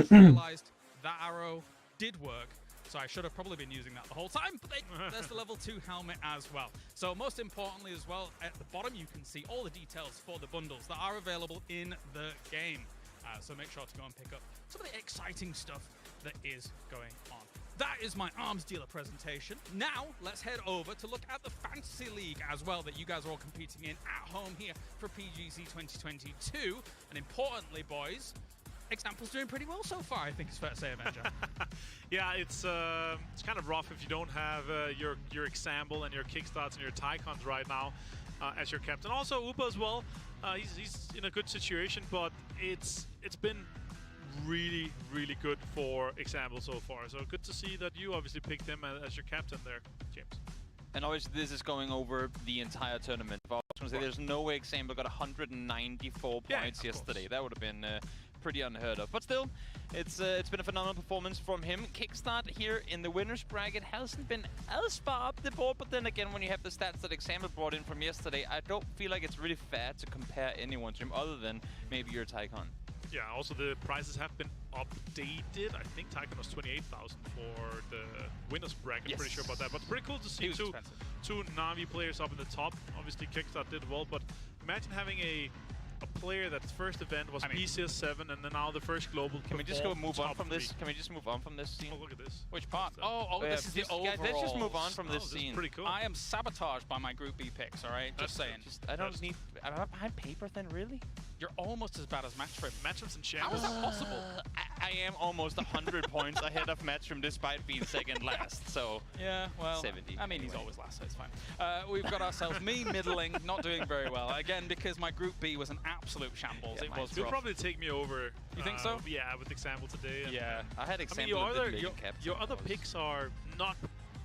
just realized that arrow did work. So I should have probably been using that the whole time, but there's the level 2 helmet as well. So most importantly as well, at the bottom you can see all the details for the bundles that are available in the game. So make sure to go and pick up some of the exciting stuff that is going on. That is my arms dealer presentation. Now let's head over to look at the Fantasy League as well that you guys are all competing in at home here for PGC 2022. And importantly, boys, Example's doing pretty well so far, I think it's fair to say, Avenger. Yeah, it's kind of rough if you don't have your Example and your Kickstarts and your Tycons right now as your captain. Also, Upa as well. He's in a good situation, but it's been really, really good for Example so far. So good to see that you obviously picked him as your captain there, James. And obviously this is going over the entire tournament. I was going to say there's no way Example got 194 points yesterday. That would have been pretty unheard of. But still, it's been a phenomenal performance from him. Kickstart here in the winners bracket hasn't been as far up the board, but then again, when you have the stats that Example brought in from yesterday, I don't feel like it's really fair to compare anyone to him other than maybe your Tycon. Yeah, also the prices have been updated. I think Tycon was 28,000 for the winners bracket. Yes. Pretty sure about that. But it's pretty cool to see two Na'Vi players up in the top. Obviously, Kickstart did well, but imagine having a player that's first event was PCS7 and then now the first global. Can we just go move on from this? Can we just move on from this scene? Oh, look at this. Which part? Oh, this is the overall. Let's just move on from this scene. This is pretty cool. I am sabotaged by my Group B picks, alright? Just saying. I don't need... Am I behind paper then, really? You're almost as bad as Matchroom. Matchroom's and Sham. How is that possible? I am almost 100 points ahead of Matchroom despite being second last, so... Yeah, well, 70. I mean, he's always last, so it's fine. We've got ourselves me middling, not doing very well. Again, because my Group B was an absolute shambles. Yeah, it was You'll rough. probably take me over. You think so? Yeah, with Example today. And yeah. I had Example. I mean, your other picks are not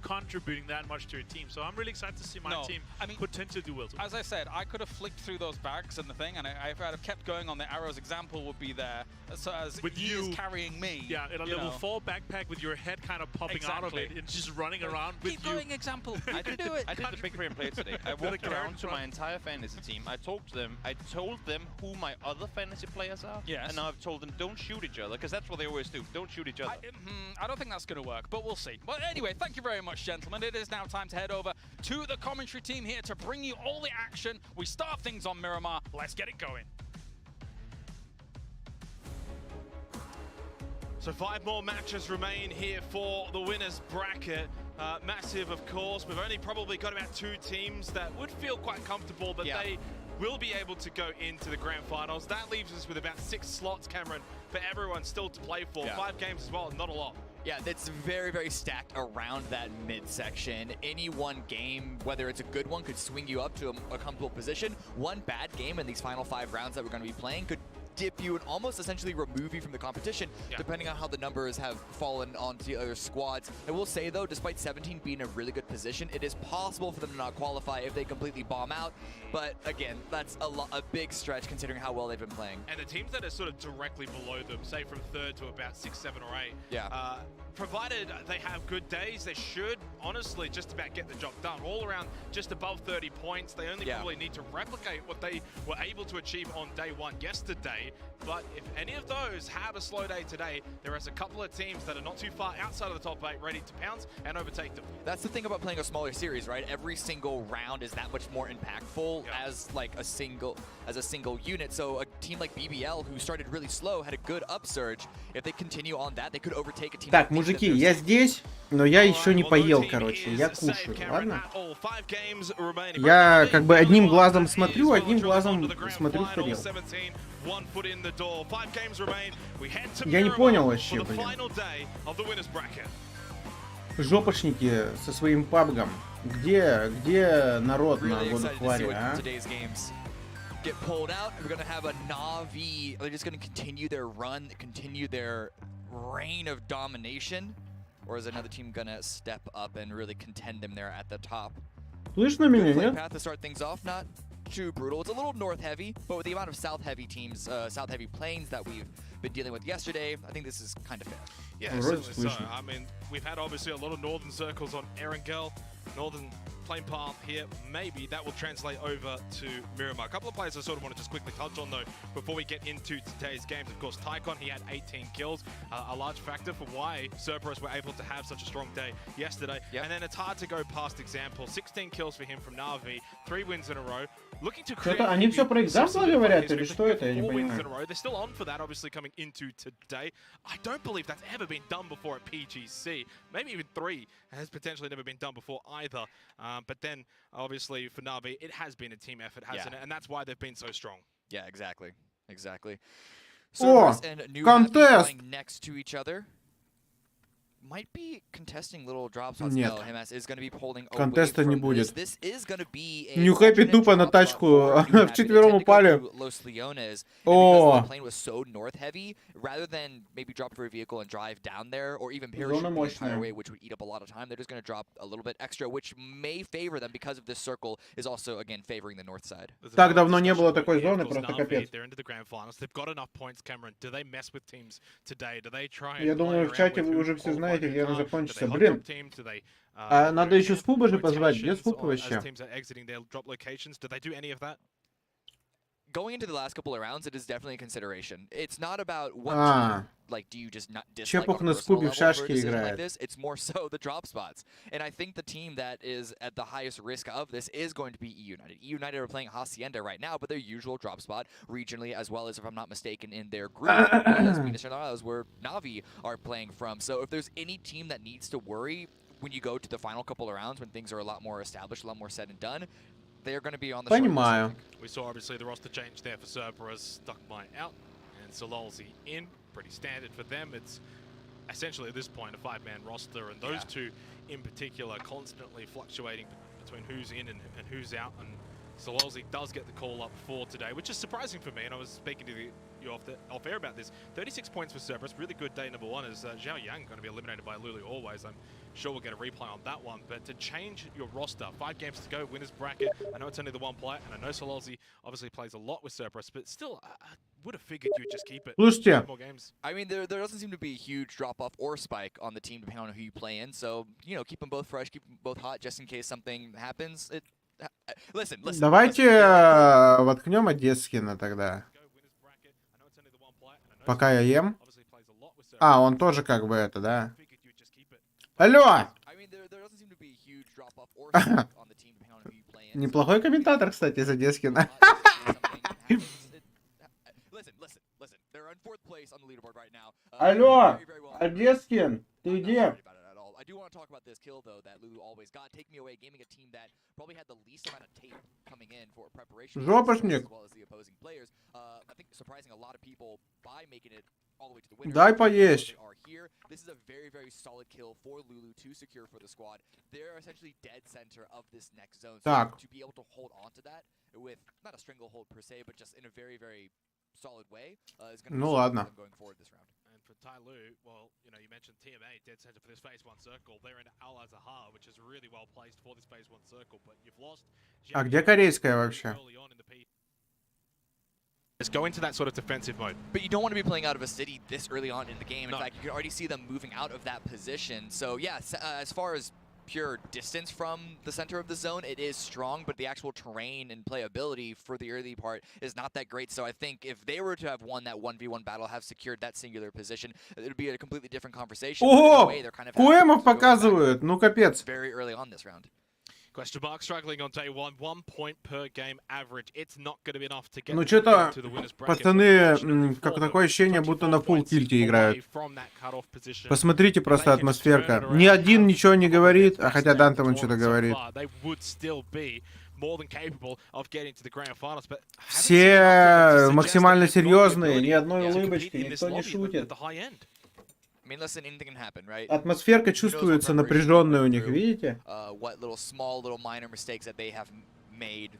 contributing that much to your team, so I'm really excited to see my team potentially do well too. As I said, I could have flicked through those bags and the thing, and if I'd have kept going on the arrows, Example would be there. So as with he is carrying me. Yeah, in a level 4 backpack with your head kind of popping out of it and just running around with you. Keep going, Example. I can do it. I did the big frame play today. I walked around to my entire fantasy team. I talked to them. I told them who my other fantasy players are. Yes. And now I've told them don't shoot each other, because that's what they always do. Don't shoot each other. I don't think that's going to work, but we'll see. Well, anyway, thank you very much, gentlemen. It is now time to head over to the commentary team here to bring you all the action. We start things on Miramar. Let's get it going. So 5 more matches remain here for the winners bracket. Massive, of course. We've only probably got about 2 teams that would feel quite comfortable, but they will be able to go into the grand finals. That leaves us with about 6 slots, Cameron, for everyone still to play for. 5 games as well, not a lot. Yeah, that's very, very stacked around that midsection. Any one game, whether it's a good one, could swing you up to a comfortable position. One bad game in these final 5 rounds that we're going to be playing could dip you and almost essentially remove you from the competition, depending on how the numbers have fallen onto the other squads. I will say, though, despite 17 being in a really good position, it is possible for them to not qualify if they completely bomb out. But again, that's a big stretch considering how well they've been playing. And the teams that are sort of directly below them, say from 3rd to about 6, 7, or 8, provided they have good days, they should honestly just about get the job done. All around just above 30 points. They only probably need to replicate what they were able to achieve on day 1 yesterday. But if any of those have a slow day today, there is a couple of teams that are not too far outside of the top 8 ready to pounce and overtake them. That's the thing about playing a smaller series, right? Every single round is that much more impactful as like a single unit. So a team like BBL, who started really slow, had a good upsurge. If they continue on that, they could overtake a team. Так, мужики, я здесь, но я еще не поел, короче. Я кушаю, ладно? Я как бы одним глазом смотрю, одним глазом смотрю в тарелку. Я не понял вообще, блин. Жопошники со своим пабгом. Где народ на водохваре, а? Get pulled out. We're gonna have a Na'Vi. They're just gonna continue their run, continue their reign of domination, or is another team gonna step up and really contend them there at the top? Слышно меня, нет? Path to start things off, not too brutal. It's a little north heavy, but with the amount of south heavy teams, south heavy planes that we've been dealing with yesterday, I think this is kind of fair. Yeah, certainly so. I mean, we've had obviously a lot of northern circles on Erangel, northern playing path here, maybe that will translate over to Miramar. A couple of players I sort of want to just quickly touch on though before we get into today's games. Of course, Tycon, he had 18 kills, a large factor for why Cerberus were able to have such a strong day yesterday. And then it's hard to go past example. 16 kills for him from Na'Vi, 3 wins in a row. Looking to create Они все про экзампл говорят или что это? Я не 4 wins in a понимаю. row. They're still on for that, obviously coming into today. I don't believe that's ever been done before at PGC. Maybe even 3 has potentially never been done before either. But then, obviously, for Na'Vi, it has been a team effort, hasn't it? And that's why they've been so strong. Yeah, exactly. Exactly. О, Cerberus and New контест! playing next to each other. Might be contesting little drops. Нет. No, Hemas is going to be holding away Контеста не from будет. this. This is going to be a New Happy alternate тупо на drop тачку for New Happy. They вчетвером tend to go упали. through Los Leones, and О. because the plane was so north heavy, rather than maybe drop for a vehicle and drive down there, or even parachute the entire way, which would eat up a lot of time, they're just going to drop a little bit extra, which may favor them because of this circle is also, again, favoring the north side. Так давно не было такой зоны, просто капец. They're into the grand finals. They've got enough points, Cameron. Do they mess with teams today? Do they try and Я думаю, в play чате around вы with уже who все qualified знаете, где она who can't? закончится. Do they Блин, hot teams? Do they, надо еще с пуба же позвать. Где с пуб rotations вообще? as teams are exiting their drop locations? Do they do any of that? Going into the last couple of rounds, it is definitely a consideration. It's not about what team, like, do you just not dislike Чепух on на a personal скубе в level for a шашки decision like играет. this. It's more so the drop spots. And I think the team that is at the highest risk of this is going to be E United. E United are playing Hacienda right now, but their usual drop spot regionally, as well as, if I'm not mistaken, in their group, was Minas Gerais, where Na'Vi are playing from. So if there's any team that needs to worry when you go to the final couple of rounds, when things are a lot more established, a lot more said and done, they're going to be on the short list, I Понимаю. think. We saw obviously the roster change there for Cerberus, Duckmine out, and Sololzi in. Pretty standard for them. It's essentially at this point a 5-man roster, and those two in particular constantly fluctuating between who's in and who's out. And Sololzi does get the call up for today, which is surprising for me. And I was speaking to you off air about this. 36 points for Cerberus. Really good day number 1. Is Zhao Yang going to be eliminated by Lulu always? I'm sure we'll get a replay on that one. But to change your roster, 5 games to go, winners bracket. I know it's only the 1 player, and I know Sololzi obviously plays a lot with Cerberus, but still, I would have figured you'd just keep it. Слушайте, More games. I mean, there doesn't seem to be a huge drop-off or spike on the team depending on who you play in. So, you know, keep them both fresh, keep them both hot just in case something happens. Listen. давайте воткнем Одесскина тогда. Пока я ем. А, он тоже как бы это, да? Алло! Неплохой комментатор, кстати, из Одесскина. Алло! Одесскин, ты где? I do want to talk about this kill, though, that Lulu always got. Take me away, gaming a team that probably had the least amount of tape coming in for preparation, Жопошник. as well as the opposing players. I think surprising a lot of people by making it all the way to the winner. Дай поесть. They are here. This is a very, very solid kill for Lulu to secure for the squad. They're essentially dead center of this next zone. So Так. to be able to hold on to that with not a stranglehold per se, but just in a very, very solid way is going to Ну be ладно. going forward this round. And for Tai Lu, well, you know, you mentioned TMA, dead center for this phase 1 circle. They're in Al-Azhar, which is really well placed for this phase 1 circle, but you've lost. А где корейская вообще? Let's go into that sort of defensive mode. But you don't want to be playing out of a city this early on in the game. In No. fact, you can already see them moving out of that position. So yeah, as far as pure distance from the center of the zone, it is strong, but the actual terrain and playability for the early part is not that great. So I think if they were to have won that 1v1 battle, have secured that singular position, it would be a completely different conversation. But in a О! way, they're kind of Куэмов показывают, ну капец. very early on this round. Question mark struggling on day 1, 1 point per game average. It's not going to be enough to get Ну что-то to the winners bracket. пацаны, как такое ощущение, будто на фулл тильте играют. Посмотрите просто атмосферка. Ни один ничего не говорит, а хотя Дан там что-то говорит. Все максимально серьезные, ни одной улыбочки, никто не шутит. I mean, listen, anything can happen, right? Атмосферка чувствуется напряженная у них, видите? What little minor mistakes that they have made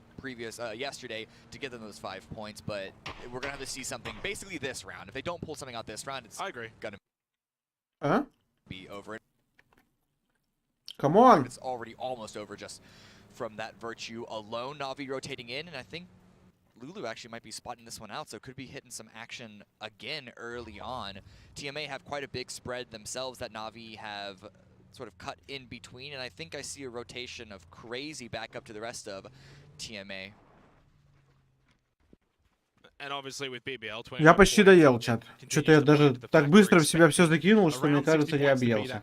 yesterday to get them those 5 points, but we're gonna have to see something basically this round. If they don't pull something out this round, it's gonna be over. Come on. It's already almost over just from that virtue alone. Na'Vi rotating in, and I think Lulu actually might be spotting this one out, so could be hitting some action again early on. TMA have quite a big spread themselves that Na'Vi have sort of cut in between, and I think I see a rotation of crazy back up to the rest of TMA. Я почти доел, чат. Что-то я даже так быстро в себя все закинул, что мне кажется, я объелся.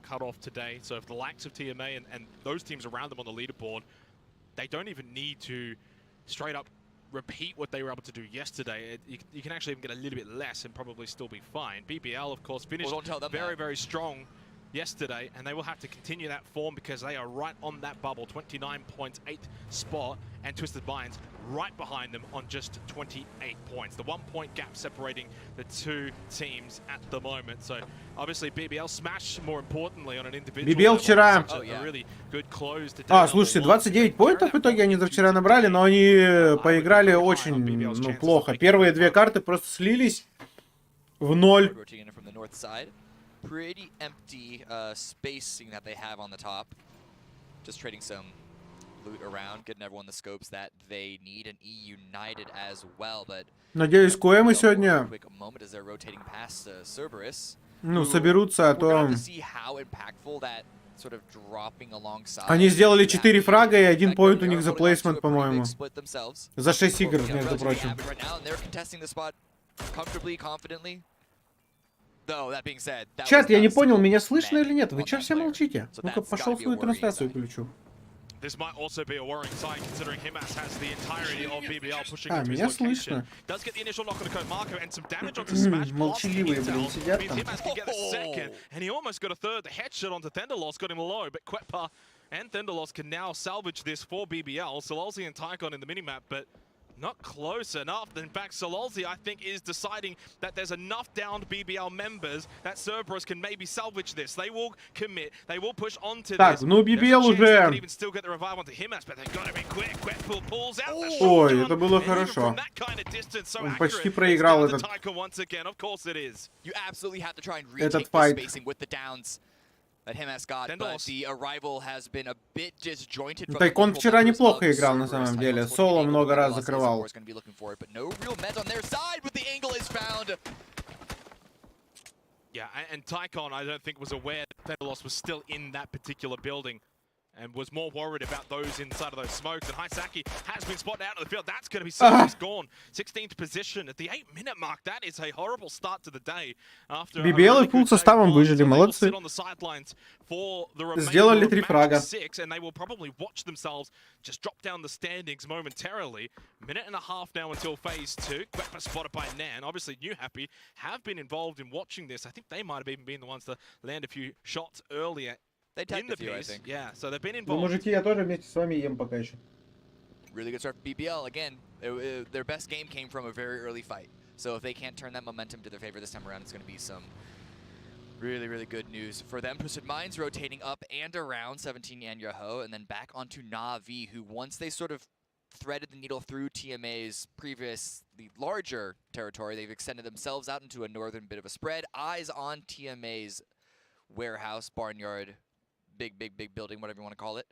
Repeat what they were able to do yesterday. You can actually even get a little bit less and probably still be fine. BBL, of course, finished very strong yesterday, and they will have to continue that form because they are right on that bubble, 29 points, 8th spot, and Twisted Minds right behind them on just 28 points. The 1 point gap separating the two teams at the moment. So obviously BBL smash, more importantly, on an individual BBL вчера... слушайте, 29 поинтов в итоге они за вчера набрали, но они поиграли очень плохо. Первые две карты просто слились в ноль. Pretty empty spacing that they have on the top. Just trading some loot around, getting everyone the scopes that they need, and United as well. But надеюсь, КМы сегодня соберутся, а то... Они сделали 4 фрага и 1 поинт у них за плейсмент, по-моему. За 6 игр, между прочим. Чат, я не понял, меня слышно или нет? Вы чё все молчите? Ну-ка, пошел свою трансляцию включу. А, меня слышно. Молчаливые, блин, сидят там. And Thendalos can now salvage this for BBL. Sololzi and Tycon in the minimap, but not close enough. In fact, Sololzi, I think, is deciding that there's enough downed BBL members that Cerberus can maybe salvage this. They will commit. They will push on to так, this. ну BBL уже... Even still get the revive onto Himas, but they've got to be quick. Quetpool pulls out the Ой, это было хорошо. Он почти проиграл этот... этот файт. Тайкон вчера неплохо играл на самом деле. Соло много раз закрывал. Yeah, and Tycon, I don't think, was aware that Thendalos was still in that particular building and was more worried about those inside of those smokes. And Hisaki has been spotted out of the field. That's going to be Cerberus gone. 16th position at the 8-minute mark. That is a horrible start to the day. After BBL и фулл составом выжили, молодцы. Сделали 3 фрага. And they will probably watch themselves just drop down the standings momentarily. Minute and a half now until phase 2. Quetpa spotted by Nan. Obviously, New Happy have been involved in watching this. I think they might have even been the ones to land a few shots earlier. They tagged a few, I think. Yeah, so they've been Ну, involved. мужики, я тоже вместе с вами ем пока еще. Really good start for BBL. Again, their best game came from a very early fight. So if they can't turn that momentum to their favor this time around, it's going to be some really good news for them. Twisted Minds rotating up and around 17 and Yoho, and then back onto Na'Vi, who once they sort of threaded the needle through TMA's previous, the larger territory, they've extended themselves out into a northern bit of a spread. Eyes on TMA's warehouse, barnyard, big building, whatever you want to call it.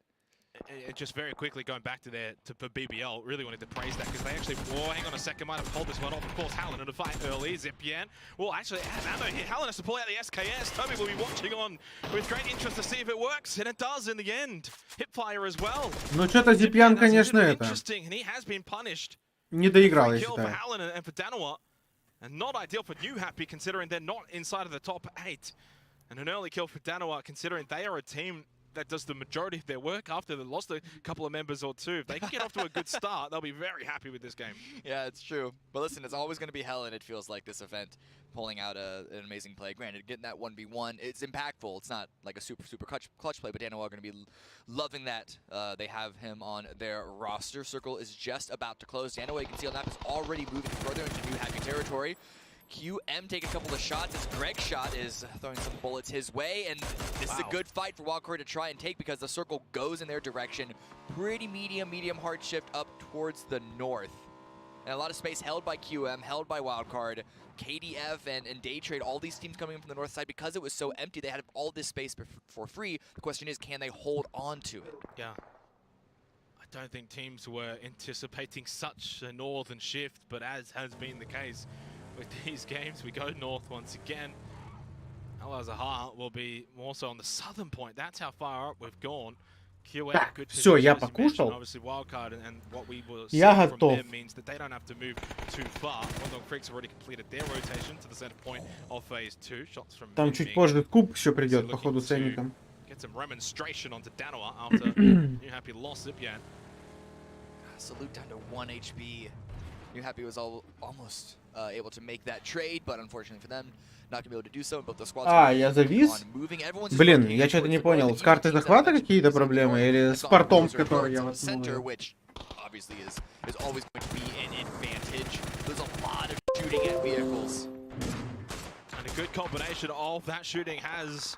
Just very quickly going back to for BBL, really wanted to praise that because they actually, hang on a second, might have pulled this one off. Of course, Hallen in a fight early. Zipian will actually have ammo here. Hallen has to pull out the SKS. Toby will be watching on with great interest to see if it works, and it does in the end. Hipfire as well. Ну что-то Zipian, конечно, это не доиграл, я считаю. And not ideal for New Happy considering they're not inside of the top 8. And an early kill for Danoa considering they are a team that does the majority of their work after they lost a couple of members or two. If they can get off to a good start, they'll be very happy with this game. Yeah, it's true. But listen, it's always going to be Helen, it feels like, this event, pulling out an amazing play. Granted, getting that 1v1, it's impactful. It's not like a super clutch play, but Danoa are going to be loving that. They have him on their roster. Circle is just about to close. Danoa, you can see on that, is already moving further into New Happy territory. QM taking a couple of shots as Greg's shot is throwing some bullets his way, and this is a good fight for Wildcard to try and take because the circle goes in their direction. Pretty medium hard shift up towards the north. And a lot of space held by QM, held by Wildcard, KDF and Daytrade, all these teams coming in from the north side. Because it was so empty, they had all this space for free. The question is, can they hold on to it? Yeah. I don't think teams were anticipating such a northern shift, but as has been the case with these games, we go north once again. Так, все, я покушал. Я готов. Там чуть позже куб еще придет, походу, ценником. Salute down to 1 HP. New Happy was almost able to make that trade, but unfortunately for them, not gonna be able to do so. Both the squads. Я завис? Блин, я что-то не понял. С картой захвата какие-то проблемы или с портом, с которой я воткнул? Obviously is always going to be an advantage. There's a lot of shooting at vehicles. And a good combination of that shooting has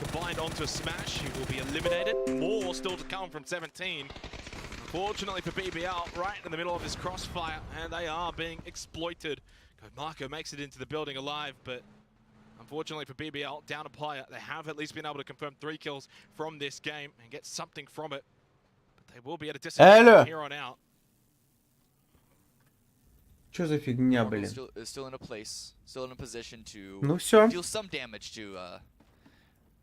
combined onto a smash. He will be eliminated. More still to come from 17. Fortunately for BBL, right in the middle of his crossfire, and they are being exploited. Marco makes it into the building alive, but unfortunately for BBL, down a player, they have at least been able to confirm 3 kills from this game and get something from it. But they will be at a disadvantage from here on out. Что за фигня, блин? Still in a place, still in a position to deal some damage to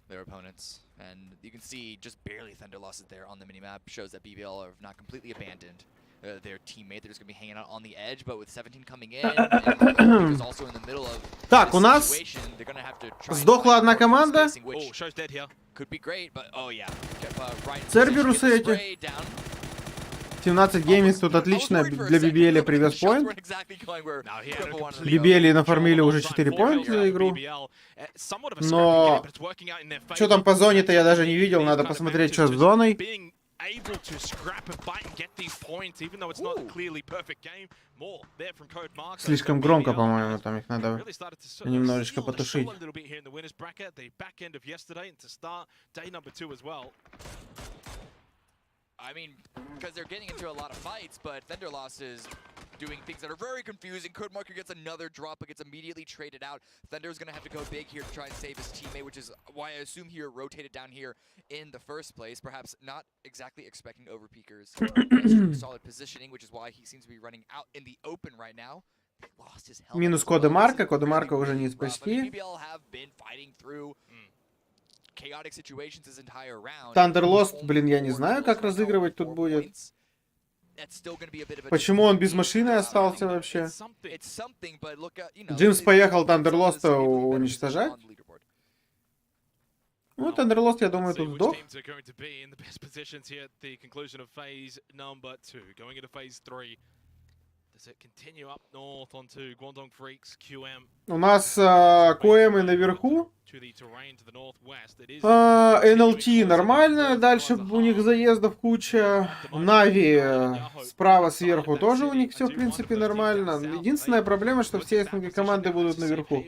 their opponents. And you can see just barely Thunder losses there on the minimap. Shows that BBL have not completely abandoned their teammate. They're just going to be hanging out on the edge, but with 17 coming in, and is also in the middle of так, у нас сдохла одна команда. Could be great, but Церберусы эти. 17 гейминг тут отлично для BBL привез поинт. BBL нафармили уже 4 поинта за игру. Но что там по зоне-то я даже не видел. Надо посмотреть, что с зоной. Слишком громко, по-моему, там их надо немножечко потушить. I mean, because they're getting into a lot of fights, but Thunder Loss is doing things that are very confusing. Codemarker gets another drop, but gets immediately traded out. Thunder is going to have to go big here to try and save his teammate, which is why I assume he rotated down here in the first place. Perhaps not exactly expecting overpeakers. Solid positioning, which is why he seems to be running out in the open right now. Lost his helmet. Минус Кодемарка. Кодемарка уже не спасти. Thunderlost, блин, я не знаю, как разыгрывать тут будет. Почему он без машины остался вообще? Джимс поехал Thunderlost уничтожать. Ну, Thunderlost, я думаю, тут сдох. У нас коэмы наверху. НЛТ нормально. Дальше у них заездов куча. Нави справа сверху тоже у них все, в принципе, нормально. Единственная проблема, что все СНГ команды будут наверху.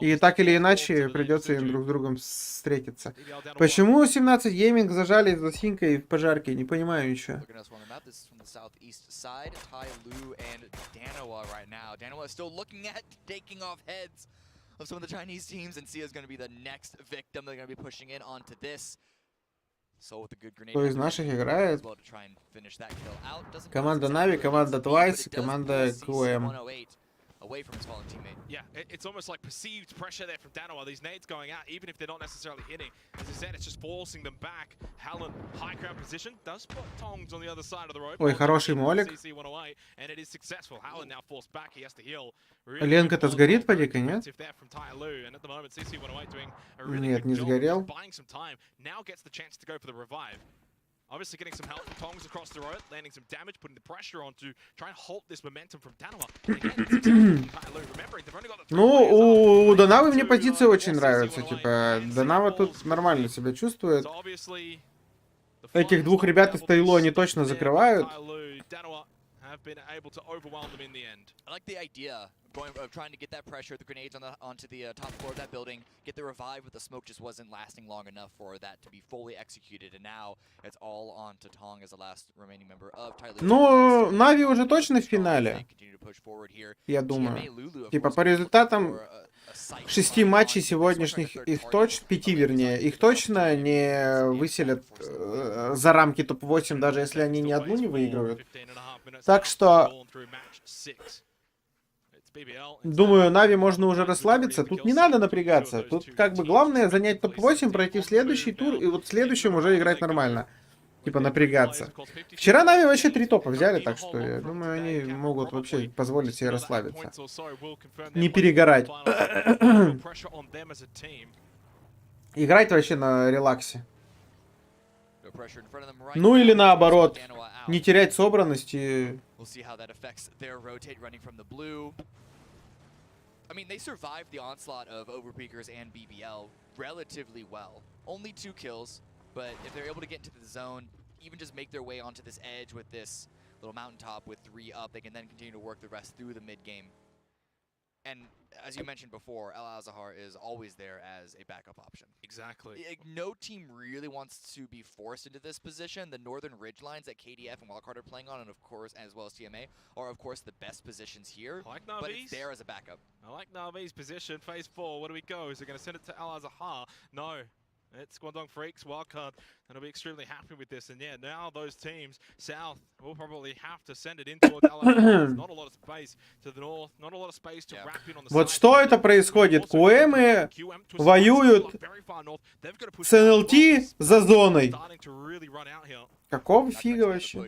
И так или иначе придется им друг с другом встретиться. Почему 17 гейминг зажали за синькой в пожарке? Не понимаю ничего. Southeast side, Ty, Lu, and Danawa right now. Danawa is still looking at taking off heads of some of the Chinese teams, and Sia is going to be the next victim. They're going to be pushing in onto this. So with the good grenade, кто из наших играет? Команда Нави, команда Twice, команда QM. Away from his fallen teammate. Yeah, it's almost like perceived pressure there from Danawa. These nades going out, even if they're not necessarily hitting. As I said, it's just forcing them back. Hallen, high ground position, does put Tongs on the other side of the road. Ой, хороший молик. And it is successful. Hallen now forced back. He has to heal. Ленка-то сгорит, поди-ка, нет? Нет, не сгорел. Buying some time. Now gets the chance to go for the revive. Obviously getting some help from Tongs across the road, landing some damage, putting the pressure on to try and halt this momentum from Danawa. Ну, у Донавы мне позиция очень нравится. Типа, Донава тут нормально себя чувствует. Этих двух ребят из Тайло они точно закрывают. I like the idea of trying to get that pressure, the grenades onto the top floor of that building, get the revive, but the smoke just wasn't lasting long enough for that to be fully executed, and now it's all on to Tong as the last remaining member of Tyler. Ну, Нави уже точно в финале, я думаю. Типа, по результатам 6 матчей сегодняшних, их точно, 5 вернее, их точно не выселят за рамки топ-8, даже если они ни одну не выигрывают. Так что Думаю, Нави можно уже расслабиться. Тут не надо напрягаться. Тут как бы главное занять топ-8, пройти в следующий тур, и вот в следующем уже играть нормально. Типа напрягаться. Вчера Нави вообще 3 топа взяли, так что я думаю, они могут вообще позволить себе расслабиться. Не перегорать. Играть вообще на релаксе. Ну или наоборот, не терять собранность и... I mean, they survived the onslaught of Overpeakers and BBL relatively well. Only 2 kills, but if they're able to get into the zone, even just make their way onto this edge with this little mountaintop with 3 up, they can then continue to work the rest through the mid game. And as you mentioned before, Al-Azhar is always there as a backup option. Exactly. No team really wants to be forced into this position. The northern ridge lines that KDF and Wildcard are playing on, and of course, as well as TMA, are of course the best positions here. I like but it's there as a backup. I like Navi's position. Phase 4. Where do we go? Is it going to send it to Al-Azhar? No. It's Guangdong Freaks, Wildcard, and I'll be extremely happy with this. And yeah, now those teams south will probably have to send it in towards Al-Azhar. Not a lot of space to the north, not a lot of space to wrap in on the Вот что это происходит? КУЭМы воюют с НЛТ за зоной. Какого фига вообще?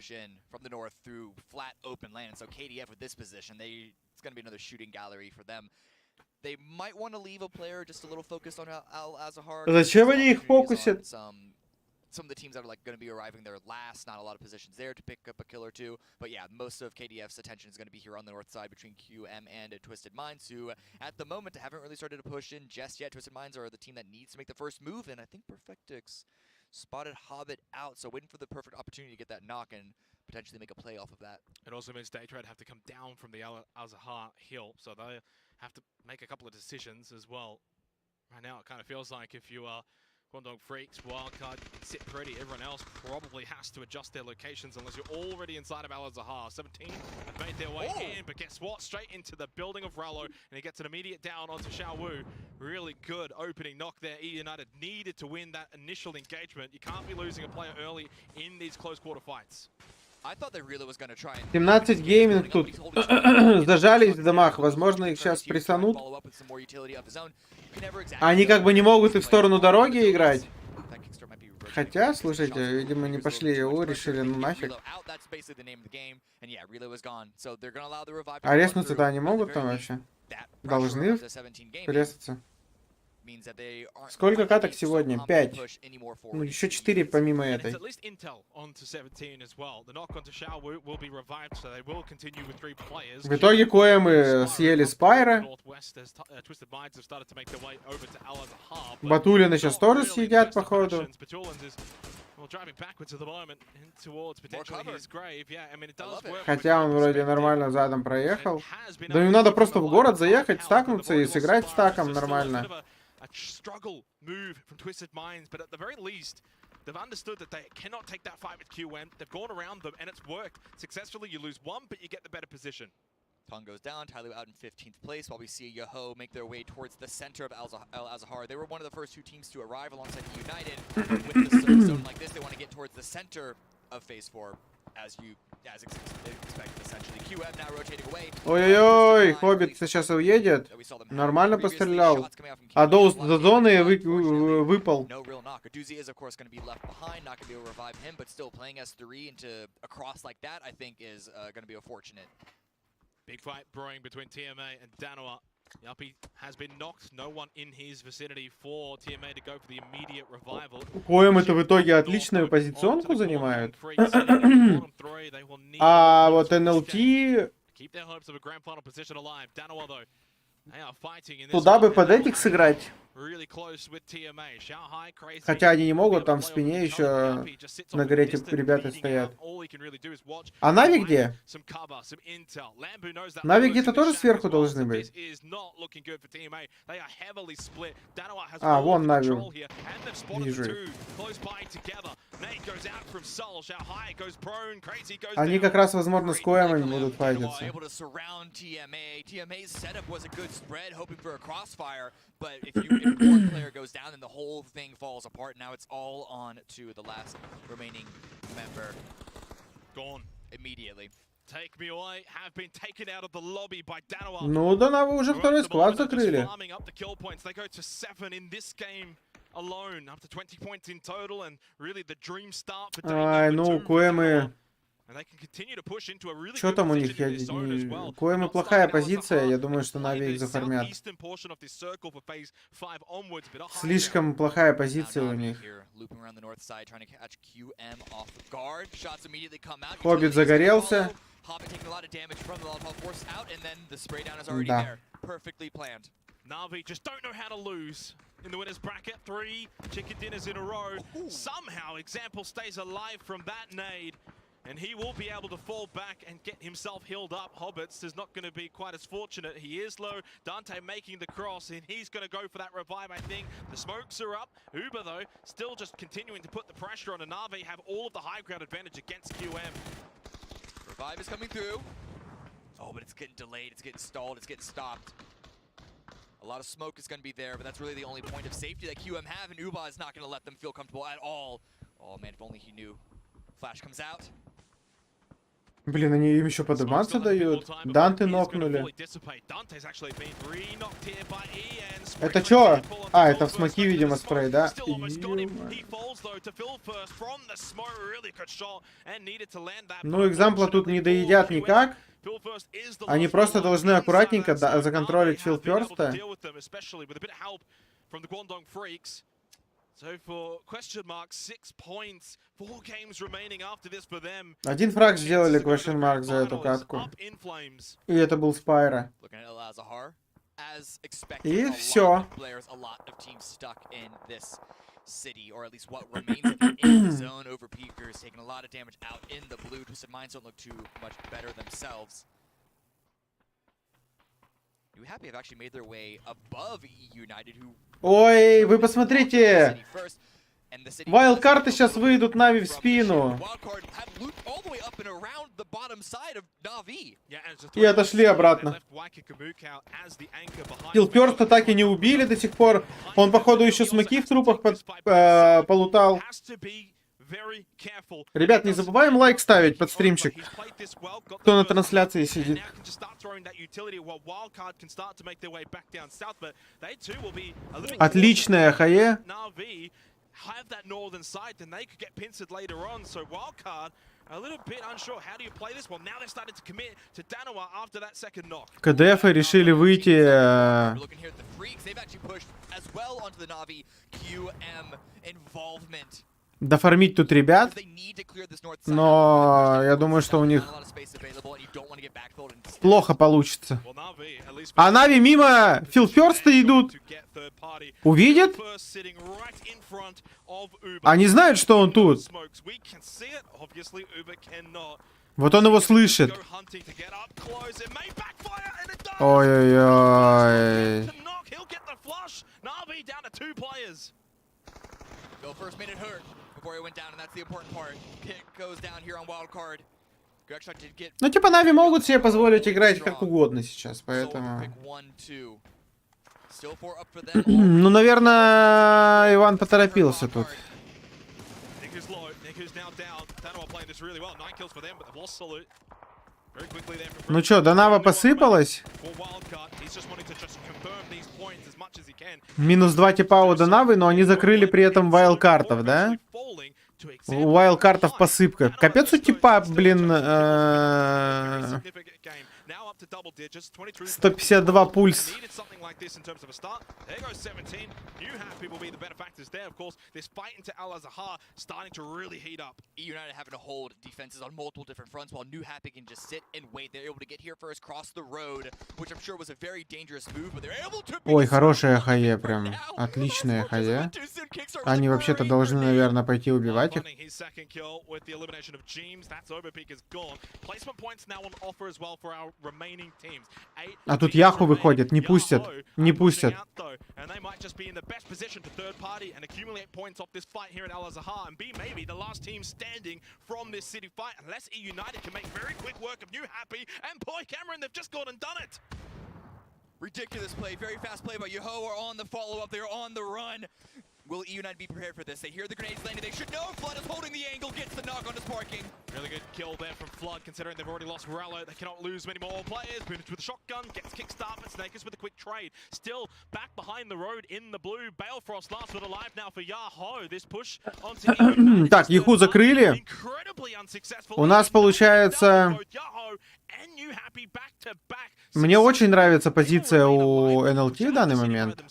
From the north through flat open land. So KDF with this position, it's going to be another shooting gallery for them. They might want to leave a player just a little focused on Al-Azhar. Зачем они их фокусят? Some of the teams that are like going to be arriving there last, not a lot of positions there to pick up a kill or two. But yeah, most of KDF's attention is going to be here on the north side between QM and Twisted Minds, who at the moment haven't really started to push in just yet. Twisted Minds are the team that needs to make the first move, and I think Perfectix spotted Hobbit out, so waiting for the perfect opportunity to get that knock and potentially make a play off of that. It also means Daytrade have to come down from the Al-Azhar hill, so they have to make a couple of decisions as well. Right now, it kind of feels like if you are Guangdong Freaks, Wildcard, you can sit pretty. Everyone else probably has to adjust their locations unless you're already inside of Al-Azhar. 17 have made their way in, but guess what? Straight into the building of Rallo, and he gets an immediate down onto Xiaowu. Really good opening knock there. E United needed to win that initial engagement. You can't be losing a player early in these close quarter fights. 17 гейминг тут. Зажались в домах. Возможно, их сейчас прессанут. Они как бы не могут и в сторону дороги играть. Хотя, слушайте, видимо, не пошли его, решили, ну нафиг. А резнуться-то они могут там вообще? Должны резаться. Сколько каток сегодня? 5. Ну, еще 4 помимо этой. В итоге КОЭМы съели Спайра. Батулины сейчас тоже съедят, походу. Хотя он вроде нормально задом проехал. Да им надо просто в город заехать, стакнуться и сыграть стаком нормально. A struggle move from Twisted Minds, but at the very least, they've understood that they cannot take that fight with QM. They've gone around them, and it's worked successfully. You lose one, but you get the better position. Tong goes down, Tyloo out in 15th place, while we see Yoho make their way towards the center of Al-Azhar. They were one of the first 2 teams to arrive alongside United. With the zone like this, they want to get towards the center of Phase 4, as expected, essentially. QM now rotating away. Ой-ой-ой, Хоббит сейчас уедет. Нормально пострелял. А до зоны выпал. No real knock. Aduzi is of course going to be left behind, not going to be able to revive him, but still playing S3 into a cross like that, I think is going to be unfortunate. Big fight brewing between TMA and Danoa. Yuppie has been knocked. No one in his vicinity for TMA to go for the immediate revival. КОЭМ-то в итоге отличную позиционку занимают. А вот НЛТ... Туда бы под этих сыграть. Хотя они не могут, там в спине еще на горе эти ребята стоят. А Нави где? Нави где-то тоже сверху должны быть. А, вон Нави. Вижу. Они как раз, возможно, с КОЭМами будут файтиться. But if one player goes down, then the whole thing falls apart. Now it's all on to the last remaining member. Gone. Immediately. Ну, Донавы уже второй склад закрыли. Ай, ну, Коэмы... Что там у них? Коэмы плохая позиция, я думаю, что Нави их зафармят. Слишком плохая позиция у них. Хоббит загорелся. Да. Na'Vi just don't know how to lose in the winners bracket. 3 chicken dinners in a row. Somehow Example stays alive from that nade, and he will be able to fall back and get himself healed up. Hobbits is not going to be quite as fortunate. He is low. Dante making the cross, and he's going to go for that revive, I think. The smokes are up. Uber, though, still just continuing to put the pressure on, and Na'Vi have all of the high ground advantage against QM. Revive is coming through. Oh, but it's getting delayed. It's getting stalled. It's getting stopped. A lot of smoke is going to be there, but that's really the only point of safety that QM have, and Uba is not going to let them feel comfortable at all. Oh man, if only he knew. Flash comes out. Блин, они им еще подниматься дают. Данте нокнули. Это чё? А, это в смоки, видимо, спрей, да? Ну, экзампла тут не доедят никак. Они просто должны аккуратненько законтролить филферста. Один фраг сделали question mark за эту катку. И это был Спайра. И все. City, or at least what remains of it in the zone over Peekers, taking a lot of damage out in the blue. Twisted Minds don't look too much better themselves. New Happy have actually made their way above United, who... Ой, вы посмотрите! Вайлдкарты сейчас выйдут Нави в спину. И отошли обратно. Киллперста так и не убили до сих пор. Он, походу, еще смоки в трупах полутал. Ребят, не забываем лайк ставить под стримчик, кто на трансляции сидит. Отличная хае. Have that northern side, then they could get pincered later on. So Wildcard, a little bit unsure. How do you play this? Well, now they're starting to commit to Danawa after that second knock. КДФ решили выйти. Дофармить тут ребят. Но я думаю, что у них плохо получится. А Нави мимо филферста идут. Увидят? Они знают, что он тут. Вот он его слышит. Ой-ой-ой. Ну, типа, Нави могут себе позволить играть как угодно сейчас, поэтому... Ну, наверное, Иван поторопился тут. Ну чё, Донава посыпалась? Минус 2 типа у Донавы, но они закрыли при этом вайлдкартов, да? У вайлдкартов посыпка. Капец у типа, блин, 152 пульс. Ой, хорошая хае, прям отличная хае. Они вообще-то должны, наверное, пойти убивать их. А тут Яху выходит, не пустят, не пустят. Ridiculous play, very fast play by Yoho are on the follow-up, they're on the run. Will EU9 be prepared for this? They hear the grenades landing. They should know. Flood is holding the angle, gets the knock on his parking. Really good kill there from Flood, considering they've already lost Morello. They cannot lose many more players. Boomage with a shotgun, gets kickstart, but Snakers with a quick trade. Still back behind the road in the blue. Balefrost last but alive now for Yaho. This push onto EU9. Так, Яху закрыли. У нас получается... Мне очень нравится позиция у НЛТ в данный момент.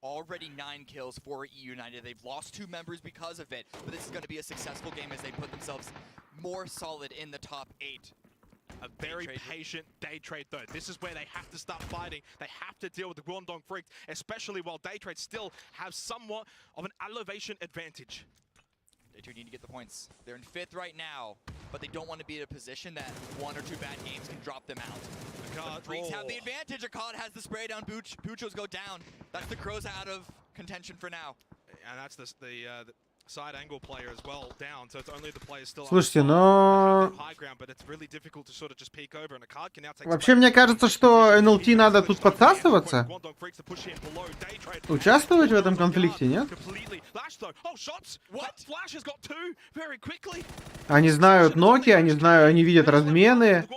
Already 9 kills for EU9. They've lost 2 members because of it, but this is going to be a successful game as they put themselves more solid in the top 8. A very patient day trade though. This is where they have to start fighting. They have to deal with the Guangdong Freaks, especially while day trade still have somewhat of an elevation advantage. They do need to get the points. They're in 5th right now, but they don't want to be in a position that 1 or 2 bad games can drop them out. The Freaks have the advantage. Akkad has the spray down. Puchos go down. That's the Crows out of contention for now. And that's the side angle player as well down, so it's only the players still Слушайте, но... high ground, but it's really difficult to sort of just peek over, and Akkad can now take... Вообще, мне кажется, что НЛТ надо тут подсасываться. Участвовать в этом конфликте, нет? Они знают ноки, они видят размены.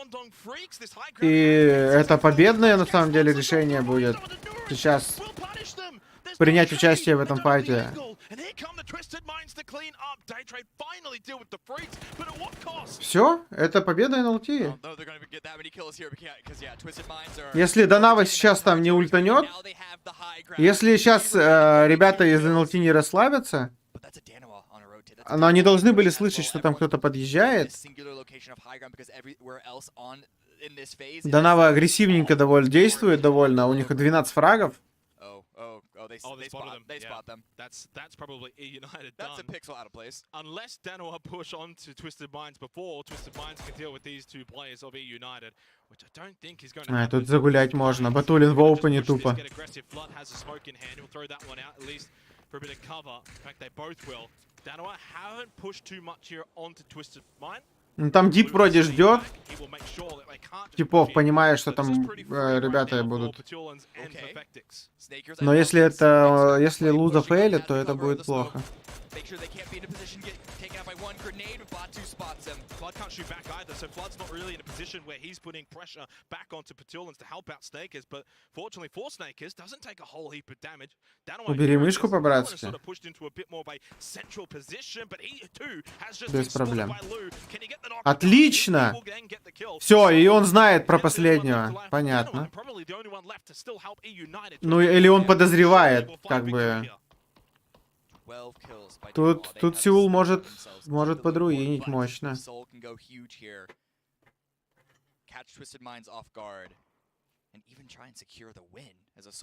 И это победное, на самом деле, решение будет сейчас принять участие в этом файте. Все, это победа НЛТ. Если Донава сейчас там не ультанет, если сейчас ребята из НЛТ не расслабятся, но они должны были слышать, что там кто-то подъезжает. Донава агрессивненько действует довольно, у них 12 фрагов. They spot them. That's probably EU9 That's a pixel out of place. Unless Danoa push on to Twisted Minds before Twisted Minds can deal with these 2 players of EU9, which I don't think is going to happen. Тут загулять можно. Батулин в опене тупо. Flood has a smoke in hand. He'll throw that one out at least for a bit of cover. In fact, they both will. Danoa haven't pushed too much here onto Twisted Mind. Ну, там Дип вроде ждет типов, понимая, что там ребята будут. Но если Луза фейлит, то это будет плохо. Make sure they can't be in a position to get taken out by 1 grenade, but Batu spots him. Flood can't shoot back either, so Flood's not really in a position where he's putting pressure back onto Petulans to help out Snakers, but fortunately for Snakers, doesn't take a whole heap of damage. Убери мышку по-братски. Без проблем. Отлично! Все, и он знает про последнего. Понятно. Ну, или он подозревает, как бы... Тут Сеул может подруинить мощно.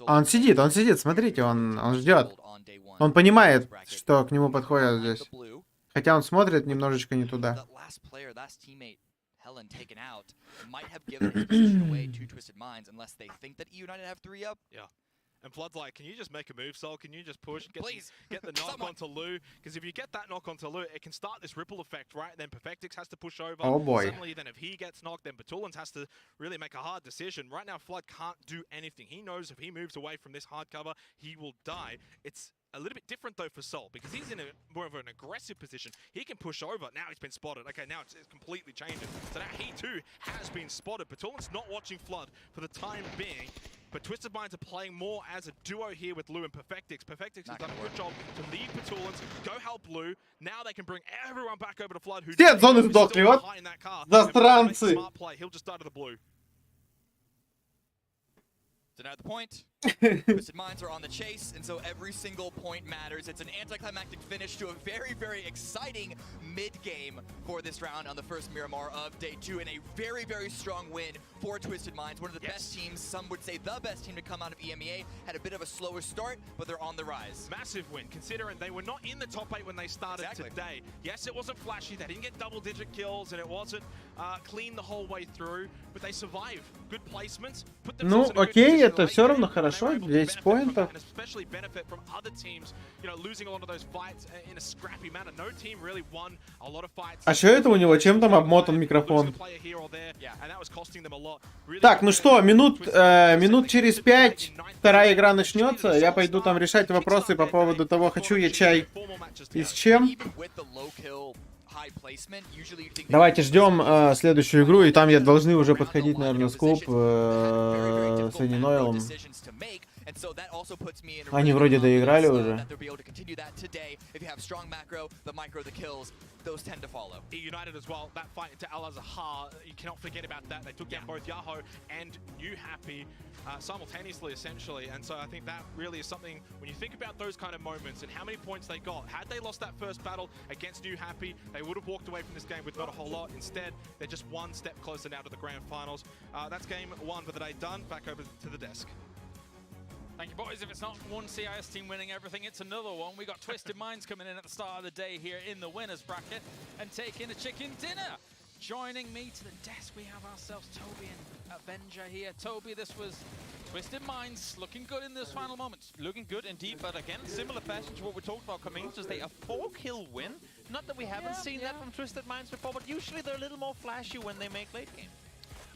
Он сидит, смотрите, он ждет. Он понимает, что к нему подходят здесь. Хотя он смотрит немножечко не туда. And Flood's like, can you just make a move, Sol? Can you just push? Get the knock onto Lu? Because if you get that knock onto Lu, it can start this ripple effect, right? And then Perfectix has to push over. Oh boy. Suddenly, then if he gets knocked, then Petulans has to really make a hard decision. Right now, Flood can't do anything. He knows if he moves away from this hard cover, he will die. It's a little bit different though for Sol, because he's in more of an aggressive position. He can push over. Now he's been spotted. Okay, now it's completely changing. So now he too has been spotted. Petulans not watching Flood for the time being. But Twisted Minds are playing more as a duo here with Lu and Perfectix. Perfectix has done a good job to lead Petulans, go help Lu. Now they can bring everyone back over to Flood, who's Все зоны сдохли, вот. Засранцы. He'll just die to the blue. So now at the point, Twisted Minds are on the chase, and so every single point matters. It's an anticlimactic finish to a very, very exciting mid-game for this round on the first Miramar of Day 2, and a very, very strong win for Twisted Minds. One of the best teams, some would say the best team to come out of EMEA. Had a bit of a slower start, but they're on the rise. Massive win, considering they were not in the top 8 when they started today. Yes, it wasn't flashy, they didn't get double-digit kills, and it wasn't clean the whole way through, but they survived. Good placements. Ну, окей, это все равно хорошо, 10 поинтов. А что это у него? Чем там обмотан микрофон? Так, ну что, минут через 5 вторая игра начнется, я пойду там решать вопросы по поводу того, хочу я чай и с чем. Давайте ждем следующую игру, и там я должны уже подходить, наверное, с клуб с Энинойлом. Они вроде доиграли уже. Those tend to follow. United as well, that fight into Al-Azhar, you cannot forget about that. They took down both Yahoo and New Happy simultaneously, essentially. And so I think that really is something, when you think about those kind of moments and how many points they got, had they lost that first battle against New Happy, they would have walked away from this game with not a whole lot. Instead, they're just one step closer now to the grand finals. That's game one for the day done. Back over to the desk. Thank you, boys. If it's not one CIS team winning everything, it's another one. We got Twisted Minds coming in at the start of the day here in the winners bracket and taking a chicken dinner. Joining me to the desk, we have ourselves Toby and Avenger here. Toby, this was Twisted Minds looking good in those final moments. Looking good indeed, but again, similar fashion to what we talked about coming into today, a 4-kill win. Not that we haven't seen that from Twisted Minds before, but usually they're a little more flashy when they make late game.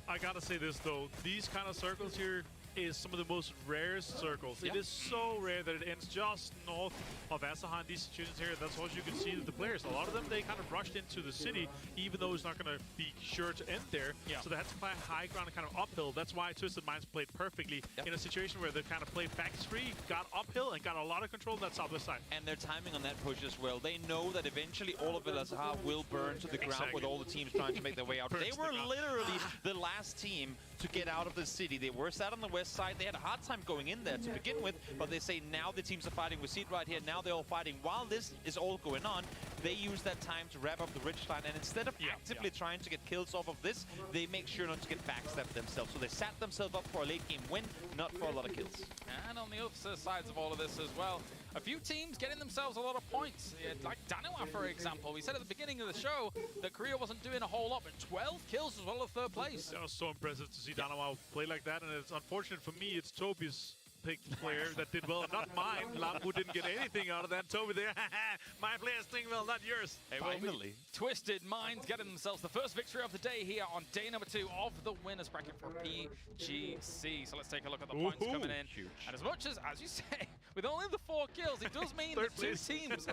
I gotta say this though, these kind of circles here is some of the most rarest circles. It is so rare that it ends just north of Asahan. These situations here, that's what you can see with the players. A lot of them, they kind of rushed into the city, even though it's not going to be sure to end there. So they had to play high ground and kind of uphill. That's why Twisted Minds played perfectly in a situation where they kind of played back three, got uphill, and got a lot of control on that southwest side. And their timing on that push as well. They know that eventually all of Al-Azhar will burn to the ground with all the teams trying to make their way out. They were literally the last team to get out of the city. They were sat on the west side. They had a hard time going in there to begin with, but they say now the teams are fighting. We see it right here. Now they're all fighting. While this is all going on, they use that time to wrap up the ridge line, and instead of actively trying to get kills off of this, they make sure not to get backstabbed themselves. So they set themselves up for a late game win, not for a lot of kills. And on the other sides of all of this as well, a few teams getting themselves a lot of points. Like Danawa, for example. We said at the beginning of the show that Korea wasn't doing a whole lot, but 12 kills as well as third place. That was so impressive to see Danawa play like that, and it's unfortunate for me, it's Toby's picked player that did well, not mine. Lambu didn't get anything out of that. Toby there, my player's doing well, not yours. Hey, finally. Twisted Minds getting themselves the first victory of the day here on day number 2 of the winners bracket for PGC. So let's take a look at the points coming in. Huge. And as much as you say, with only the 4 kills, it does mean that 2 teams,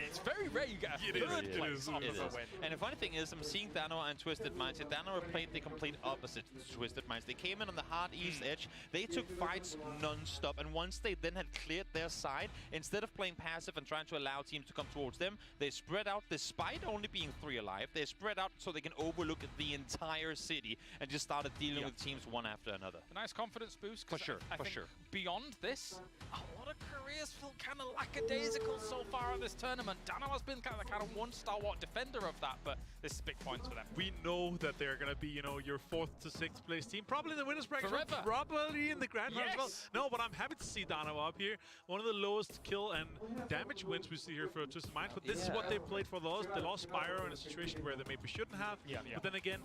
it's very rare you get a third place off of a win. And the funny thing is, I'm seeing Danawa and Twisted Minds. And Danawa played the complete opposite to Twisted Minds. They came in on the hard east edge. They took fights non-stop. And once they then had cleared their side, instead of playing passive and trying to allow teams to come towards them, they spread out despite only being 3 alive. They spread out so they can overlook the entire city and just started dealing with teams one after another. A nice confidence boost. For sure, I think beyond this, a lot of careers feel kind of lackadaisical so far at this tournament. Danawa's been kind of one stalwart defender of that, but this is big points for them. We know that they're going to be, you know, your 4th to 6th place team, probably in the winners bracket, Forever. probably in the grand final as well. No, but I'm happy to see Danawa up here. One of the lowest kill and damage wins we see here for Twisted Minds, but this is what they played for the loss. They lost Spyro in a situation where they maybe shouldn't have. But then again,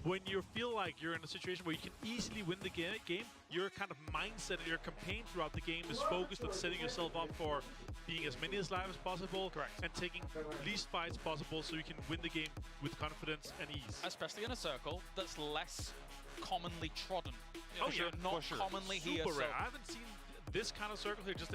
when you feel like you're in a situation where you can easily win the game, your kind of mindset and your campaign throughout the game is focused on setting yourself up for being as many as live as possible and taking least fights possible so you can win the game with confidence and ease. Especially in a circle that's less commonly trodden. You know, not commonly here. Super rare. I haven't seen this kind of circle here just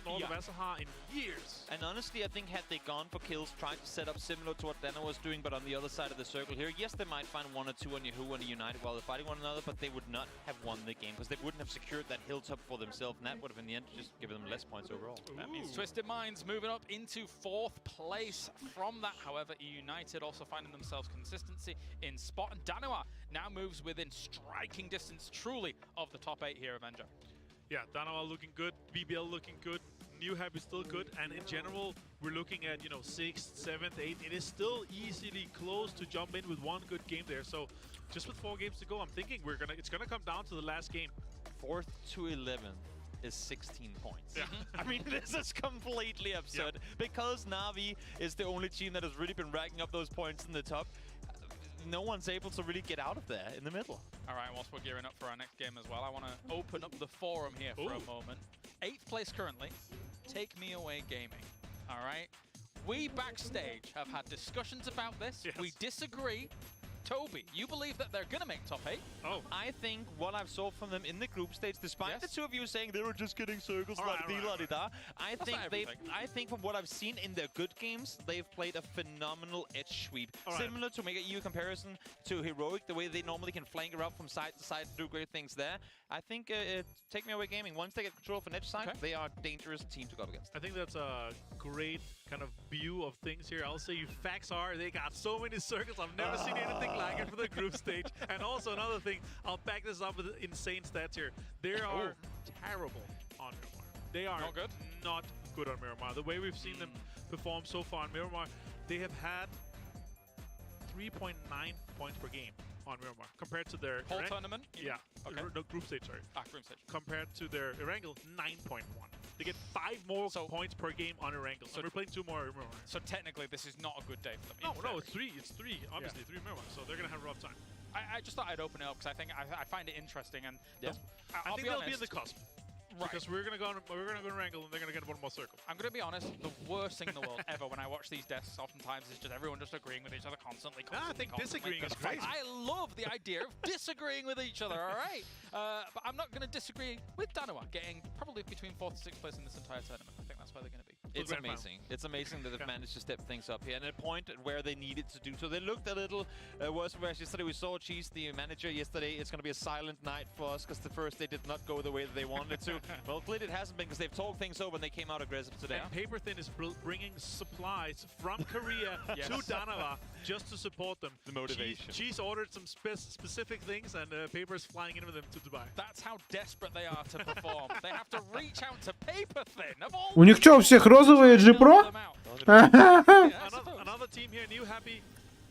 north of Asaha in years. And honestly, I think had they gone for kills, tried to set up similar to what Dana was doing, but on the other side of the circle here, yes, they might find 1 or 2 on Yahoo and United while they're fighting one another, but they would not have won the game because they wouldn't have secured that hilltop for themselves, and that would have in the end just given them less points overall. That means Twisted Minds moving up into 4th place from that. However, United also finding themselves consistency in spot, and Danawa now moves within striking distance truly of the top 8 here, Avenger. Yeah, Danawa looking good, BBL looking good, New Happy still good, and in general, we're looking at, you know, 6th, 7th, 8th. It is still easily close to jump in with 1 good game there. So just with 4 games to go, I'm thinking it's gonna come down to the last game. 4th to 11th is 16 points. I mean, this is completely absurd because Na'Vi is the only team that has really been racking up those points in the top. No one's able to really get out of there in the middle. All right, whilst we're gearing up for our next game as well, I want to open up the forum here for a moment. 8th place currently, Take Me Away Gaming. All right, we backstage have had discussions about this. We disagree, Toby, you believe that they're gonna make top 8? Oh. I think what I've saw from them in the group stage, despite the two of you saying they were just getting circles, I think from what I've seen in their good games, they've played a phenomenal edge sweep. Similar to make a EU comparison to Heroic, the way they normally can flank around from side to side and do great things there. I think Take Me Away Gaming, once they get control of an edge side, they are a dangerous team to go up against. I think that's a great kind of view of things here. I'll say you facts are, they got so many circles. I've never seen anything like it for the group stage. And also another thing, I'll back this up with insane stats here. They are terrible on Miramar. They are not good on Miramar. The way we've seen them perform so far on Miramar, they have had 3.9 points per game on Miramar compared to their whole tournament. Yeah, no, group stage. Sorry, group stage. Compared to their Erangel, 9.1. They get 5 more points per game on Erangel. So we're playing 2 more Miramar. So technically, this is not a good day for them. No, it's 3. It's 3. Obviously, 3 Miramar. So they're gonna have a rough time. I just thought I'd open it up because I think I find it interesting, and I think they'll be in the cusp. Right. Because we're gonna go Erangel and they're gonna get one more circle. I'm gonna be honest, the worst thing in the world ever when I watch these desks oftentimes is just everyone just agreeing with each other constantly. I think disagreeing is great. I love the idea of disagreeing with each other, alright? But I'm not gonna disagree with Danoa getting probably between 4th to 6th place in this entire tournament. I think that's where they're gonna be. It's amazing. It's amazing that they've managed to step things up here. And at a point where they needed to do so, they looked a little worse. Whereas yesterday we saw Cheese, the manager, yesterday. It's going to be a silent night for us because the first day did not go the way that they wanted to. Well, clearly it hasn't been because they've talked things over and they came out aggressive today. And Paper Thin is bringing supplies from Korea to Danoa just to support them. The motivation. Cheese ordered some specific things and Paper's flying in with them to Dubai. That's how desperate they are to perform. They have to reach out to Paper Thin. У них что, у всех розовые G Pro? Another team here, New Happy.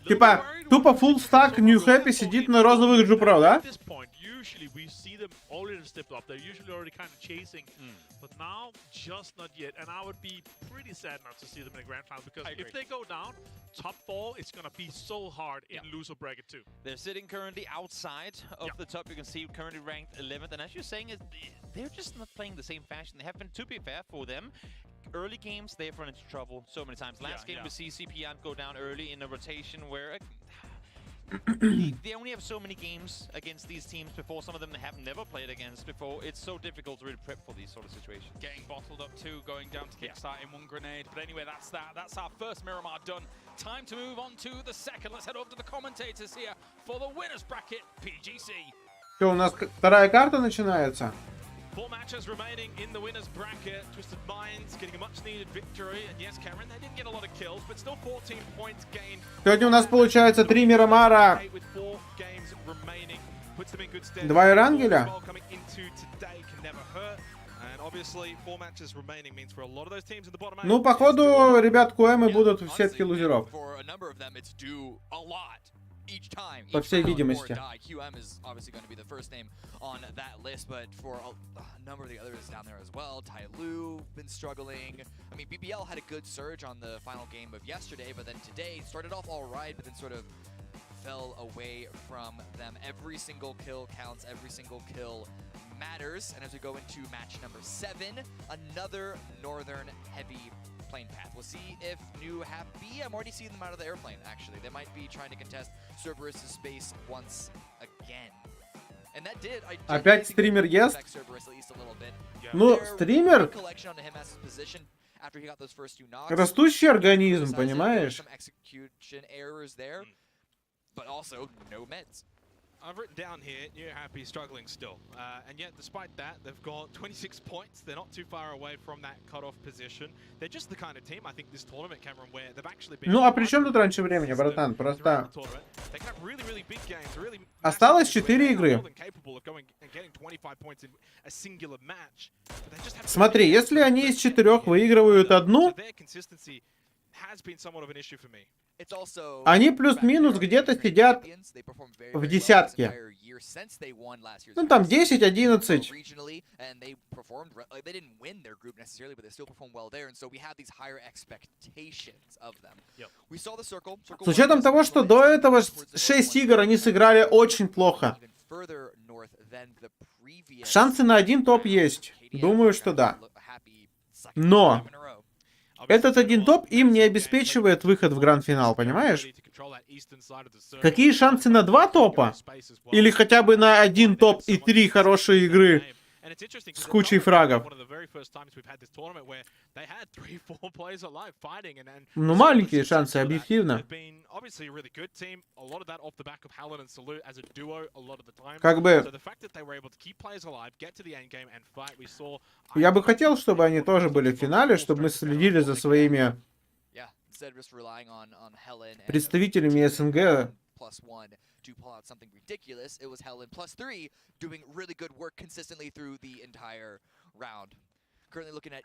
Типа, тупо full stack New Happy сидит на розовых G Pro, да? At this point, usually we see them already stepped up. They're usually already kind of chasing, but now just not yet. And I would be pretty sad not to see them in the grand final because if they go down, top 4, it's gonna be so hard in loser bracket too. They're sitting currently outside of the top. You can see currently ranked 11th, and as you're saying, they're just not playing the same fashion. They have been, to be fair for them. Early games, they've run into trouble so many times. Last game we see CPN go down early in a rotation where they only have so many games against these teams before. Some of them they have never played against before. It's so difficult to really prep for these sort of situations. Getting bottled up too, going down to kickstart in 1 grenade. But anyway, that's that. That's our first Miramar done. Time to move on to the second. Let's head over to the commentators here for the winners bracket, PGC. Что, у нас вторая карта начинается? 4 matches remaining in the winners bracket. Twisted Minds getting a much-needed victory. And yes, Cameron, they didn't get a lot of kills, but still 14 points gained. Сегодня у нас получается 3 Мирамара. 2 Эрангеля. Ну, походу, ребят, Куэмы будут в сетке лузеров. Each time, по всей видимости. QM is obviously going to be the first name on that list, but for a number of the others down there as well. Tai Lu been struggling. I mean, BBL had a good surge on the final game of yesterday, but then today started off all right, but then sort of fell away from them. Every single kill counts. Every single kill matters. And as we go into match number 7, another northern heavy plane path. We'll see if New Happy, I'm already seeing them out of the airplane, actually. They might be trying to contest Cerberus' space once again. And that did, Опять стример ест? Ну, стример? Растущий организм, понимаешь? But also no meds. I've written down here, New Happy struggling still. And yet, despite that, they've got 26 points. They're not too far away from that cut-off position. They're just the kind of team, I think, this tournament, Cameron, where they've actually been... Ну, а при чем тут раньше времени, братан? Просто... Осталось 4 игры. Смотри, если они из 4 выигрывают одну, они плюс-минус где-то сидят в десятке. Ну там 10-11. С учетом того, что до этого 6 игр они сыграли очень плохо. Шансы на 1 топ есть. Думаю, что да. Но этот один топ им не обеспечивает выход в гранд-финал, понимаешь? Какие шансы на 2 топа? Или хотя бы на 1 топ и 3 хорошие игры с кучей фрагов? Ну, маленькие шансы, объективно. Как бы... Я бы хотел, чтобы они тоже были в финале, чтобы мы следили за своими представителями СНГ.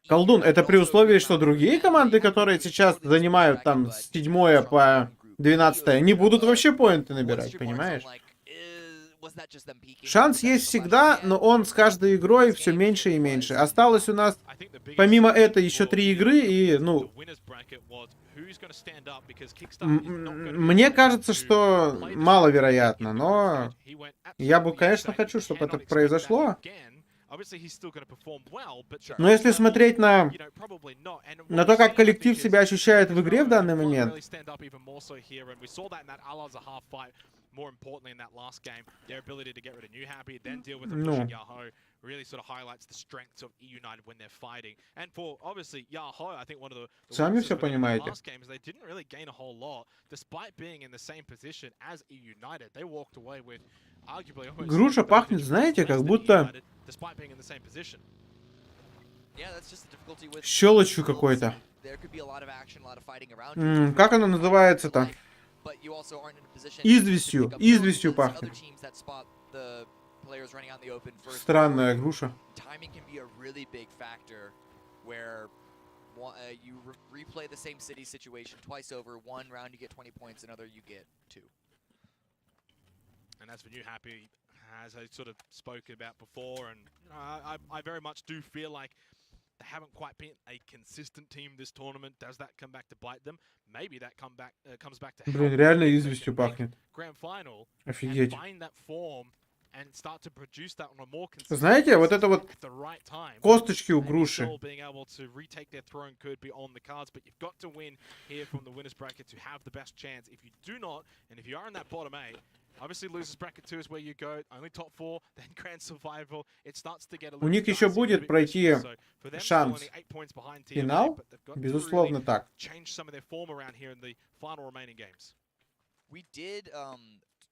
Колдун, это при условии, что другие команды, которые сейчас занимают там с 7 по 12, не будут вообще поинты набирать, понимаешь? Шанс есть всегда, но он с каждой игрой все меньше и меньше. Осталось у нас, помимо этого, еще 3 игры, и, ну... Мне кажется, что маловероятно, но я бы, конечно, хочу, чтобы это произошло. Но если смотреть на то, как коллектив себя ощущает в игре в данный момент, ну, сами все понимаете. Груша пахнет, знаете, как будто щелочью какой-то. Как она называется-то? Известью. Известью пахнет. Странная груша. And as for New Happy, as I sort of spoken about before, and I very much do feel like they haven't quite been a consistent team this tournament. Does that come back to bite them? Maybe that comes back to Блин, реально известью пахнет. Grand final. Офигеть. Find that form and start to produce that on a more consistent. Знаете, вот это вот косточки у груши. Being able to retake their throne could be on the cards, but you've got to win here from the winners bracket to have the best chance. If you do not, and if you are in that bottom 8, obviously losers bracket 2 is where you go. Only top 4, then grand survival. It starts to get a little. У них еще будет пройти шанс финал, безусловно так. Change some of their form around here in the final remaining games. We did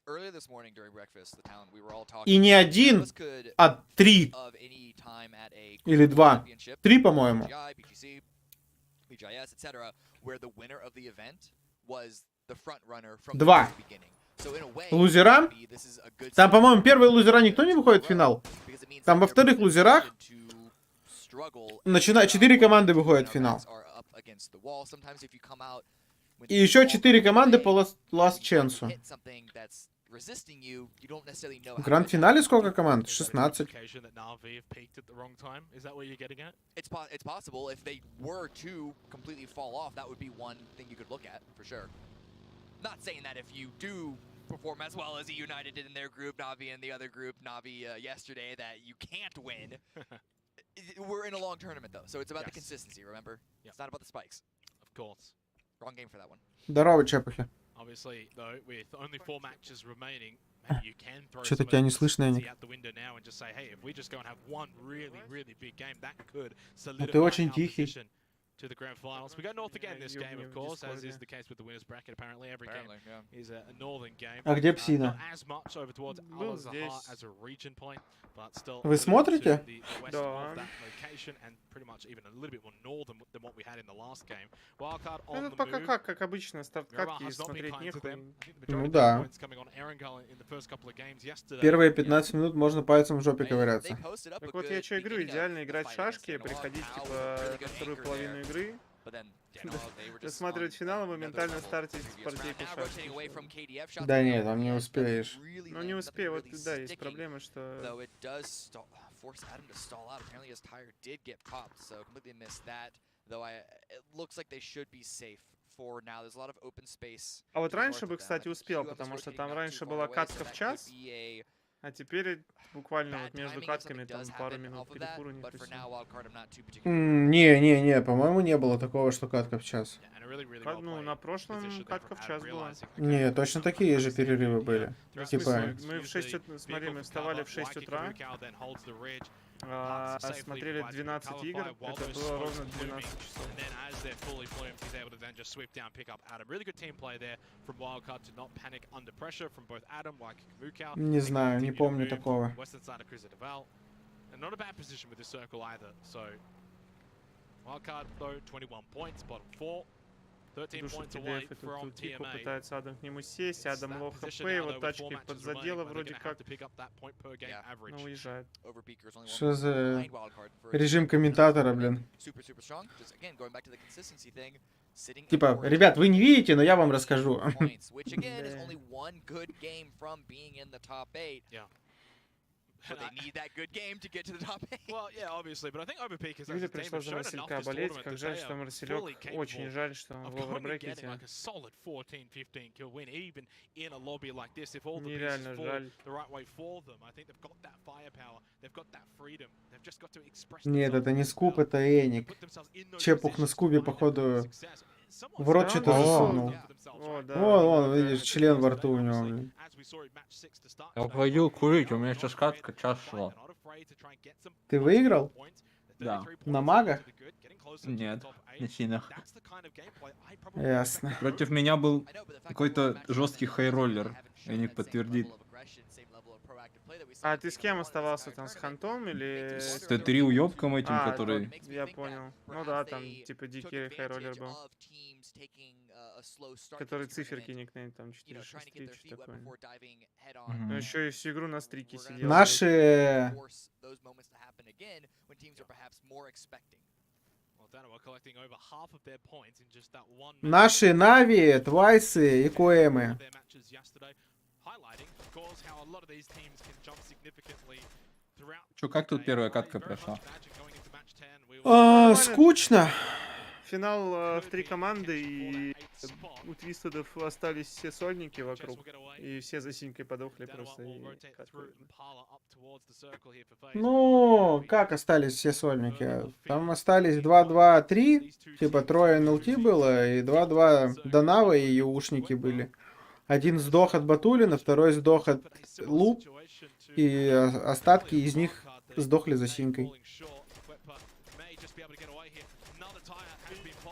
earlier this morning during breakfast, the town we were all talking. И не один, а 3 или 2. 3, по-моему. PGC, etc., where the winner of the event was the front runner from 2. the beginning. Лузера. Там, по-моему, первые лузера никто не выходит в финал. Там во вторых лузерах 4 команды выходят в финал. И еще 4 команды по ласт ченсу. В гранд-финале сколько команд? 16. Not saying that if you do perform as well as United did in their group, Navi in the other group, Navi yesterday, that you can't win. We're in a long tournament though, so it's about the consistency, remember? It's not about the spikes. Of course. Wrong game for that one. Здорово, чепухи. Obviously, though, with only 4 matches remaining, you can throw Что-то тебя не слышно, Яник. out the window now and just say, hey, if we just go and have one really big game, that could Ты очень solidify our тихий. position to the grand finals. We go north again this game, of course, as is the case with the winners bracket. Apparently, every game is a northern game. А где Псина? Not as much over towards Al-Azhar as a region point, but still. Вы смотрите? Да. And pretty much even a little bit more northern than what we had in the last game. Wildcard on Ну, the пока move. как обычно, старт-катки has not been смотреть kind to нехуй. them. I think the Ну majority of да. points coming on Erangel in the first couple of games yesterday. Первые 15 минут можно пальцем в жопе ковыряться. Так вот я что говорю, идеально играть в шашки, приходить типа на вторую половину игры, досматривать финал и моментально стартить партийку шашки. Да нет, там не успеешь. Ну не успею, вот да, есть проблема, что... Force Adam to stall out. Apparently his tire did get popped, so completely missed that. Though it looks like they should be safe for now. There's a lot of open space. А вот раньше бы, кстати, успел, потому что там раньше была катка в час. А теперь буквально вот между катками там пару минут перекура не Не, по-моему, не было такого, что катка в час. Ну, на прошлом катка в час была. Не, точно такие же перерывы были. В Типа, смысле, мы в 6 утра, смотри, мы вставали в 6 утра, смотрели 12 игр, это было ровно 12 часов. не знаю, не помню такого. Душит TDF, эту типу пытается Адам к нему сесть, Адам лоу хп, его тачки подзадело вроде как, но уезжает. Что за режим комментатора, блин? Типа, ребят, вы не видите, но я вам расскажу. Или пришлось за Марселька болеть, как жаль, что Марселек, очень жаль, что он в овербрекете. Нереально жаль. Нет, это не скуп, это Эник. Чепух на скубе, походу, в рот что-то засунул. Вон, видишь, член во рту у него, блин. Я пойду курить, у меня сейчас катка час шла. Ты выиграл? Да. На магах? Нет, на синах. Ясно. Против меня был какой-то жесткий хайроллер. Эник подтвердит. А ты с кем оставался там, с Хантом или... С Т3 уёбком этим, А, который... я понял. Ну да, там типа дикий хайроллер был. Который циферки никнейм, там 463, что такое. Ну еще и всю игру на стрике сидел. Наши Нави, Твайсы и Коэмы. Чё, как тут первая катка прошла? Скучно. Финал в 3 команды, и у Твистедов остались все сольники вокруг. И все за синькой подохли просто. Ну, как остались все сольники? Там остались 2-2-3, типа трое НЛТ было, и 2-2 Донава и ЮУшники были. Один сдох от Батулина, второй сдох от Луп, и остатки из них сдохли за синькой.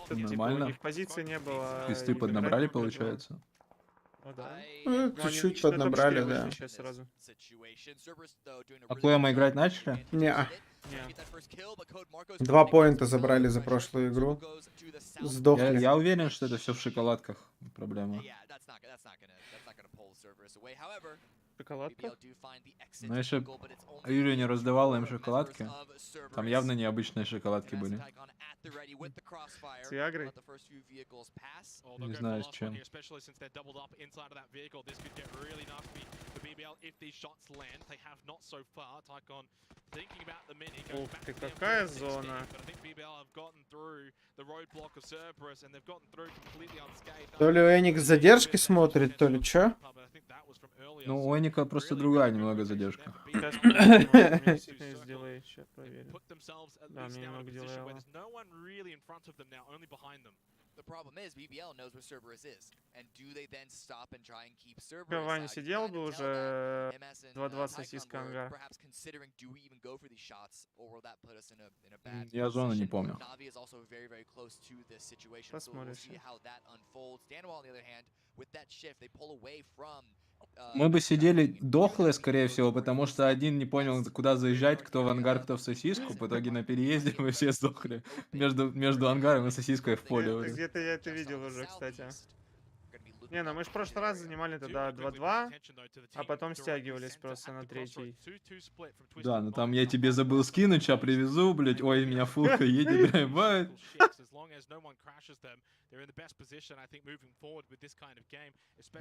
Нормально. Типа, позиции не было. Квесты поднабрали, получается? О, да. Чуть-чуть поднабрали, да. А Коэма играть начали? Не-а. 2 поинта забрали за прошлую игру. Сдохли. Я уверен, что это все в шоколадках проблема. Шоколадка? Но если Юрий не раздавала им шоколадки, там явно необычные шоколадки были. С Виагрой? Не знаю с чем. Ух ты, какая зона. То ли Эник с задержкой смотрит, то ли чё? Ну, у Эника просто другая немного задержка. Сейчас проверим, сделай, сейчас проверим. Да, мне немного делала. Ваня сидел бы уже 2-2 сосиска ангар. Я зону не помню. Посмотришь. Мы бы сидели дохлые, скорее всего, потому что один не понял, куда заезжать, кто в ангар, кто в сосиску. В итоге на переезде мы все сдохли между ангаром и сосиской в поле. Где-то я это видел уже, кстати. Не, ну мы ж в прошлый раз занимали тогда 2-2, а потом стягивались просто на 3-й. Да, ну там я тебе забыл скинуть, сейчас привезу, блять, ой, меня фулка едет, драйвает.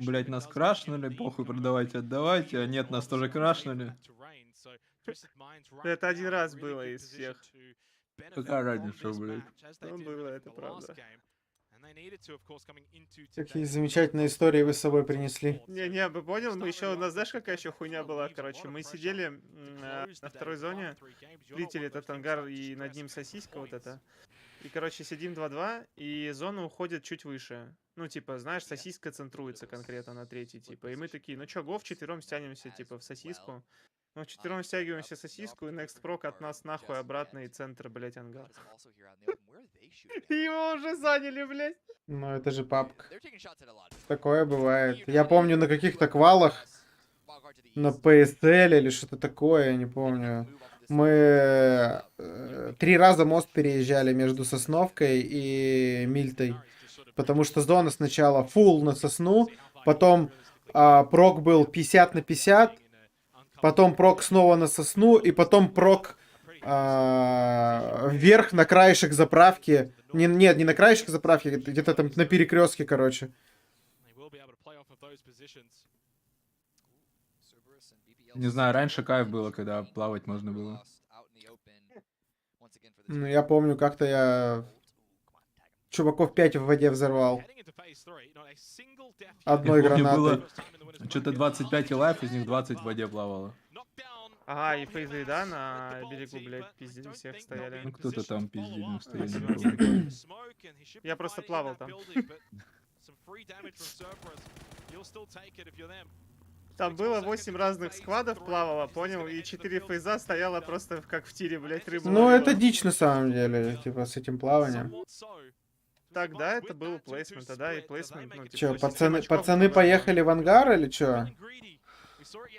Блять, нас крашнули, похуй, продавайте, отдавайте, а нет, нас тоже крашнули. Это один раз было из всех. Какая разница, блять? Ну, было, это правда. Какие замечательные истории вы с собой принесли. Не, вы понял? Мы еще, у нас знаешь, какая еще хуйня была, короче? Мы сидели на второй зоне, сплитили этот ангар и над ним сосиска вот эта. И, короче, сидим 2-2, и зона уходит чуть выше. Ну, типа, знаешь, сосиска центруется конкретно на третьей, типа. И мы такие, ну чё, го вчетвером стянемся, типа, в сосиску. Ну, вчетвером стягиваемся в сосиску, и next прок от нас нахуй обратно, и центр, блять, ангар. Его уже заняли, блять. Ну, это же пабг. Такое бывает. Я помню на каких-то квалах, на PSL или что-то такое, я не помню. Мы 3 раза мост переезжали между Сосновкой и Мильтой. Потому что зона сначала full на Сосну, потом прок был 50 на 50, потом прок снова на Сосну, и потом прок вверх на краешек заправки. Нет, не на краешек заправки, где-то там на перекрестке, короче. Не знаю, раньше кайф было, когда плавать можно было. Ну, я помню, как-то я чуваков 5 в воде взорвал. Одной Я помню, гранатой. было что-то 25 и лайф, из них 20 в воде плавало. Ага, и фейзы, да, на берегу, блядь, пиздили всех стояли. Ну, кто-то там пиздил, на стоянии. Я просто плавал там. Там было 8 разных складов плавало, понял? И 4 фейза стояло просто как в тире, блядь, рыбу. Ну, это дичь на самом деле, типа, с этим плаванием. Тогда это был плейсмент, тогда и плейсмент, ну, типа... Чё, пацаны новичков поехали в ангар или чё?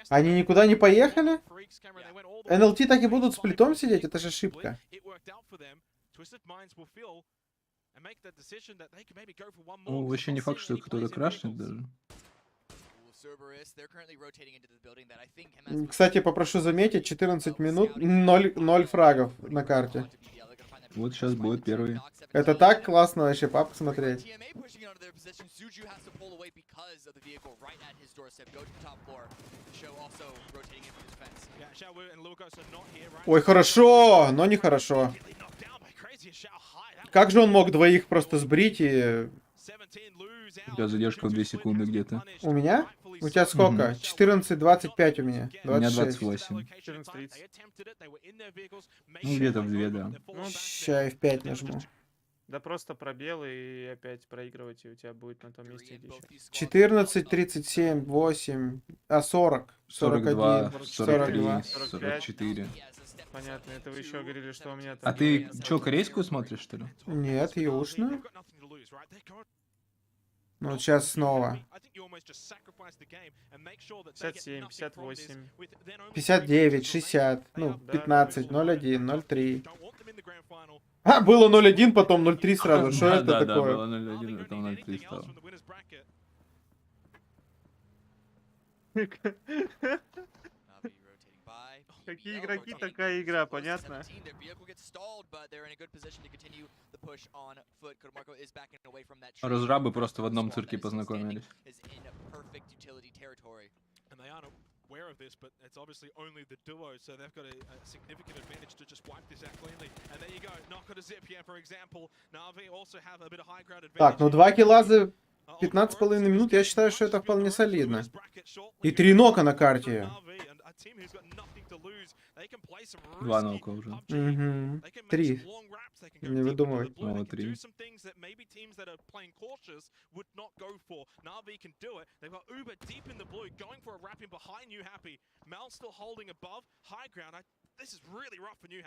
Они никуда не поехали? НЛТ так и будут с плитом сидеть? Это же ошибка. Ну, вообще не факт, что кто-то крашнет даже. Кстати, попрошу заметить, 14 минут, 0 фрагов на карте. Вот сейчас будет первый. Это так классно вообще, папа, смотреть. Ой, хорошо, но не хорошо. Как же он мог двоих просто сбрить и... У тебя задержка в 2 секунды где-то. У меня? У тебя сколько? 14-25 у меня. 26. У меня 28. 14:30. Ну, где-то в 2, да. Ну, Ща F5 нажму. да просто пробел и опять проигрывать, и у тебя будет на том месте где еще. 14, 37, 8, 40, 42, 41, 43, 42. 44. Понятно, это вы еще говорили, что у меня А там... ты что, корейскую смотришь, что ли? Нет, юшную. Ну, вот сейчас снова. 57, 58. 59, 60, ну, Да, 15, да, 01, 03. А, было 0-1, потом 0-3 сразу. Что Да, это да, да, такое? было 0-1, потом 0-3 стало. Какие игроки, такая игра, понятно? Разрабы просто в одном цирке познакомились. Aware of this, but it's obviously only the duo, so they've got a significant advantage to just wipe this out cleanly. And there you go, knock on a zip here, for example. Na'Vi also have a bit of high ground advantage. Так, ну 2 килла за 15,5 минут, я считаю, что это вполне солидно. И 3 нока на карте. 2 нока уже. Угу. 3. Не выдумывай. О, 3.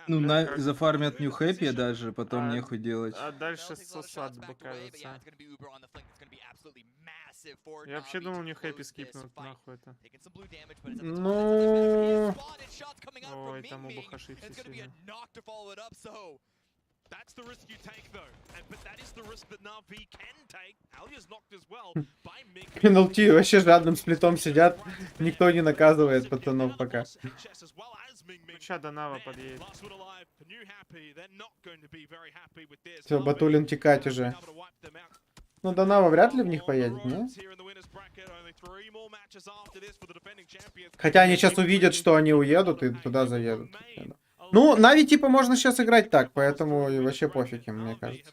Ну, зафармят New Happy даже, потом нехуй делать. А дальше сосад кажется. Я вообще думал, не хэппи скипнут, нахуй это. Ну... Ой, там оба ошибся сильно. That's the risk you take, though. But that is the risk that Na'Vi can take. Alia's knocked as well by Mig. Пенальти вообще жадным сплитом сидят. Никто не наказывает пацанов пока. Сейчас до Нава подъедет. Все, Батулин текать уже. Ну, Донава вряд ли в них поедет, не? Хотя они сейчас увидят, что они уедут и туда заедут. Ну, Нави типа можно сейчас играть так, поэтому и вообще пофиг им, мне кажется.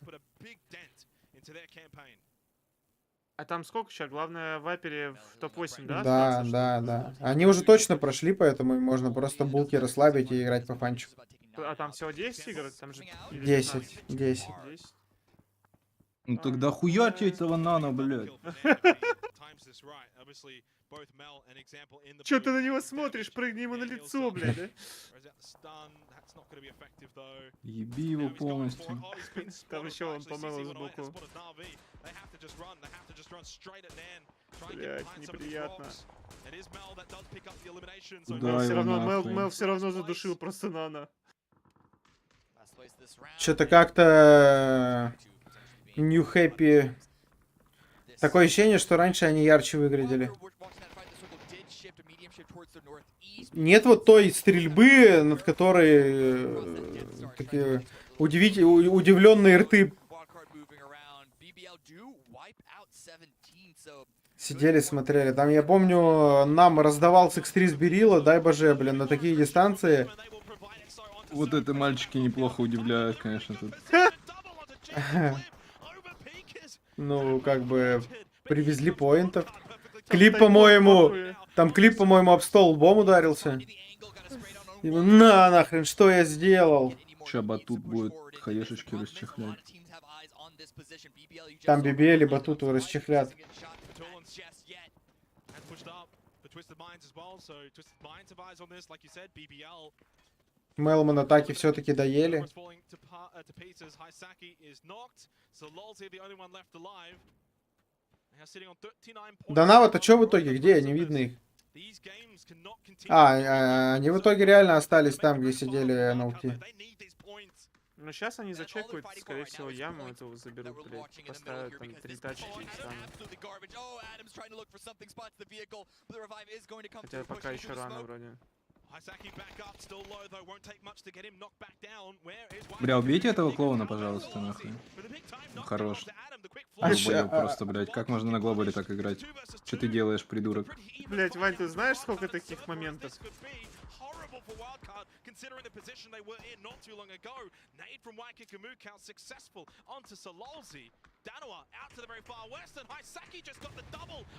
А там сколько сейчас? Главное в Апере в топ-8, да? Да, остаться, да, чтобы- да. Они уже точно прошли, поэтому им можно просто булки расслабить и играть по фанчику. А там всего 10 игр? Там же... или 10, 10. 10. Ну тогда хуярьте этого нано, блядь. Чё ты на него смотришь? Прыгни ему на лицо, блядь, да? Еби его полностью. Там еще он помыл сбоку. Блядь, неприятно. Куда Мел все его равно, нахуй? Мел все равно задушил просто Нано. Что-то как-то New Happy. Такое ощущение, что раньше они ярче выглядели. Нет вот той стрельбы, над которой такие удивленные рты сидели, смотрели. Там, я помню, нам раздавался X3 Сберила, дай боже, блин, на такие дистанции. Вот это мальчики неплохо удивляют, конечно, тут. Ну, как бы, привезли поинтов. Клип, по-моему, там клип, по-моему, об стол лбом ударился. И, на, нахрен, что я сделал? Ща батут будет хаешечки расчехлять. Там BBL и батуту расчехлят. Мелман атаки все-таки доели. Донат, а что в итоге? Где? Не видно их. Они в итоге реально остались там, где сидели на ульти. Ну сейчас они зачекают, скорее всего, яму эту заберут, блядь. Поставят там 3 тачки и станут. Хотя пока еще рано вроде. Бля, убейте этого клоуна, пожалуйста, нахуй. Хорош. Долбоёб просто, блядь. Как можно на глобале так играть? Что ты делаешь, придурок? Блядь, Вань, ты знаешь, сколько таких моментов?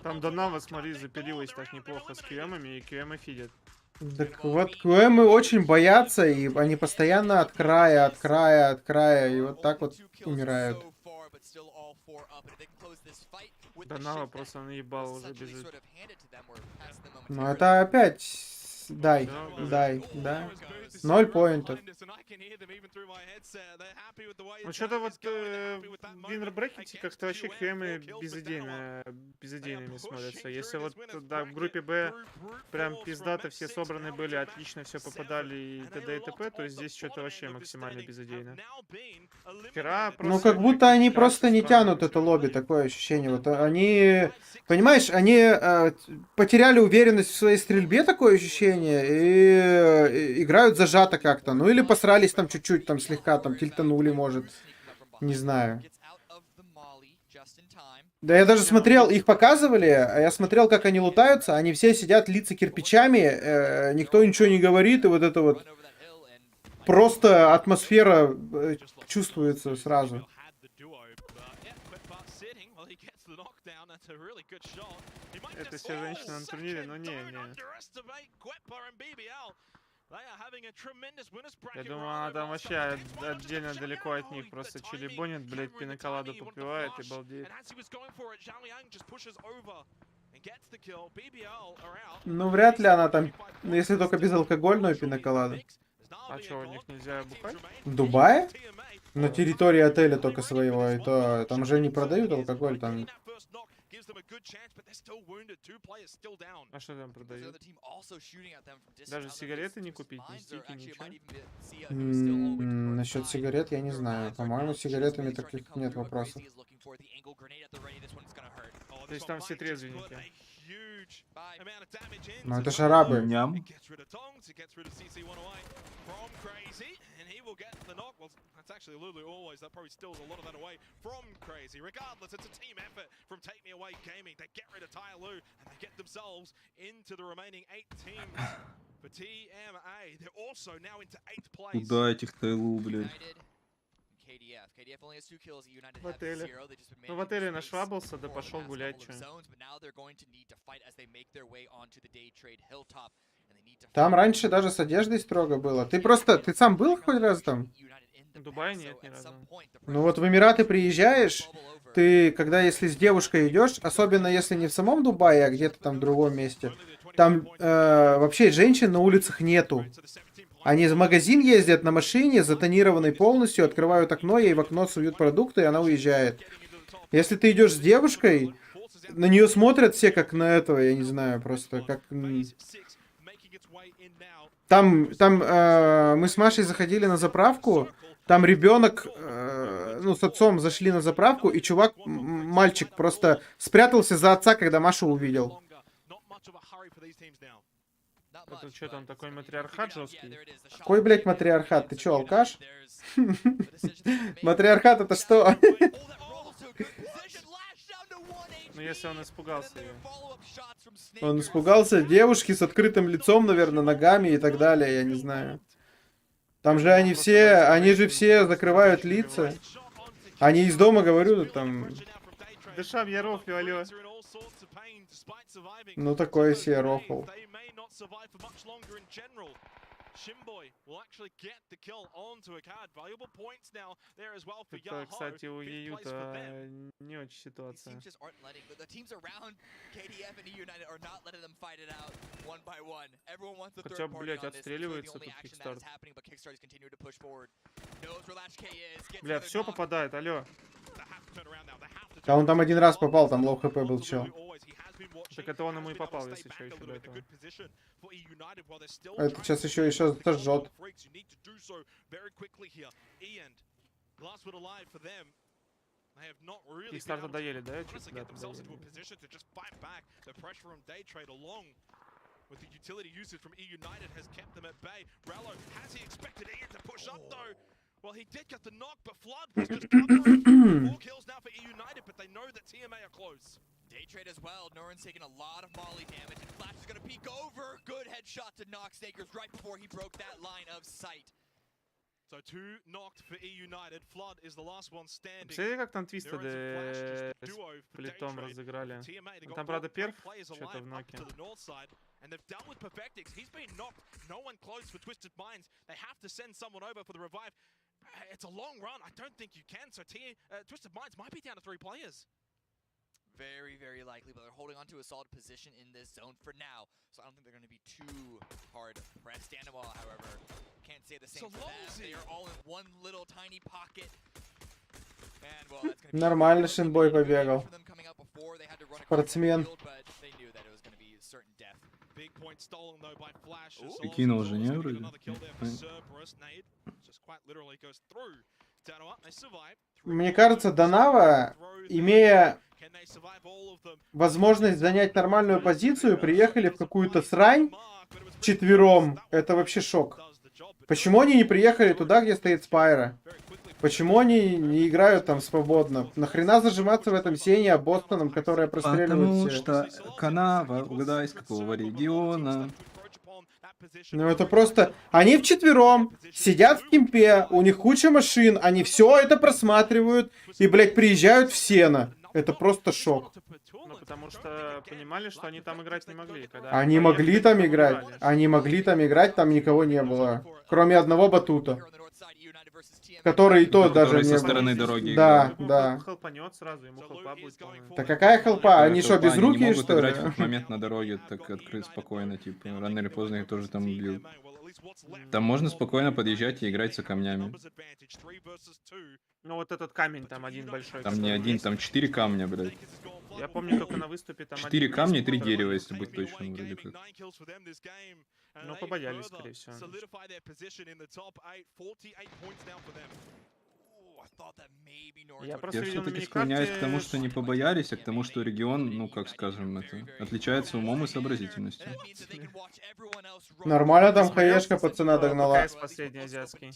Там Донава, смотри, запилилась так неплохо с QM-ами, и QM фидят. Так вот, QM очень боятся, и они постоянно от края, и вот так вот умирают. Донава просто наебал уже бежит. Ну это опять... Дай, да. 0 поинтов. Ну что-то вот в виннер-брекете как-то вообще QM безыдейными смотрятся. Если вот да, в группе Б прям пиздато все собраны были, отлично все попадали и т.д. и т.п., то здесь что-то вообще максимально безыдейно. Ну как будто они просто не тянут это лобби, такое ощущение. Вот они, понимаешь, они потеряли уверенность в своей стрельбе, такое ощущение, и играют зажато как-то. Ну или посрались там чуть-чуть, там слегка, там тильтанули, может. Не знаю. Да я даже смотрел, их показывали, а я смотрел, как они лутаются, они все сидят, лица кирпичами, никто ничего не говорит, и вот это вот просто атмосфера чувствуется сразу. Это все женщины на турнире, но не. Я думаю, она там вообще отдельно далеко от них. Просто чилибонит, блять, пиноколаду попивает и балдеет. Ну, вряд ли она там, если только безалкогольную пиноколаду. А что, у них нельзя бухать? В Дубае? На территории отеля только своего, и то там же не продают алкоголь, там... А что там продают? Даже сигареты не купить, ни стики, ничего? Насчет сигарет я не знаю. По-моему, с сигаретами таких нет вопросов. То есть там все трезвенники. Ну это ж арабы. Ням. Куда этих Тайлу, блядь? В отеле. Ну, в отеле нашвабался, да пошел гулять, чё. Там раньше даже с одеждой строго было. Ты сам был хоть раз там? В Дубае нет ни разу. Ну вот в Эмираты приезжаешь, ты, когда если с девушкой идешь, особенно если не в самом Дубае, а где-то там в другом месте, там вообще женщин на улицах нету. Они в магазин ездят на машине, затонированной полностью, открывают окно, ей в окно суют продукты, и она уезжает. Если ты идешь с девушкой, на нее смотрят все как на этого, я не знаю, просто как... Там мы с Машей заходили на заправку, там ребенок, ну, с отцом зашли на заправку, и чувак, мальчик, просто спрятался за отца, когда Машу увидел. Это что там, такой матриархат жесткий? Какой, блядь, матриархат? Ты чё, алкаш? Матриархат это что? Ну, если он испугался ее. Он испугался девушки с открытым лицом, наверное, ногами и так далее, я не знаю. Там же они же все закрывают лица. Они из дома, говорю, там... Дышам, я рофлю, алло. Ну, такое себе рофл. Это, кстати, у Еюта не очень ситуация. Хотя, блять, отстреливается тут Кикстарт. Бля, все попадает, алло. А он там один раз попал, там лоу хп был чел. Так это он ему и попал, если что, еще до этого. Это сейчас еще сожжет. Кикстарта доели, да? Чуть да, доели. With the utility usage from E-United has kept them at bay. Brello, has he expected Ian to push up though? Well, he did get the knock, but Flood was just covering. 4 kills now for E-United, but they know that TMA are close. Day trade as well. Norin's taking a lot of molly damage, and Flash is going to peek over. Good headshot to knock Snakers right before he broke that line of sight. So 2 knocked for E-United. Flood is the last one standing. Смотрите, как там твисты с плитом разыграли. Там, правда, перф что-то в ноке. And they've dealt with Perfectix. He's been knocked. No one close for Twisted Minds. They have to send someone over for the revive. It's a long run. I don't think you can. So Twisted Minds might be down to 3 players. Very, very likely, but they're holding on to a solid position in this zone for now. So I don't think they're going to be too hard pressed. Animal, however, can't say the same for them. They are all in one little tiny pocket. And, well, that's going to be Нормально Шинбой побегал. Спортсмен. И кинул же, не, вроде? Мне кажется, Донава, имея возможность занять нормальную позицию, приехали в какую-то срань вчетвером. Это вообще шок. Почему они не приехали туда, где стоит Спайра? Почему они не играют там свободно? Нахрена зажиматься в этом сене Бостоном, которая простреливает все? Потому что канава, угадай, из какого региона. Ну это просто... Они вчетвером сидят в кемпе, у них куча машин, они все это просматривают и, блядь, приезжают в сено. Это просто шок. Ну потому что понимали, что они там играть не могли. Они могли там играть. Они могли там играть, там никого не было. Кроме одного батута. Который и то даже со не стороны дороги. Да, да. Хелпанет сразу, ему хелпа будет полная. Да какая хелпа? Они что, без руки, могут что ли? играть в этот момент на дороге так открыть спокойно, типа, рано или поздно их тоже там убьют. Там можно спокойно подъезжать и играть за камнями. Ну вот этот камень там один большой. Там не один, там 4 камня, блядь. Я помню, только на выступе там 4 камня и 3 дерева, если быть точным, вроде как. Ну, побоялись, скорее всего. Я все-таки склоняюсь к тому, что не побоялись, а к тому, что регион, ну, как скажем, это отличается умом и сообразительностью. Нормально там хаешка пацана догнала. Последний азиатский.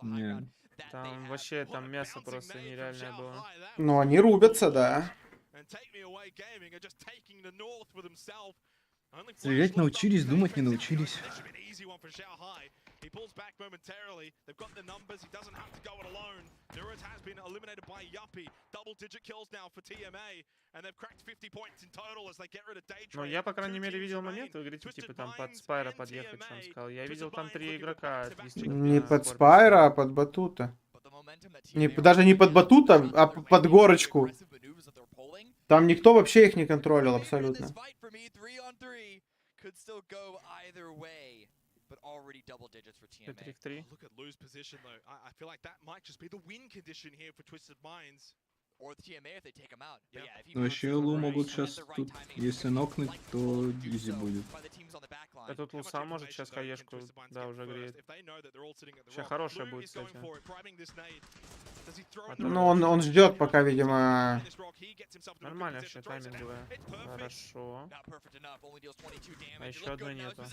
Не. Там вообще там мясо просто нереальное было. Ну, они рубятся, да. Стрелять научились, думать не научились. He pulls back momentarily. They've got the numbers. He doesn't have to go it alone. Nuruz has been eliminated by Yuppie. Double-digit kills now for TMA, and they've cracked 50 points in total as they get rid of Daydream. Ну, я, по крайней мере, видел момент в игре, типа там под Спайра подъехать, что он сказал. Я видел там 3 игрока отвести. Не под Спайра, а под Батута. Даже не под Батута, а под горочку. Там никто вообще их не контролил абсолютно. Look at Lou's position though. I feel like that might just be the win condition here for Twisted Minds. Но еще Лу могут сейчас тут, если нокнуть, то изи будет. Этот Луса может сейчас хаешку, да, уже греет. Сейчас хорошая будет, кстати. Ну, он ждет, пока, видимо... Нормально все, тайминговая. Хорошо. А еще одной нету.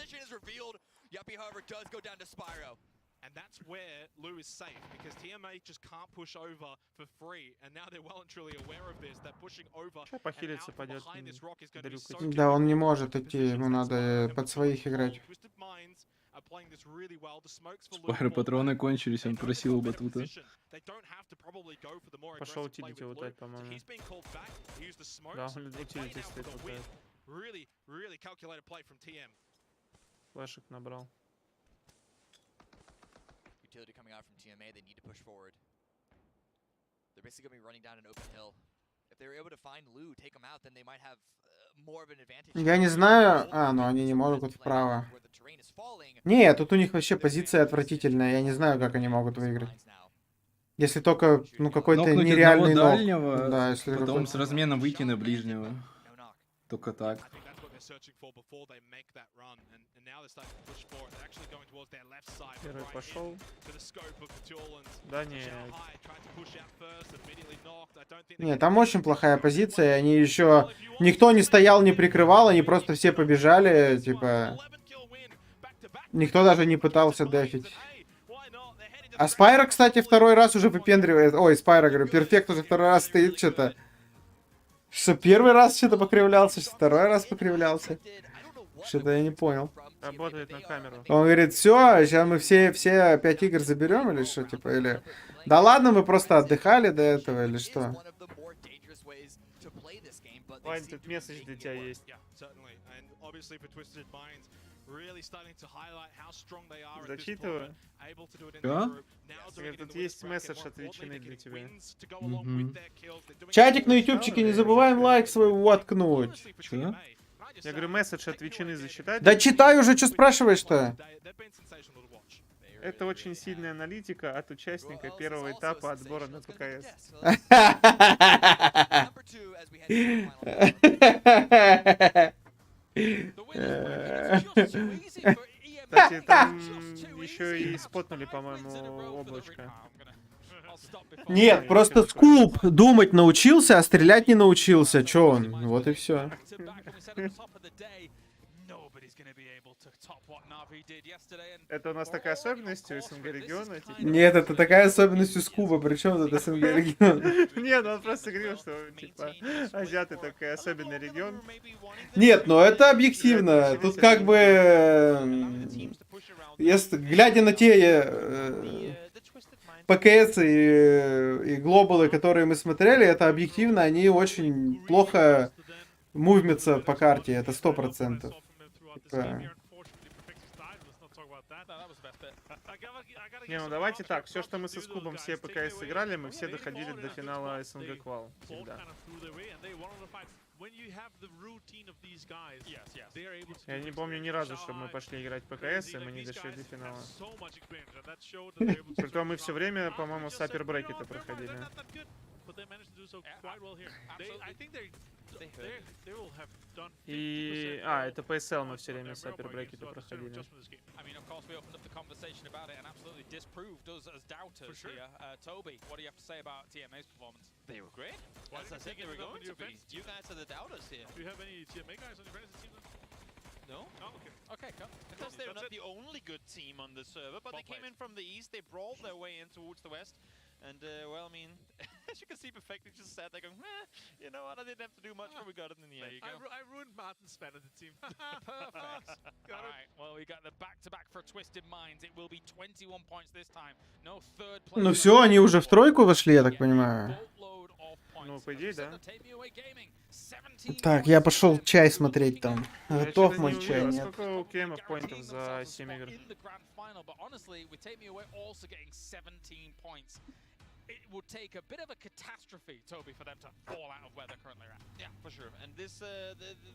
And that's where Lou is safe, because TMA just can't push over for free, and now they're well and truly aware of this. They're pushing over, Сейчас похилиться пойдет. Да, он не может идти, ему надо под своих играть. Спайра патроны кончились, он просил у Батута. Пошел утилити лутать, по-моему. Да, он утилити стоит лутает. Флешек набрал. Utility coming out from TMA, they need to push forward. They're basically going to be running down an open hill. If they were able to find Lou, take him out, then they might have more of an advantage. Я не знаю... А, ну они не могут вправо. Не, тут у них вообще позиция отвратительная. Я не знаю, как они могут выиграть. Если только, ну, какой-то нереальный нок. Дальнего, да, если потом с разменом выйти на ближнего. Только так. Первый пошел. Да не. Не, там очень плохая позиция. Они еще... Никто не стоял, не прикрывал, они просто все побежали, типа... Никто даже не пытался дефить. А Спайра, кстати, второй раз уже выпендривает. Ой, Спайра, говорю, Перфект уже второй раз стоит что-то. Что первый раз что-то покривлялся, что второй раз покривлялся. Что-то я не понял. Работает на камеру. Он говорит, все, сейчас мы все 5 игр заберем или что, типа, или... Да ладно, мы просто отдыхали до этого, или что? Вань, тут месседж для тебя есть. Зачитываю. Да? Тут есть месседж от ветчины для тебя. Чатик на ютубчике, не забываем лайк свой воткнуть. Что? Я говорю, месседж от ветчины зачитать. Да читай уже, что спрашиваешь-то? Это очень сильная аналитика от участника первого этапа отбора на ПКС. Кстати, там еще и спотнули, по-моему, облачко. Нет, просто Скулп думать научился, а стрелять не научился. Чё он? Вот и все. Это у нас такая особенность у СНГ региона? Типа? Нет, это такая особенность у Скуба, причем тут СНГ регион. Не, ну он просто говорил, что типа азиаты такой особенный регион. Нет, но это объективно. Тут как бы, если, глядя на те ПКС и глобалы, которые мы смотрели, это объективно, они очень плохо мувмятся по карте, это 100%. Не, ну давайте так, все, что мы со Скубом все ПКС сыграли, мы все доходили до финала СНГ Квал. Всегда. Я не помню ни разу, чтобы мы пошли играть ПКС, и мы не дошли до финала. Притом мы все время, по-моему, с аппер брекета проходили. И... А, это PSL мы все время с аппер брекета проходили. They were great. As I said, they were going to be. You guys are the doubters here. Do you have any TMA guys on your fantasy team then? No? Oh, okay. Okay, cool. Because they're not the only good team on the server, but they came in from the east, they brawled their way in towards the west. And, well, I mean, as you can see, Perfectly just sat there going, you know what, I didn't have to do much, but we got it in the end. I ruined Martin's span of the team. Perfect. All right, well, we got the back-to-back for Twisted Minds. It will be 21 points this time. No third place. Ну все, они уже в тройку вошли, я так понимаю. Ну, по идее, да. Так, я пошел чай смотреть там. Я Готов что-то мой не чай, увидел, нет. сколько у Кемов поинтов за 7 игр? It would take a bit of a catastrophe, Toby, for them to fall out of where they're currently at. Yeah, for sure. And this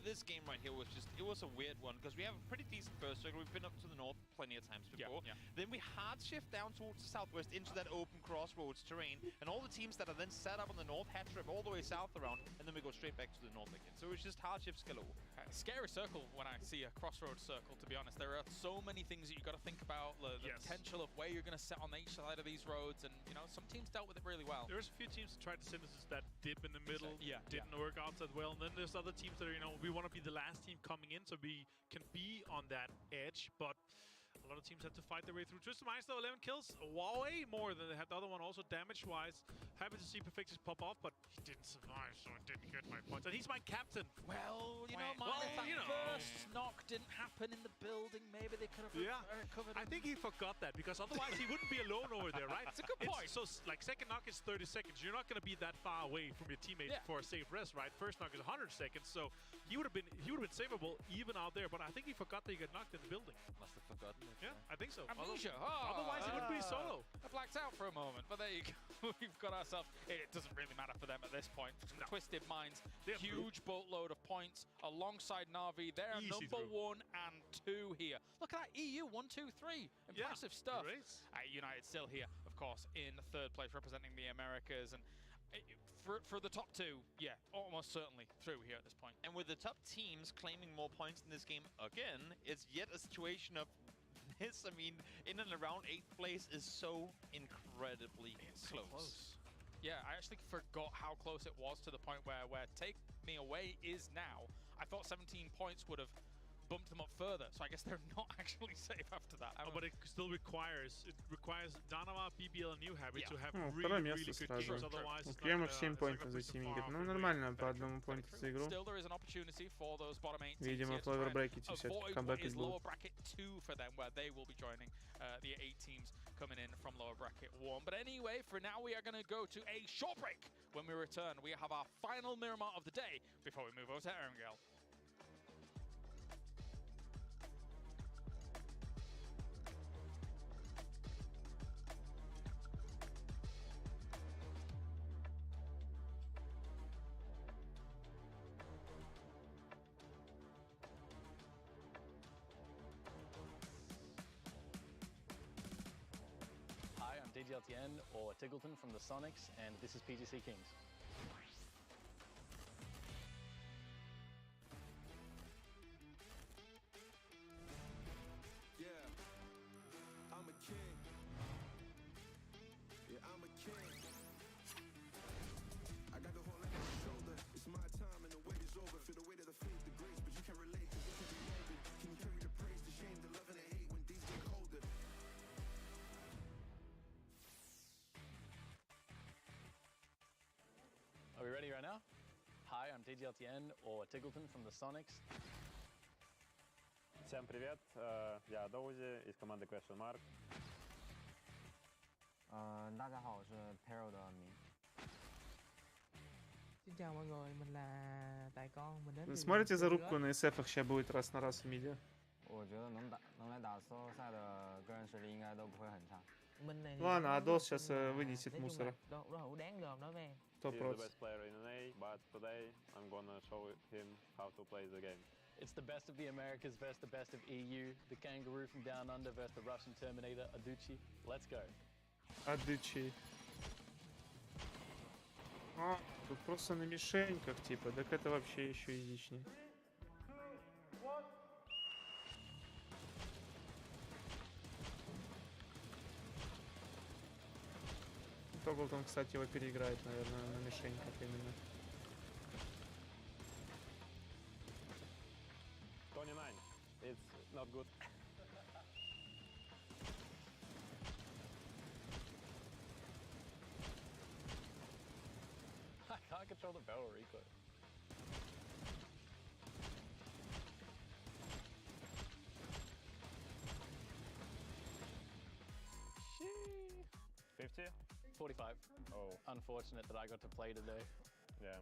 this game right here was just, it was a weird one, because we have a pretty decent first circle. We've been up to the north plenty of times before. Yeah. Then we hard shift down towards the southwest into that open crossroads terrain, and all the teams that are then set up on the north had to trip all the way south around, and then we go straight back to the north again. So it's just hard shifts galore. Scary circle when I see a crossroads circle, to be honest. There are so many things that you've got to think about, the potential of where you're going to set on each side of these roads, and, you know, some teams dealt with it really well. There's a few teams that tried to synthesis that dip in the middle, didn't work out that well. And then there's other teams that are, you know, we want to be the last team coming in, so we can be on that edge, but a lot of teams had to fight their way through. Twisted Minds though, 11 kills, way more than they had the other one. Also damage-wise, happy to see Perfectus pop off, but he didn't survive, so I didn't get my points. And he's my captain. Well, you know, first knock didn't happen in the building. Maybe they could have covered him. I think he forgot that, because otherwise he wouldn't be alone over there, right? It's a good point. So, like, second knock is 30 seconds. You're not going to be that far away from your teammate for a safe rest, right? First knock is 100 seconds, so he would have been savable even out there. But I think he forgot that he got knocked in the building. Must have forgotten it. Yeah, I think so. Amnesia. Otherwise, he wouldn't be solo. I blacked out for a moment, but there you go. We've got ourselves. It doesn't really matter for them at this point. Twisted Minds, huge boatload of points alongside Na'Vi. They're number 1 and 2 here. Look at that EU 1, 2, 3. Impressive stuff. United still here, of course, in third place, representing the Americas, and for the top 2, almost certainly through here at this point. And with the top teams claiming more points in this game again, it's yet a situation of this. I mean, in and around 8th place is so incredibly close. Yeah, I actually forgot how close it was to the point where Take Me Away is now. I thought 17 points would have bumped them up further, so I guess they're not actually safe after that. But it still requires Dynamo, PBL, and New Habit to have really место good сразу. games. Otherwise, У Кемов 7 поинтов за 7 игр. Ну, нормально, по одному поинту за игру. Still there is an opportunity for those bottom 8 teams Видимо, в lower bracket все-таки камбэки будут. lower bracket 2 for them, where they will be joining the 8 teams coming in from lower bracket 1. But anyway, for now we are going to go to a short break. When we return, we have our final Miramar of the day before we move over to Erangel. DGLTN or Tiggleton from the Sonics, and this is PGC Kings. Yeah, I'm a king. Yeah, I'm a king. I got the whole land on my shoulder. It's my time and the wait is over. Feel the weight of the faith, the grace, but you can't relate to what can be molded. Can you carry the praise, the shame, the love and the hate when these get colder? Are we ready right now? Hi, I'm DGLTN or Tiggleton from the Sonics. Всем привет, я Доузи из команды Mark. 大家好，我是 Peril 的明。 Смотрите за рубку на SF сейчас будет раз на раз в миде. 我觉得能来打 solo 赛的个人实力应该都不会很差。 Ладно, Адос сейчас вынесет мусора. 100%. He's the best player in NA, but today I'm gonna show him how to play the game. It's the best of the Americas versus the best of EU, the Kangaroo from Down Under versus the Russian Terminator, Aduchi. Let's go. Адычи. Тут просто на мишеньках, типа, так это вообще еще изичнее. Тоглтон, кстати, его переиграет, наверное, на мишеньках именно. 29. It's not good. control the barrel recoil. Shee. 50? 45. Oh. Unfortunate that I got to play today. Yeah.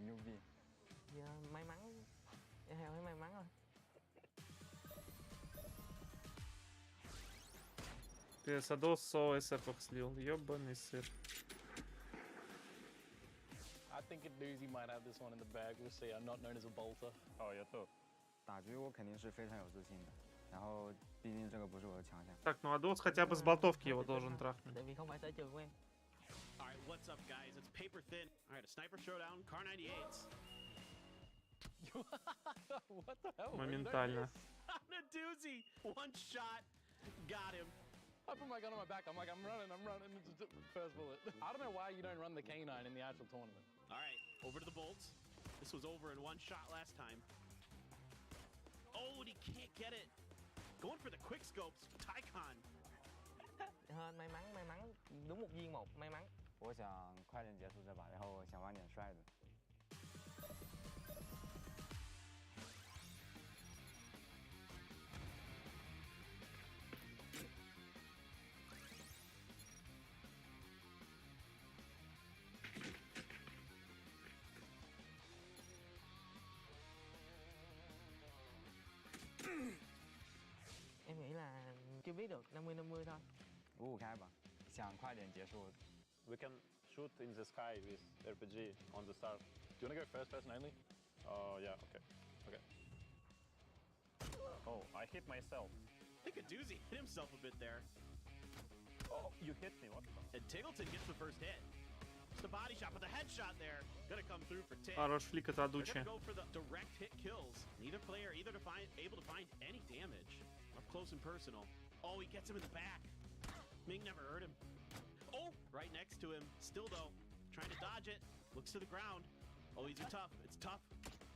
Newbie. Dạ, may mắn. Em theo thấy may mắn thôi. Садос со СФ слил. Ёбаный сыр. I think Doozy might have this one in the bag. We'll see. I'm not known as a bolter. Oh, you too. 打局我肯定是非常有自信的，然后毕竟这个不是我的强项。 Так, ну Адос хотя бы с болтовки его должен трахнуть. Tại vì không phải sở trường của em. Alright, what's up, guys? It's paper thin. Alright, a sniper showdown, car 98s. What the hell? Моментально. On a doozy. One shot. Got him. I put my gun on my back. I'm like, I'm running. It's just first bullet. I don't know why you don't run the canine in the actual tournament. Alright, over to the bolts. This was over in one shot last time. Oh, and he can't get it. Going for the quick scopes. Tycon. Hơn may mắn. Đúng một viên một, may mắn. 我想快点结束这把，然后我想玩点帅的。Em nghĩ là chưa biết được 50-50 thôi. 5-5开吧，想快点结束。 We can shoot in the sky with RPG on the start. Do you want to go first person only? Oh, yeah, okay. Okay. Oh, I hit myself. I think a doozy hit himself a bit there. Oh, you hit me, what? And Tiggleton gets the first hit. Just a body shot, but the headshot there gonna come through for Tig. Хорош флик от They're Адучи. gonna go for the direct hit kills. Neither player able to find any damage. Up close and personal. Oh, he gets him in the back. Ming never hurt him. Oh, right next to him. Still though, trying to dodge it. Looks to the ground. Oh, these are tough. It's tough.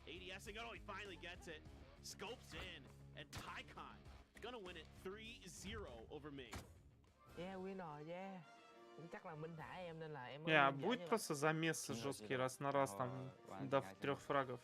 ADSing. Oh, he finally gets it. Scopes in. And Tycon gonna win it 3-0 over Ming. Yeah, winner, yeah. Chắc là Minh thả em nên là em mới Не, будет просто замес жесткий раз на раз там до 3 фрагов.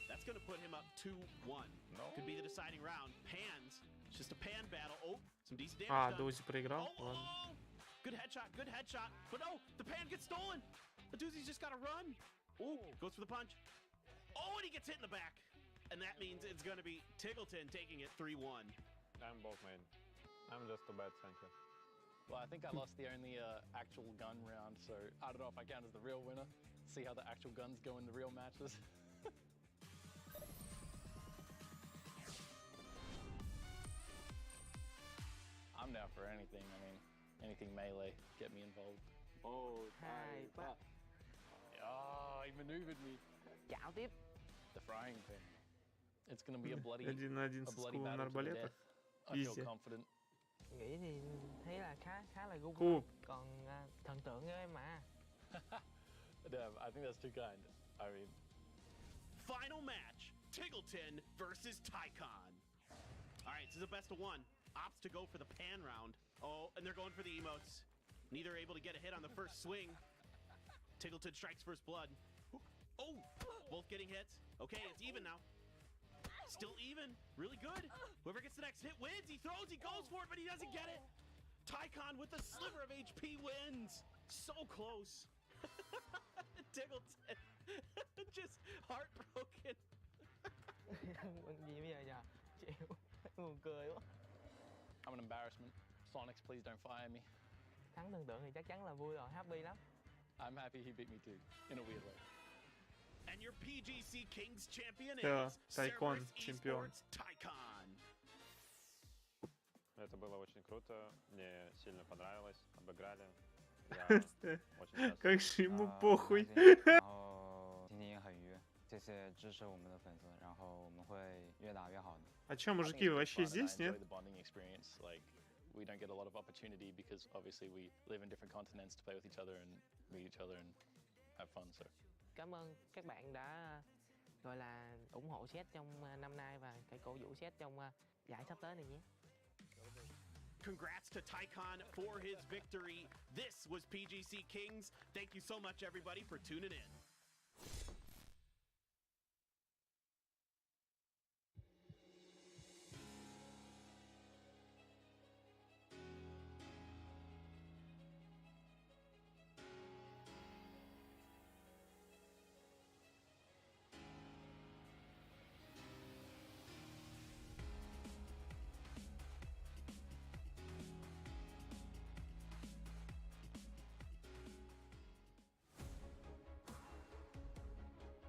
That's gonna put him up 2-1. Could be the deciding round. Pans. It's just a pan battle. Oh, some decent damage А, done. Доузи проиграл? Oh, Ладно. oh, good headshot. But no, the pan gets stolen. The doozy's just gotta run. Oh, goes for the punch. Oh, and he gets hit in the back. And that means it's gonna be Tiggleton taking it 3-1. I'm both main. I'm just a bad center. Well, I think I lost the only actual gun round, so I don't know if I count as the real winner. See how the actual guns go in the real matches. I'm down for anything. I mean, anything melee, get me involved. Oh, Hai, ba. Oh, he maneuvered me. Chảo tiếp. The frying pan. It's gonna be a bloody, 1 на 1 a со bloody скулом на battle to the арбалетах. death. I feel Easy. confident. Nghĩ thì thấy là khá là gu. Cool. Còn thần tượng của em mà. Damn, I think that's too kind. I mean, Final match, Tiggleton versus Tycon. All right, this is a best of one. Opts to go for the pan round. Oh, and they're going for the emotes. Neither able to get a hit on the first swing. Tiggleton strikes first blood. Oh, both getting hits. Okay, it's even now. Still even. Really good. Whoever gets the next hit wins. He throws, he goes for it, but he doesn't get it. Tycon with a sliver of HP wins. So close. Tiggleton just heartbroken. Gì bây giờ nhờ? Chịu. Buồn cười quá. I'm an embarrassment. Sonics, please don't fire me. Thắng thần tượng thì chắc chắn là vui rồi, happy lắm. I'm happy he beat me too, in a weird way. And your PGC Kings champion Да, is Тайкон Cerberus чемпион. Esports Tycon. Это было очень круто, мне сильно понравилось, обыграли. Я очень счастлив. Как же ему похуй. 今天也很愉悦，谢谢支持我们的粉丝，然后我们会越打越好的。 А чё, мужики, вы вообще здесь, нет? We don't get a lot of opportunity because obviously we live in different continents to play with each other and meet each other and have fun. So Cảm ơn các bạn đã gọi là ủng hộ set trong năm nay và hãy cổ vũ set trong giải sắp tới này nhé. Congrats to Tycon for his victory. This was PGC Kings. Thank you so much, everybody, for tuning in.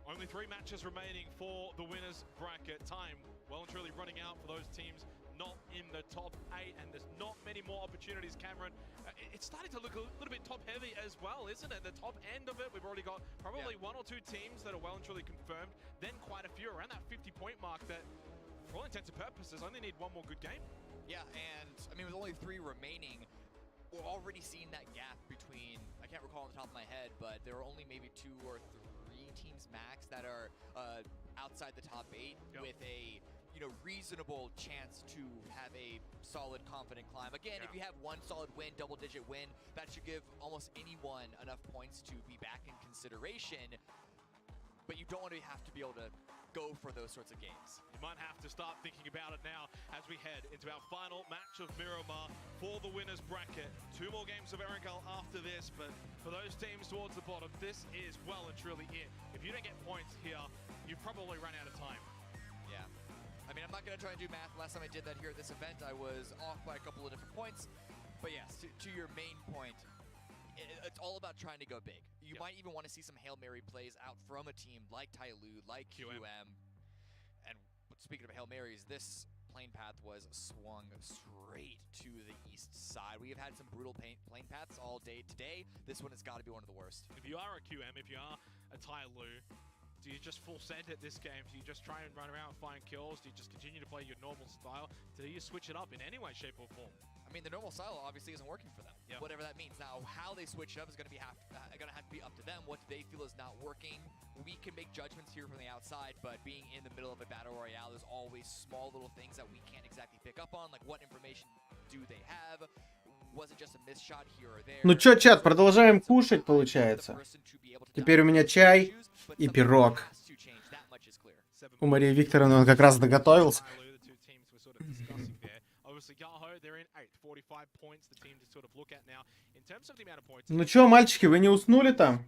Only 3 matches remaining for the winners bracket. Time well and truly running out for those teams not in the top 8, and there's not many more opportunities, Cameron. It's starting to look a little bit top heavy as well, isn't it? The top end of it, we've already got probably 1 or 2 teams that are well and truly confirmed, then quite a few around that 50-point mark that, for all intents and purposes, only need 1 more good game. Yeah, and I mean, with only 3 remaining, we're already seeing that gap between, I can't recall on the top of my head, but there are only maybe 2 or 3 teams max that are outside the top 8 with a reasonable chance to have a solid, confident climb. Again, if you have 1 solid win, double-digit win, that should give almost anyone enough points to be back in consideration. But you don't want to have to be able to go for those sorts of games. You might have to start thinking about it now as we head into our final match of Miramar for the winners bracket. 2 more games of Erangel after this, but for those teams towards the bottom, this is well and truly it. If you don't get points here, you've probably run out of time. Yeah. I mean, I'm not going to try and do math. Last time I did that here at this event, I was off by a couple of different points. But yes, to your main point, it's all about trying to go big. You might even want to see some Hail Mary plays out from a team like Tyloo, like QM. And speaking of Hail Marys, this plane path was swung straight to the east side. We have had some brutal plane paths all day today. This one has got to be one of the worst. If you are a QM, if you are a Tyloo, do you just full send at this game? Do you just try and run around and find kills? Do you just continue to play your normal style? Do you switch it up in any way, shape, or form? I mean, the normal style obviously isn't working for them, whatever that means. Now, how they switch it up is going to have to be up to them. What do they feel is not working? We can make judgments here from the outside, but being in the middle of a battle royale, there's always small little things that we can't exactly pick up on, like what information do they have? Was it just a missed shot here or there? Ну чё, чат, продолжаем кушать, получается. Теперь у меня чай и пирог. У Марии Викторовны он как раз доготовился. Ну чё, мальчики, вы не уснули там?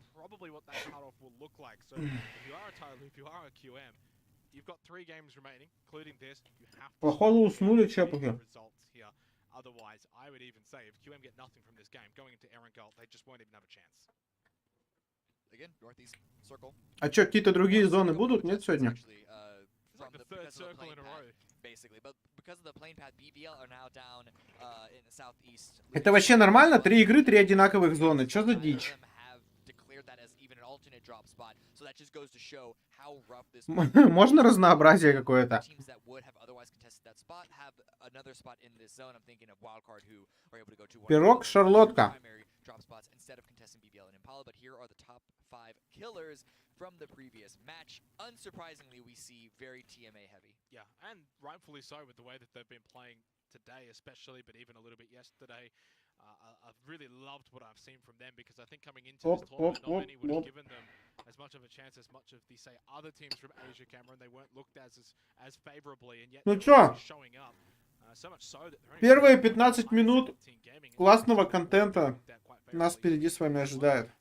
Походу уснули, чепухи. Otherwise, I would even say if QM get nothing from this game, going into Erangel, they just won't even have a chance. Again, northeast circle. А чё, какие-то другие зоны будут, нет, сегодня? Like the 3rd circle in a row. Basically, but because of the plane path, BBL are now down in the southeast. Это вообще нормально? 3 игры, 3 одинаковых зоны. Чё за дичь? Можно разнообразие какое-то? Пирог, шарлотка. From the previous match, unsurprisingly, we see very TMA heavy. Yeah, and rightfully so with the way that they've been playing today, especially, but even a little bit yesterday. I've really loved what I've seen from them because I think coming into this tournament, not many would have given them as much of a chance as much of the, say, other teams from Asia, Cameron. They weren't looked as favorably, and yet they're showing up. So much so that Первые 15 минут классного контента нас впереди с вами ожидает.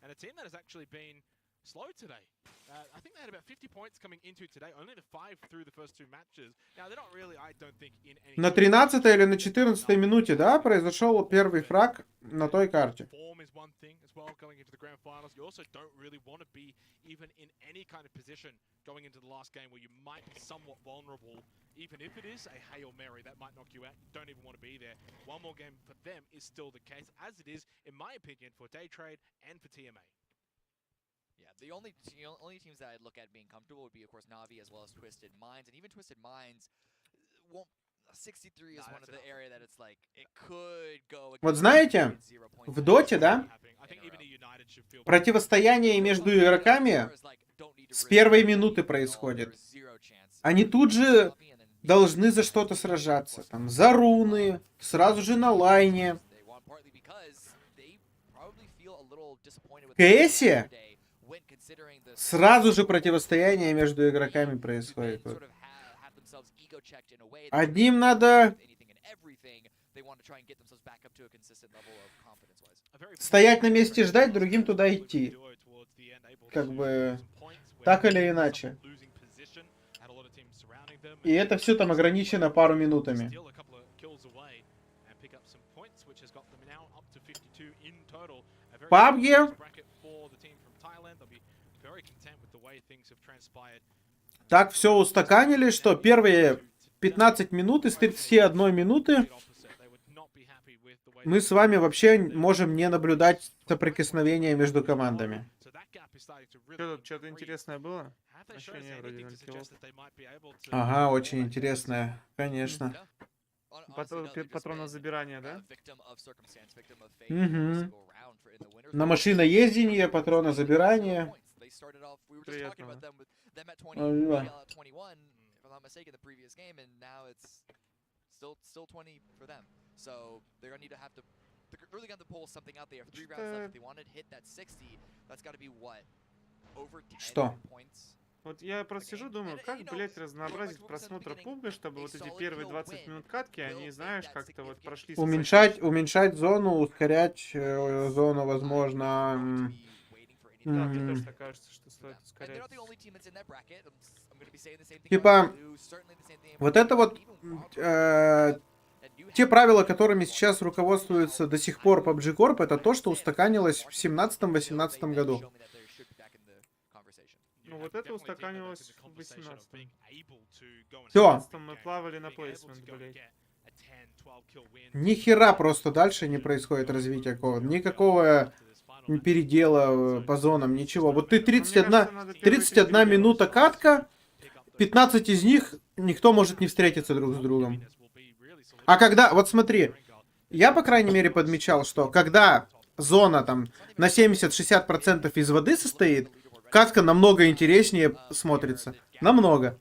slow today. I think they had about 50 points coming into today, only the 5 through the first 2 matches. Now they're not really, I don't think, in any. На 13 или на 14 минуте, да, произошел первый фраг на той карте. Form is one thing as well going into the grand finals. You also don't really want to be even in any kind of position going into the last game where you might be somewhat vulnerable. Even if it is a Hail Mary that might knock you out, you don't even want to be there. One more game for them is still the case, as it is, in my opinion, for Day Trade and for TMA. Yeah, the only teams that I'd look at being comfortable would be, of course, Na'Vi as well as Twisted Minds, and even Twisted Minds won't. 63 is one of the area that it's like it could go. Вот знаете, в доте, да, противостояние между игроками с первой минуты происходит. Они тут же должны за что-то сражаться, там, за руны, сразу же на лайне. В КСе сразу же противостояние между игроками происходит. Одним надо стоять на месте ждать, другим туда идти. Как бы так или иначе. И это все там ограничено пару минутами. В PUBG так все устаканили, что первые 15 минут из 31 минуты мы с вами вообще можем не наблюдать соприкосновения между командами. Что-то интересное было? Ага, очень интересное, конечно. Патронозабирание, да? Угу. На машиноездение, патронозабирание. Приятного. Что? Вот я просто сижу, думаю, как, блять, разнообразить просмотр пубга, чтобы вот эти первые 20 минут катки, они, знаешь, как-то вот прошли... Уменьшать зону, ускорять зону, возможно. Да, мне тоже так кажется, что стоит ускорять. Типа, вот это вот те правила, которыми сейчас руководствуется до сих пор PUBG Corp, это то, что устаканилось в 17-18 году. Ну вот это устаканилось в 18-м. Все. Мы плавали на плейсмент, блять. Ни хера просто дальше не происходит развития какого-то. Никакого передела по зонам, ничего. Вот ты 31 минута катка, 15 из них никто может не встретиться друг с другом. А когда, вот смотри, я, по крайней мере, подмечал, что когда зона там на 70-60% из воды состоит, катка намного интереснее смотрится. Намного.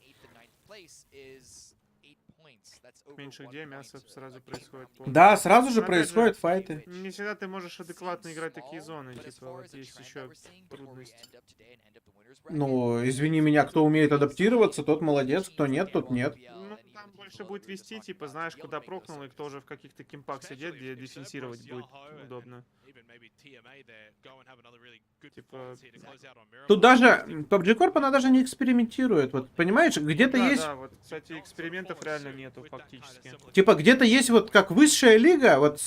Меньше где мясо сразу происходит. Да, сразу же происходят файты. Не всегда ты можешь адекватно играть такие зоны, типа, вот есть еще трудности. Ну, извини меня, кто умеет адаптироваться, тот молодец, кто нет, тот нет. Ну, там больше будет вести, типа, знаешь, куда прокнул, и кто уже в каких-то кемпах сидит, где дефенсировать будет удобно. Типа... Тут даже PUBG Corp, она даже не экспериментирует. Вот, понимаешь, где-то есть... Да, вот, кстати, экспериментов реально нету фактически. Типа, где-то есть вот как высшая лига, вот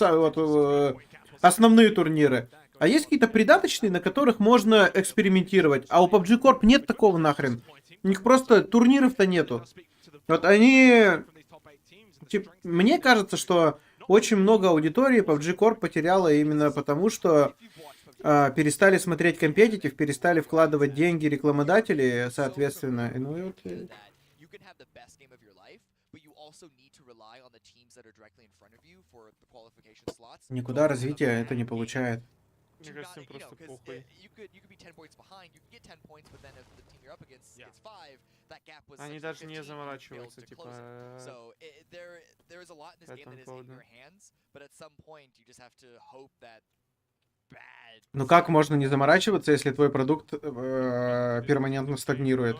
основные турниры. А есть какие-то придаточные, на которых можно экспериментировать. А у PUBG Corp нет такого нахрен. У них просто турниров-то нету. Вот они... Типа, мне кажется, что очень много аудитории PUBG Corp потеряла именно потому, что перестали смотреть компетитив, перестали вкладывать деньги рекламодатели, соответственно. Ну и вот... Никуда развития это не получает. Мне кажется, им просто похуй. Они даже не заморачиваются, типа, по этому поводу. Ну как можно не заморачиваться, если твой продукт перманентно стагнирует?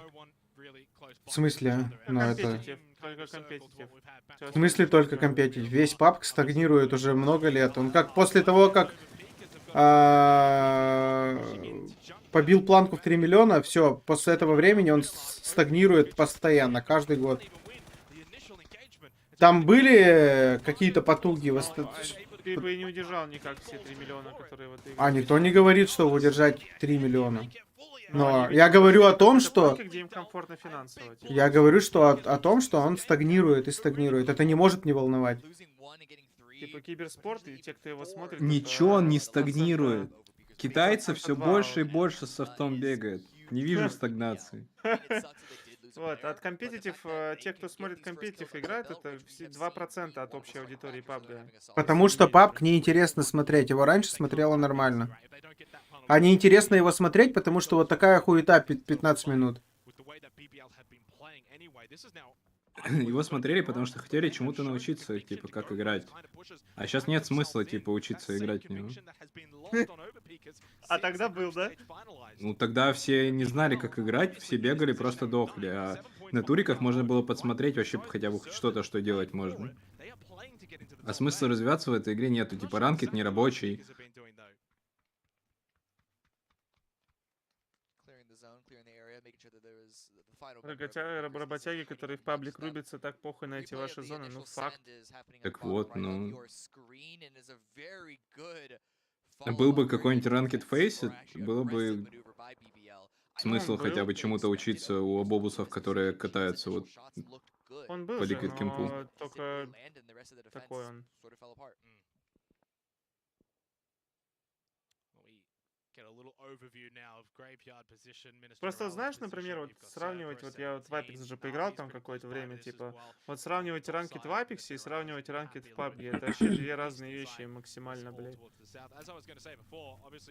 В смысле? Ну это... В смысле только компетитив? Весь пабг стагнирует уже много лет. Он как после того, как побил планку в 3 миллиона, все, после этого времени он стагнирует постоянно, каждый год. Там были какие-то потуги? Ты бы и не удержал никак все 3 миллиона, которые вот... А никто не говорит, что удержать 3 миллиона. Но я говорю о том, что... Где им комфортно финансово. Я говорю, что о том, что он стагнирует и стагнирует. Это не может не волновать. Типа киберспорт и те, кто его смотрит... Ничего он не стагнирует. Китайцы все больше и больше с софтом бегает. Не вижу стагнации. Вот, от компетитив, те, кто смотрит компетитив, играют, это 2% от общей аудитории PUBG. Потому что PUBG неинтересно смотреть. Его раньше смотрело нормально. А неинтересно его смотреть, потому что вот такая хуета 15 минут. Его смотрели, потому что хотели чему-то научиться, типа, как играть. А сейчас нет смысла, типа, учиться играть в него. А тогда был, да? Ну, тогда все не знали, как играть, все бегали, просто дохли. А на туриках можно было подсмотреть вообще хотя бы что-то, что делать можно. А смысла развиваться в этой игре нету, типа, ранкет нерабочий. Работяги, которые в паблик рубятся, так похуй на эти ваши зоны, ну факт. Так вот, ну... Был бы какой-нибудь ранкет фейс, было бы смысл хотя бы чему-то учиться у обобусов, которые катаются вот он был по же, Liquid Кемпу. но только такой он. Просто знаешь, например, вот сравнивать, вот я вот в Apex уже поиграл там какое-то время, типа, вот сравнивать ранкет в Apex и сравнивать ранкет в PUBG, это вообще две разные вещи максимально, блядь.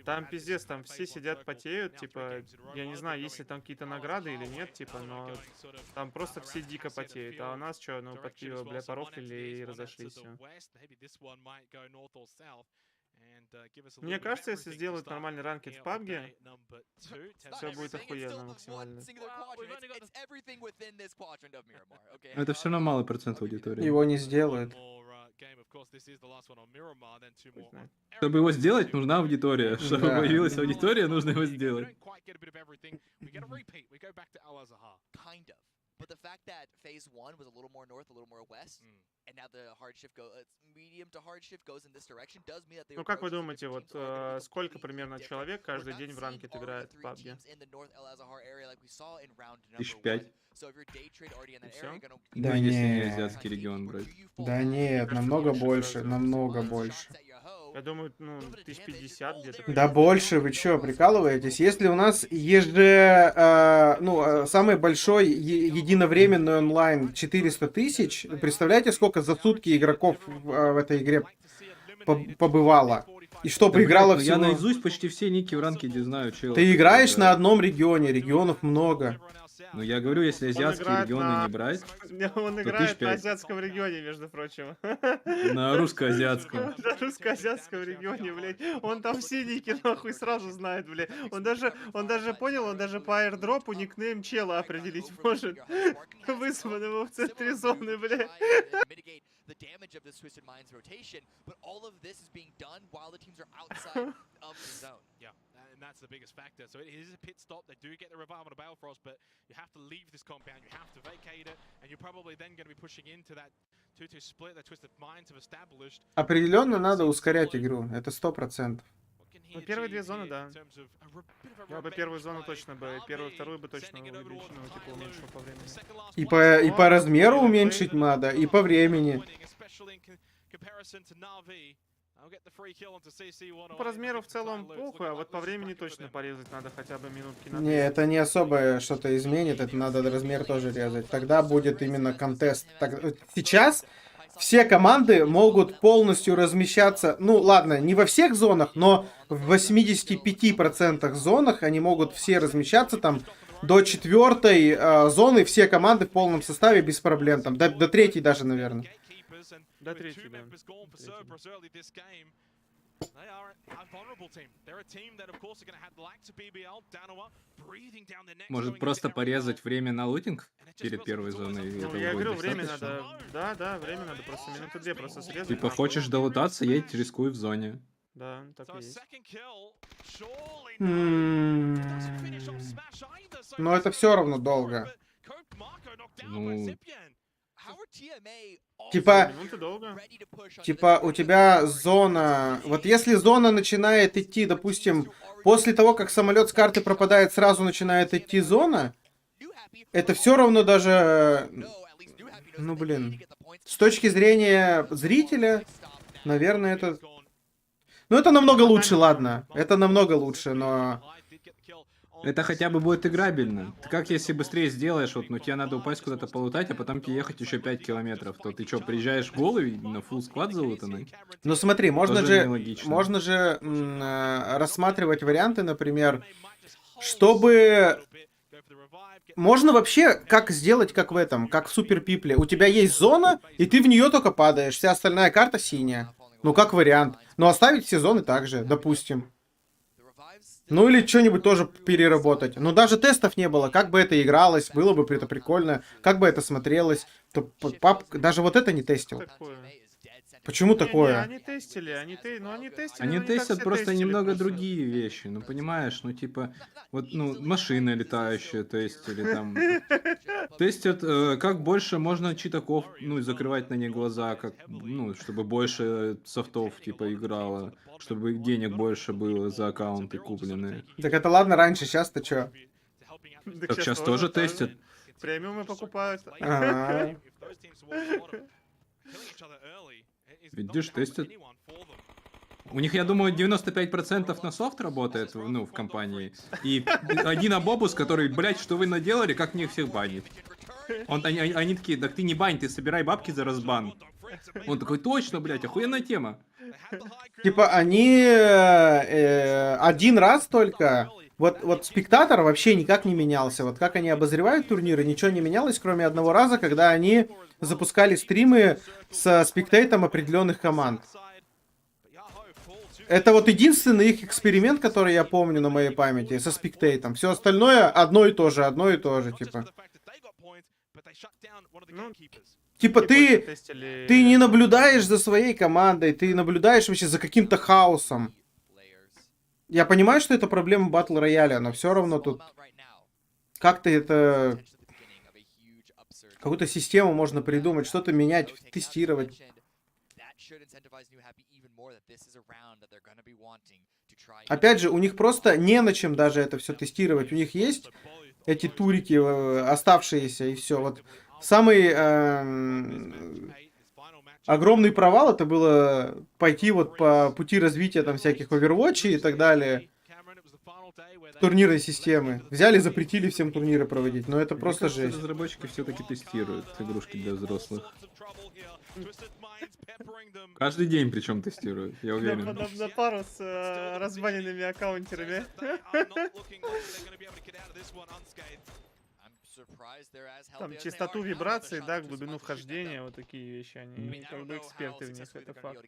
Там пиздец, там все сидят, потеют, типа, я не знаю, есть ли там какие-то награды или нет, типа, но там просто все дико потеют, а у нас что, ну, под пиво, бля, порофлили и разошлись, все. Мне кажется, если сделают нормальный ранкет в PUBG, все будет охуенно максимально. Это все равно малый процент аудитории. Его не сделают. Чтобы его сделать, нужна аудитория. Чтобы появилась аудитория, нужно его сделать. But the fact that phase 1 was a little more north, a little more west, and now the hard shift medium to hard shift goes in this direction does mean that they. Ну как вы думаете, вот сколько примерно человек каждый день в ранкет играет в PUBG? 1005. Да ну, если не нет. азиатский регион брать. Да нет, намного больше, намного больше. Я думаю, ну, 1050 где-то. Да больше, вы чё, прикалываетесь? Если у нас самый большой единовременный онлайн 400 тысяч, представляете, сколько за сутки игроков в этой игре побывало? И что поиграло всего... Я наизусть почти все ники в ранкеде знаю, чел. Ты играешь на одном регионе, регионов много. Ну я говорю, если азиатские регионы не брать, он играет на азиатском регионе, между прочим. На русско-азиатском. На русско-азиатском регионе, блядь. Он там все ники нахуй сразу знает, блядь. Он даже понял, он даже по аирдропу никнейм чела определить может. Вызван его в центре зоны, блядь. The damage of this Twisted Minds rotation, but all of this is being done while the teams are outside of the zone. Yeah, and that's the biggest factor. So it is a pit stop. They do get the revive on a Balefrost, but you have to leave this compound. You have to vacate it, and you're probably then going to be pushing into that 2-2 split that Twisted Minds have established. Определенно надо ускорять игру, это 100%. Ну, первые две зоны, да. Я бы первую зону точно бы, первую, вторую бы точно увеличил, типа уменьшил по времени. И по размеру уменьшить надо, и по времени. По размеру в целом похуй, а вот по времени точно порезать надо хотя бы минутки на 2. Не, это не особо что-то изменит, это надо размер тоже резать. Тогда будет именно контест. Сейчас все команды могут полностью размещаться, ну ладно, не во всех зонах, но в 85% зонах они могут все размещаться там до 4-й зоны, все команды в полном составе без проблем, там до 3-й даже, наверное. До 3-й, да. Может просто порезать время на лутинг перед первой зоной? Ну, я говорю, время надо, да, время надо, просто минуты 2 просто срезать. Типа хочешь долутаться, едь, рискуй в зоне. Да, так и есть. Но это все равно долго. Ну, Типа, Минуты долго. типа у тебя зона... Вот если зона начинает идти, допустим, после того, как самолет с карты пропадает, сразу начинает идти зона, это все равно даже... Ну, блин. С точки зрения зрителя, наверное, это... Ну, это намного лучше, ладно. Это намного лучше, но... это хотя бы будет играбельно. Ты как если быстрее сделаешь, вот, ну тебе надо упасть куда-то полутать, а потом тебе ехать еще 5 километров, то ты что, приезжаешь голый на фулл сквад залутанный? Ну смотри, можно Тоже же нелогично. рассматривать варианты, например, чтобы... Можно вообще как сделать, как в этом, как в Супер Пипле. У тебя есть зона, и ты в нее только падаешь. Вся остальная карта синяя. Ну, как вариант. Но оставить все зоны также, допустим. Ну, или что-нибудь тоже переработать. Но даже тестов не было. Как бы это игралось, было бы это прикольно. Как бы это смотрелось. То пабг даже вот это не тестил. Почему такое? Они тестили, они тестили. Они тестят просто немного другие вещи, ну понимаешь, ну типа, вот, ну, машины летающие, то есть, или там, тестят, как больше можно читаков, ну, и закрывать на них глаза, как, ну, чтобы больше софтов, типа, играло, чтобы денег больше было за аккаунты купленные. Так это ладно раньше, сейчас-то чё? Так сейчас тоже тестят. Премиумы покупают. Видишь, тестят. У них, я думаю, 95% на софт работает, ну, в компании. И один абобус, который, блядь, что вы наделали, как мне всех банить? Они такие, так ты не бань, ты собирай бабки за разбан. Он такой, точно, блядь, охуенная тема. Типа они один раз только... Вот спектатор вообще никак не менялся. Вот как они обозревают турниры, ничего не менялось, кроме одного раза, когда они запускали стримы со спектейтом определенных команд. Это вот единственный их эксперимент, который я помню на моей памяти, со спектейтом. Все остальное одно и то же, типа. Ну, Типа ты не наблюдаешь за своей командой, ты наблюдаешь вообще за каким-то хаосом. Я понимаю, что это проблема батл рояля, но все равно тут как-то это... Какую-то систему можно придумать, что-то менять, тестировать. Опять же, у них просто не на чем даже это все тестировать. У них есть эти турики оставшиеся, и все. Вот самый огромный провал это было пойти вот по пути развития там всяких Overwatch и так далее. Турнирной системы. Взяли, запретили всем турниры проводить. Но это просто жесть. Разработчики все-таки тестируют игрушки для взрослых. Каждый день причем тестируют, я уверен. На пару с разбаненными аккаунтерами. Там частоту вибраций, да, глубину вхождения, вот такие вещи, они как бы эксперты в них, это факт.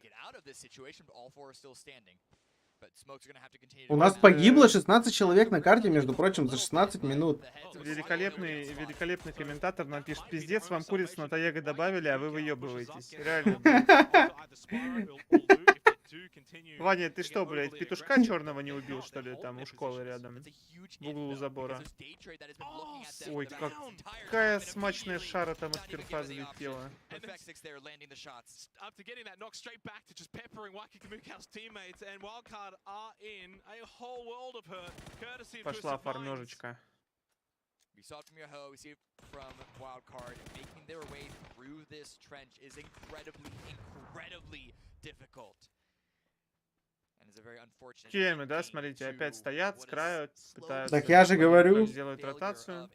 У нас погибло 16 человек на карте, между прочим, за 16 минут. Великолепный комментатор нам пишет: пиздец, вам курицу на Таега добавили, а вы выебываетесь. Реально. Ваня, ты что, блядь, петушка черного не убил, что ли, там у школы рядом? В углу забора. Ой, какая смачная шара там от перфа залетела. Пошла фармежечка. We saw it from your hoe, we see it from Wildcard. Making their way through this trench is incredibly difficult. Кеми, да, смотрите, опять стоят с краю, пытаются... Так я же говорю. Сделают ротацию.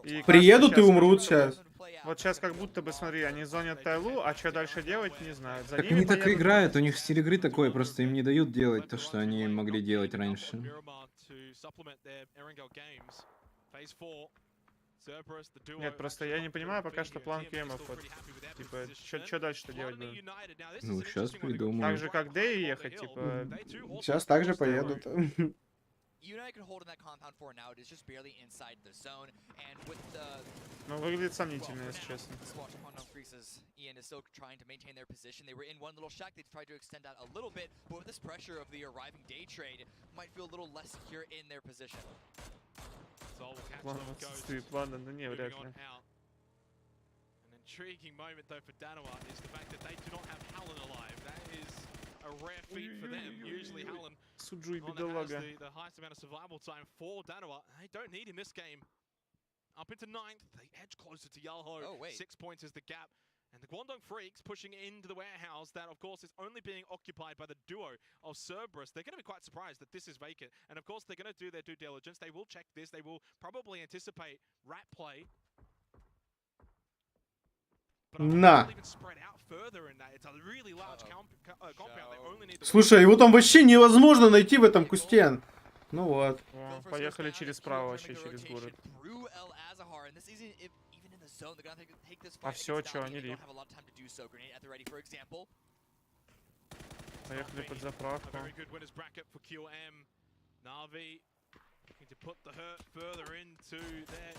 И приедут и умрут сейчас. Вот сейчас как будто бы, смотри, они зонят Тайлу, а что дальше делать, не знаю. Так они так и играют, у них стиль игры такой, просто им не дают делать то, что они могли делать раньше. Нет, просто я не понимаю пока что план кемов. Вот, типа, что дальше-то делать будем? Ну, сейчас придумаю. Так же, как Дэй ехать, типа... Сейчас также поедут. United can hold in that compound for now. It is just barely inside the zone, and with the Ну, выглядит сомнительно, если честно. Ian is still trying to maintain their position. They were in one little shack. They tried to extend out a little bit, but with this pressure of the arriving day trade, might feel a little less secure in their position. План отсутствует, плана, но не, вряд ли. Intriguing moment though for Danoa is the fact that they do not have Hallen alive. That is a rare feat for them. Usually Hallen has the highest amount of survival time for Danoa. They don't need in this game. Up into 9th, they edge closer to Yalho. 6 points is the gap. And the Guangdong Freaks pushing into the warehouse that, of course, is only being occupied by the duo of Cerberus. They're going to be quite surprised that this is vacant. And, of course, they're going to do their due diligence. They will check this. They will probably anticipate rat play. На. Слушай, его там вообще невозможно найти в этом кусте. Ну вот. Поехали через право, вообще через город. А все, что, они лип. Поехали под заправку. To put the hurt further into their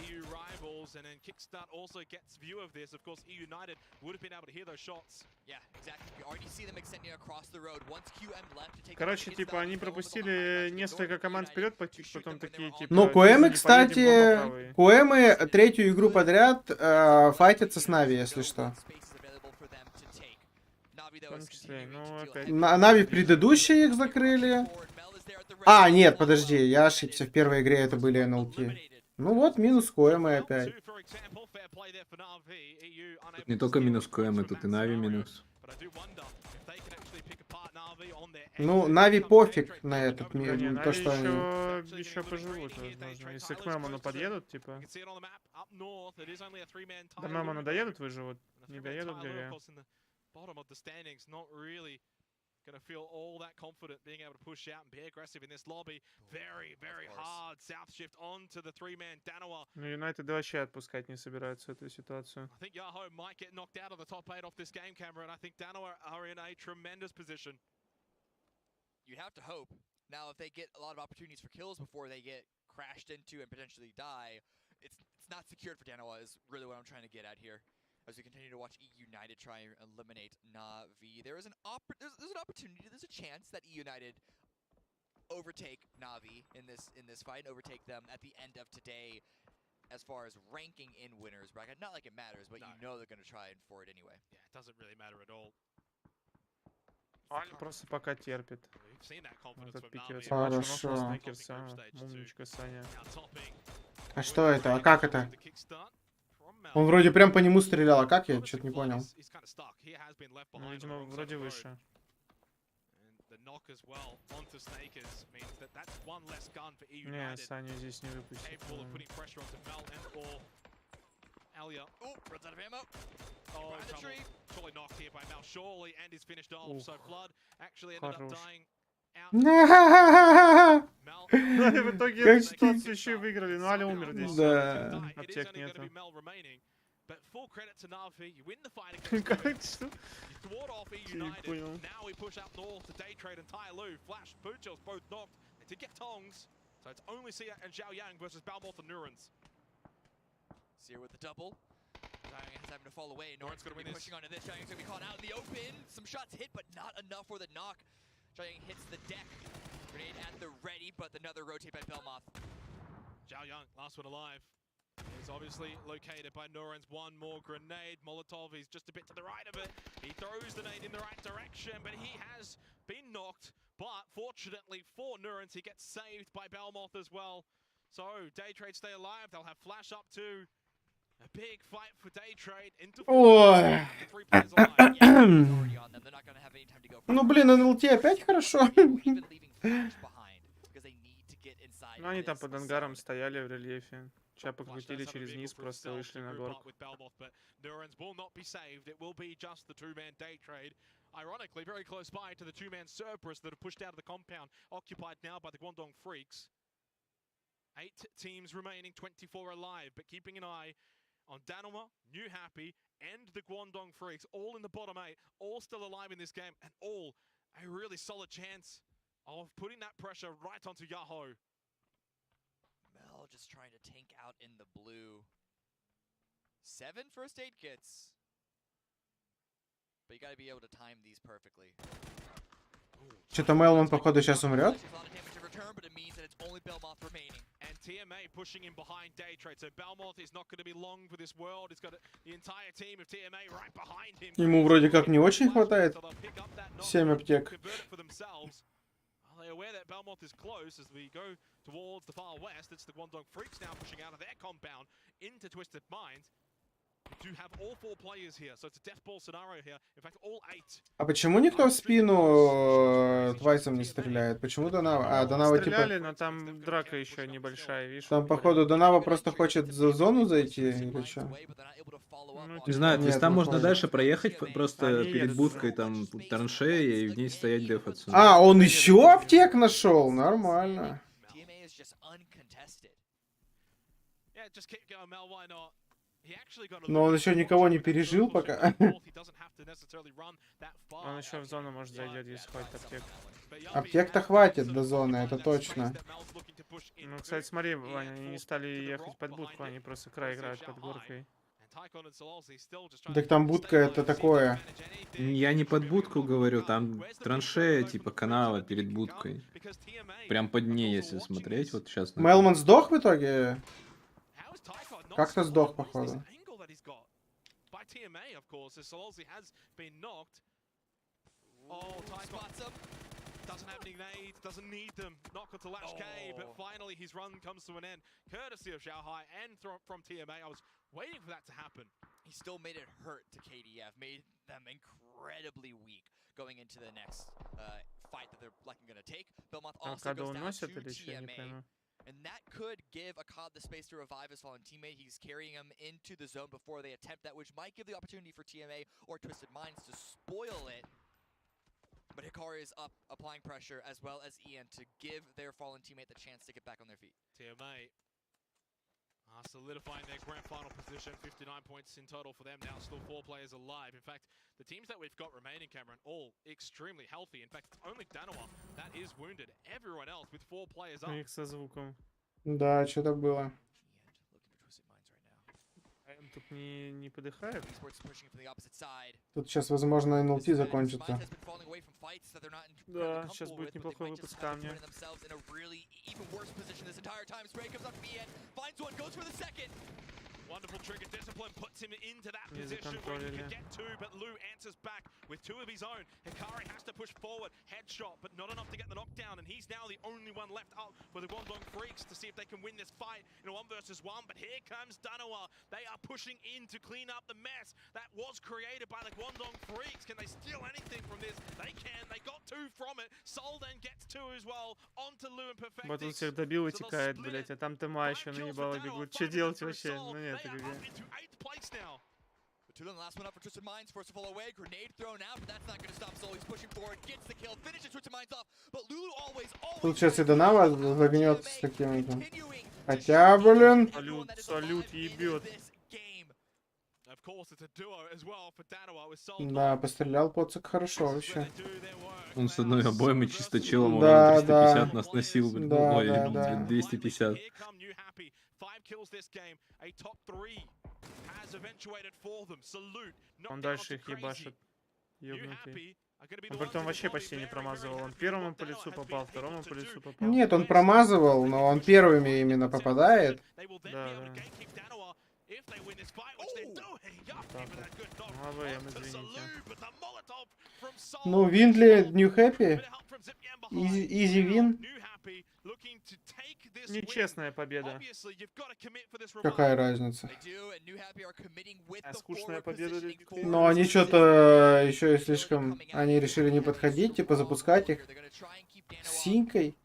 EU rivals, and then Kickstart also gets view of this. Of course, EU United would have been able to hear those shots. Yeah, exactly. We already see them extending across the road. Once QM left to take. Короче, типа, они пропустили несколько команд вперед, потом такие, типа... Ну, КМы, кстати, КМы третью игру подряд файтятся с Нави, если что. В том числе, ну, опять... Нави предыдущие их закрыли. А, нет, подожди, я ошибся. В первой игре это были НЛТ. Ну вот, минус КМы опять. Тут не только минус КМы, тут и Нави минус. Ну, Нави пофиг на этот мир. Не, то, что еще поживут, возможно. Если к Мэмону подъедут, типа... До Мэмона доедут, выживут. Не доедут, где Gonna feel all that confident being able to push out and be aggressive in this lobby. Very, very hard south shift onto the three-man Danoa. Ну, Юнайтед вообще отпускать не собираются эту ситуацию. I think Yahoo might get knocked out of the top 8 off this game camera, and I think Danoa are in a tremendous position. You'd have to hope. Now, if they get a lot of opportunities for kills before they get crashed into and potentially die, it's not secured for Danoa is really what I'm trying to get at here. As we continue to watch EU United try and eliminate Na'Vi, there's an opportunity, there's a chance that EU United overtake Na'Vi in this fight, overtake them at the end of today as far as ranking in winners bracket. Not like it matters, but you know they're going to try for it anyway. Yeah, it doesn't really matter at all. Аня просто пока терпит. Этот пикер. Хорошо. Умничка, Саня. А что это? А как это? Он вроде прям по нему стрелял, а как я? Что-то не понял. Ну, видимо, вроде выше. Не, Саня здесь не выпустит. В итоге ситуацию еще и выиграли, но Аля умер здесь. Да. Аптек нету. But full credit to Na'Vi, you win the fight against them. You thwart off EU United. Now we push up north to Daytrade and Tai Lu. Flash, Boochels both knocked. They did get tongs. So it's only Sia and Zhao Yang versus Balmoth and Nurans. Sia with the double. Zhao Yang is having to fall away. Nurans going to be pushing onto this. Zhao Yang's going to be caught out in the open. Some shots hit, but not enough for the knock. Zhao Yang hits the deck. Grenade at the ready, but another rotate by Belmoth. Zhao Yang, last one alive. He's obviously located by Nurans. One more grenade. Molotov, he's just a bit to the right of it. He throws the nade in the right direction, but he has been knocked. But fortunately for Nurans, he gets saved by Belmoth as well. So Daytrade stay alive. They'll have flash up to a big fight for Daytrade into Ну, блин, НЛТ опять хорошо. Ну, они там под ангаром стояли в рельефе. Сейчас покрутили через низ, просто вышли на горку. Ironically, very close by to the two-man Cerberus that are pushed out of the compound, occupied now by the Guangdong Freaks. 8 teams remaining, 24 alive, but keeping an eye on Danoa, New Happy, and the Guangdong Freaks, all in the bottom 8, all still alive in this game, and all a really solid chance of putting that pressure right onto Yahoo. Mel just trying to tank out in the blue. 7 first aid kits. But you gotta be able to time these perfectly. Что-то Мелман, походу, сейчас умрет. And TMA pushing in behind Day Trade, so Belmont is not going to be long for this world. He's got the entire team of TMA right behind him. Ему вроде как не очень хватает. 7 аптек. They're aware that Belmont is close as we go towards the far west. It's the Guangdong Freaks now pushing out of their compound into Twisted Minds. We do have all 4 players here, so it's a death ball scenario here. In fact, all 8. А почему никто в спину Твайсом не стреляет? Почему Донава? А, Донава типа... Стреляли, но там драка еще небольшая, видишь? Там, походу, Донава просто хочет за зону зайти, или что? Не знаю, то есть там можно понял. дальше проехать, просто перед будкой там траншея и в ней стоять дефаться. А, он еще аптек нашел? Нормально. Но он еще никого не пережил пока. Он еще в зону может зайдет, если хватит аптек. Аптек-то хватит до зоны, это точно. Ну, кстати, смотри, Ваня, они не стали ехать под будку, они просто край играют под горкой. Так там будка это такое. Я не под будку говорю, там траншея типа канала перед будкой. Прям под ней, если смотреть, вот сейчас. Мелман сдох в итоге? Как-то сдох, походу. Doesn't have any nades, doesn't need them. Knock onto Latch K, but finally his run comes to an end. Courtesy of Xiaohai and from TMA. I was waiting for that to happen. He still made it hurt to KDF, made them incredibly weak going into the next fight that they're likely going to take. Belmont also goes down to TMA. And that could give Akkad the space to revive his fallen teammate. He's carrying him into the zone before they attempt that, which might give the opportunity for TMA or Twisted Minds to spoil it. But Hikari is up, applying pressure, as well as Ian, to give their fallen teammate the chance to get back on their feet. TMA solidifying their grand final position, 59 points in total for them now, still 4 players alive. In fact, the teams that we've got remaining, Cameron, all extremely healthy. In fact, only Danawa that is wounded. Everyone else with 4 players up. Их со звуком. Да, что-то было. Тут не подыхает. Тут сейчас, возможно, НЛТ закончится. Да, сейчас будет неплохой выпуск камня. Wonderful trigger discipline puts him into that position where he could get 2, but Lu answers back with 2 of his own. Hikari has to push forward, headshot, but not enough to get the knockdown, and he's now the only one left up for the Guangdong Freaks to see if they can win this fight in a 1 versus 1. But here comes Danawa. They are pushing in to clean up the mess that was created by the Guangdong Freaks. Can they steal anything from this? They can. They got 2 from it. Sol then gets 2 as well. On to Lu and Perfectix. Вот он всех добил и текает, блять, а там Тема еще наебало бегут. Что делать вообще? Ну нет, это The last one up for Twisted Minds, forced to fall away, grenade thrown out, but that's not going to stop Sol. He's pushing forward, gets the kill, finishes Twisted Minds off, but Lulu always. Тут сейчас и Донава загнет с таким-то. Хотя, блин. Салют ебет. Да, пострелял Поцик хорошо вообще. Он с одной обоймой чисто челом да, 350 нас носил, блин. Да, Ой, да. 250. Он дальше их ебашит. Ёбнутый. Он притом вообще почти не промазывал. Он первому по лицу попал, второму по лицу попал. Нет, он промазывал, но он первыми именно попадает. Да. Извините. Ну, вин для New Happy. Easy win. Нечестная победа. Какая разница? А скучная победа. Но они что-то еще слишком... Они решили не подходить, типа запускать их с синькой.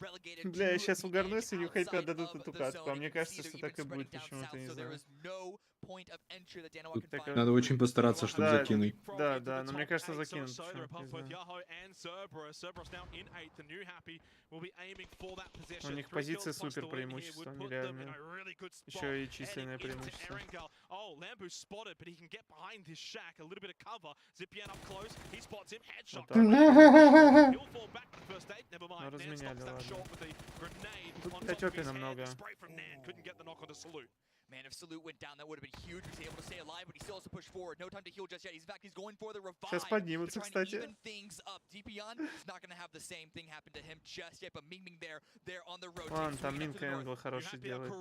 Бля, я сейчас угорнусь и New Happy отдадут эту катку. А мне кажется, что так и будет почему-то, не знаю. Надо очень постараться, чтобы Да, закинуть. да, но мне кажется, закинут. У них позиции супер преимущество, нереальные. Еще и численное преимущество. Ну, разменяли, ладно. Тут 5 опи намного. Man, if Salute went down, that would have been huge. He was able to stay alive, but he still has to push forward. No time to heal just yet. He's back. He's going for the revive. Сейчас поднимутся, кстати. Even things up. DPon is not going to have the same thing happen to him just yet, but Ming there on the road. Ладно, там Минка Энгл хороший делает.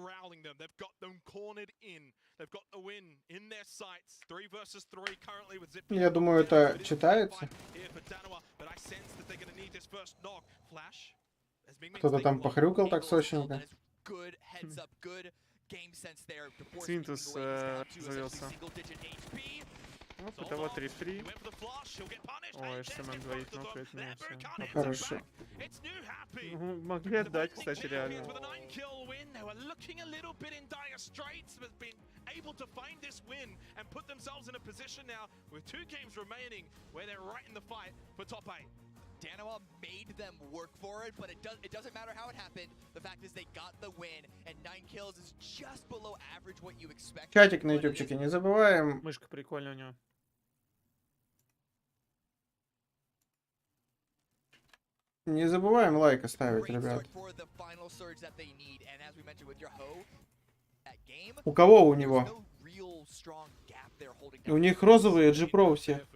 They've got them cornered in. They've got the win in their sights. 3 versus 3 currently with Zip. Я думаю, это читается. Кто-то там похрюкал так сочненько. Цинтус завелся. Вот это вот 3-3. Ой, Шаман двоих нокает меня, все. Хорошо. Могли отдать, кстати, реально. Able to find this win and put themselves in a position now with 2 games remaining where they're right in the fight for top 8. Danawa made them work for it, but it doesn't matter how it happened. The fact is they got the win, and 9 kills is just below average what you expect. Чатик на ютубчике не забываем. Мышка прикольная у него. Не забываем лайк оставить, ребят. У кого у него? У них розовые G-Pro все.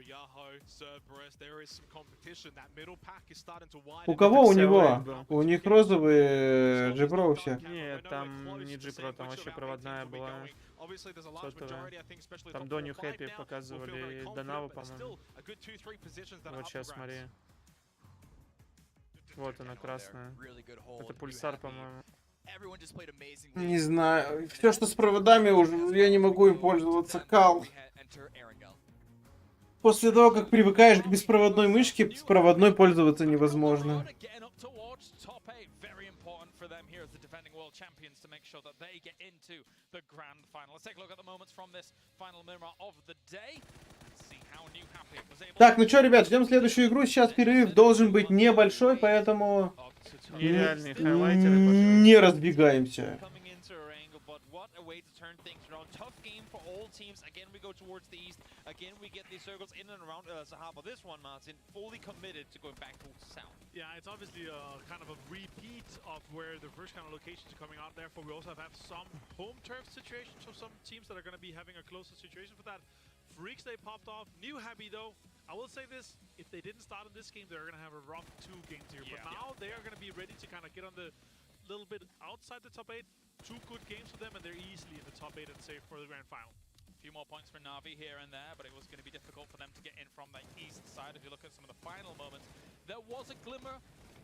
У кого у него? У них розовые G-Pro все. Нет, там не G-Pro, там вообще проводная была. Сотовая. Там до New Happy показывали Донаву, по-моему. Вот сейчас смотри. Вот она, красная. Это пульсар, по-моему. Не знаю. Все, что с проводами, уже я не могу им пользоваться. Кал. После того, как привыкаешь к беспроводной мышке, с проводной пользоваться невозможно. Так, ну что, ребят, ждем следующую игру. Сейчас перерыв должен быть небольшой, поэтому не разбегаемся. Again, we get these circles in and around Sahar, but this one, Martin, fully committed to going back towards the south. Yeah, it's obviously kind of a repeat of where the first kind of locations are coming out. Therefore, we also have some home turf situations for some teams that are going to be having a closer situation for that. Freaks, they popped off. New Happy, though. I will say this, if they didn't start in this game, they're going to have a rough 2 games here. Yeah. But now they are going to be ready to kind of get on the little bit outside the top 8. 2 good games for them, and they're easily in the top 8 and safe for the grand final. Few more points for Na'Vi here and there, but it was going to be difficult for them to get in from the east side. If you look at some of the final moments, there was a glimmer.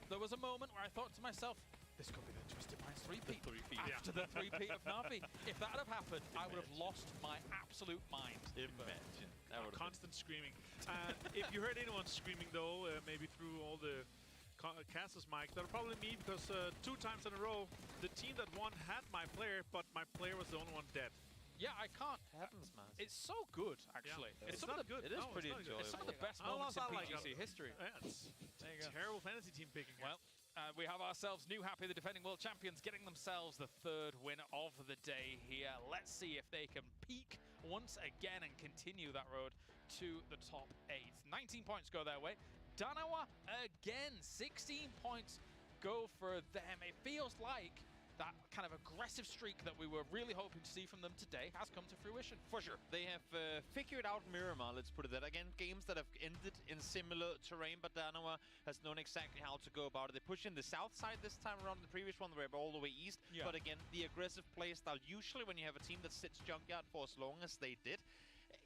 There was a moment where I thought to myself, this could be the Twisted Minds 3-peat. After the 3-peat of Na'Vi. If that had happened, I would have lost my absolute mind. Imagine. That would constant screaming. If you heard anyone screaming, though, maybe through all the casters mic, that'll probably me, because 2 times in a row, the team that won had my player, but my player was the only one dead. Yeah, I can't. Happens, man. It's so good, actually. Yeah. It's not good. It is pretty enjoyable. It's some of the best moments in PGC history. Yeah, it's terrible fantasy team picking. Well, we have ourselves New Happy, the defending world champions, getting themselves the 3rd win of the day here. Let's see if they can peak once again and continue that road to the top 8. 19 points go their way. Danawa again, 16 points go for them. It feels like that kind of aggressive streak that we were really hoping to see from them today has come to fruition. For sure. They have figured out Miramar, let's put it that. Again, games that have ended in similar terrain, but Danawa has known exactly how to go about it. They push in the south side this time around. The previous one, they were all the way east. Yeah. But again, the aggressive play style, usually when you have a team that sits Junkyard for as long as they did,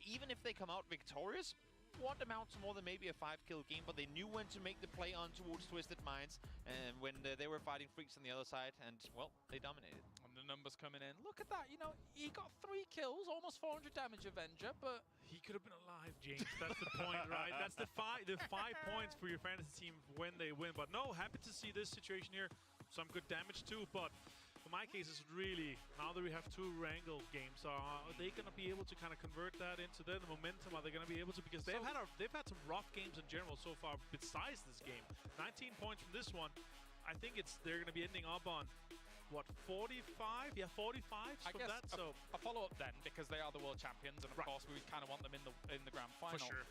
even if they come out victorious, won't amount to more than maybe a 5-kill game, but they knew when to make the play on towards Twisted Minds, and when they were fighting Freaks on the other side, and, well, they dominated. And the numbers coming in. Look at that, you know, he got 3 kills, almost 400 damage Avenger, but... He could have been alive, James. That's the point, right? That's the 5 points for your fantasy team when they win. But no, happy to see this situation here. Some good damage too, but for my case is really, now that we have 2 wrangle games, are they going to be able to kind of convert that into the momentum? Are they going to be able to? Because they've had some rough games in general so far besides this game. 19 points from this one. I think they're going to be ending up on, what, 45? Yeah, 45 from that. So a follow-up then, because they are the world champions, and of course we kind of want them in the grand final. For sure.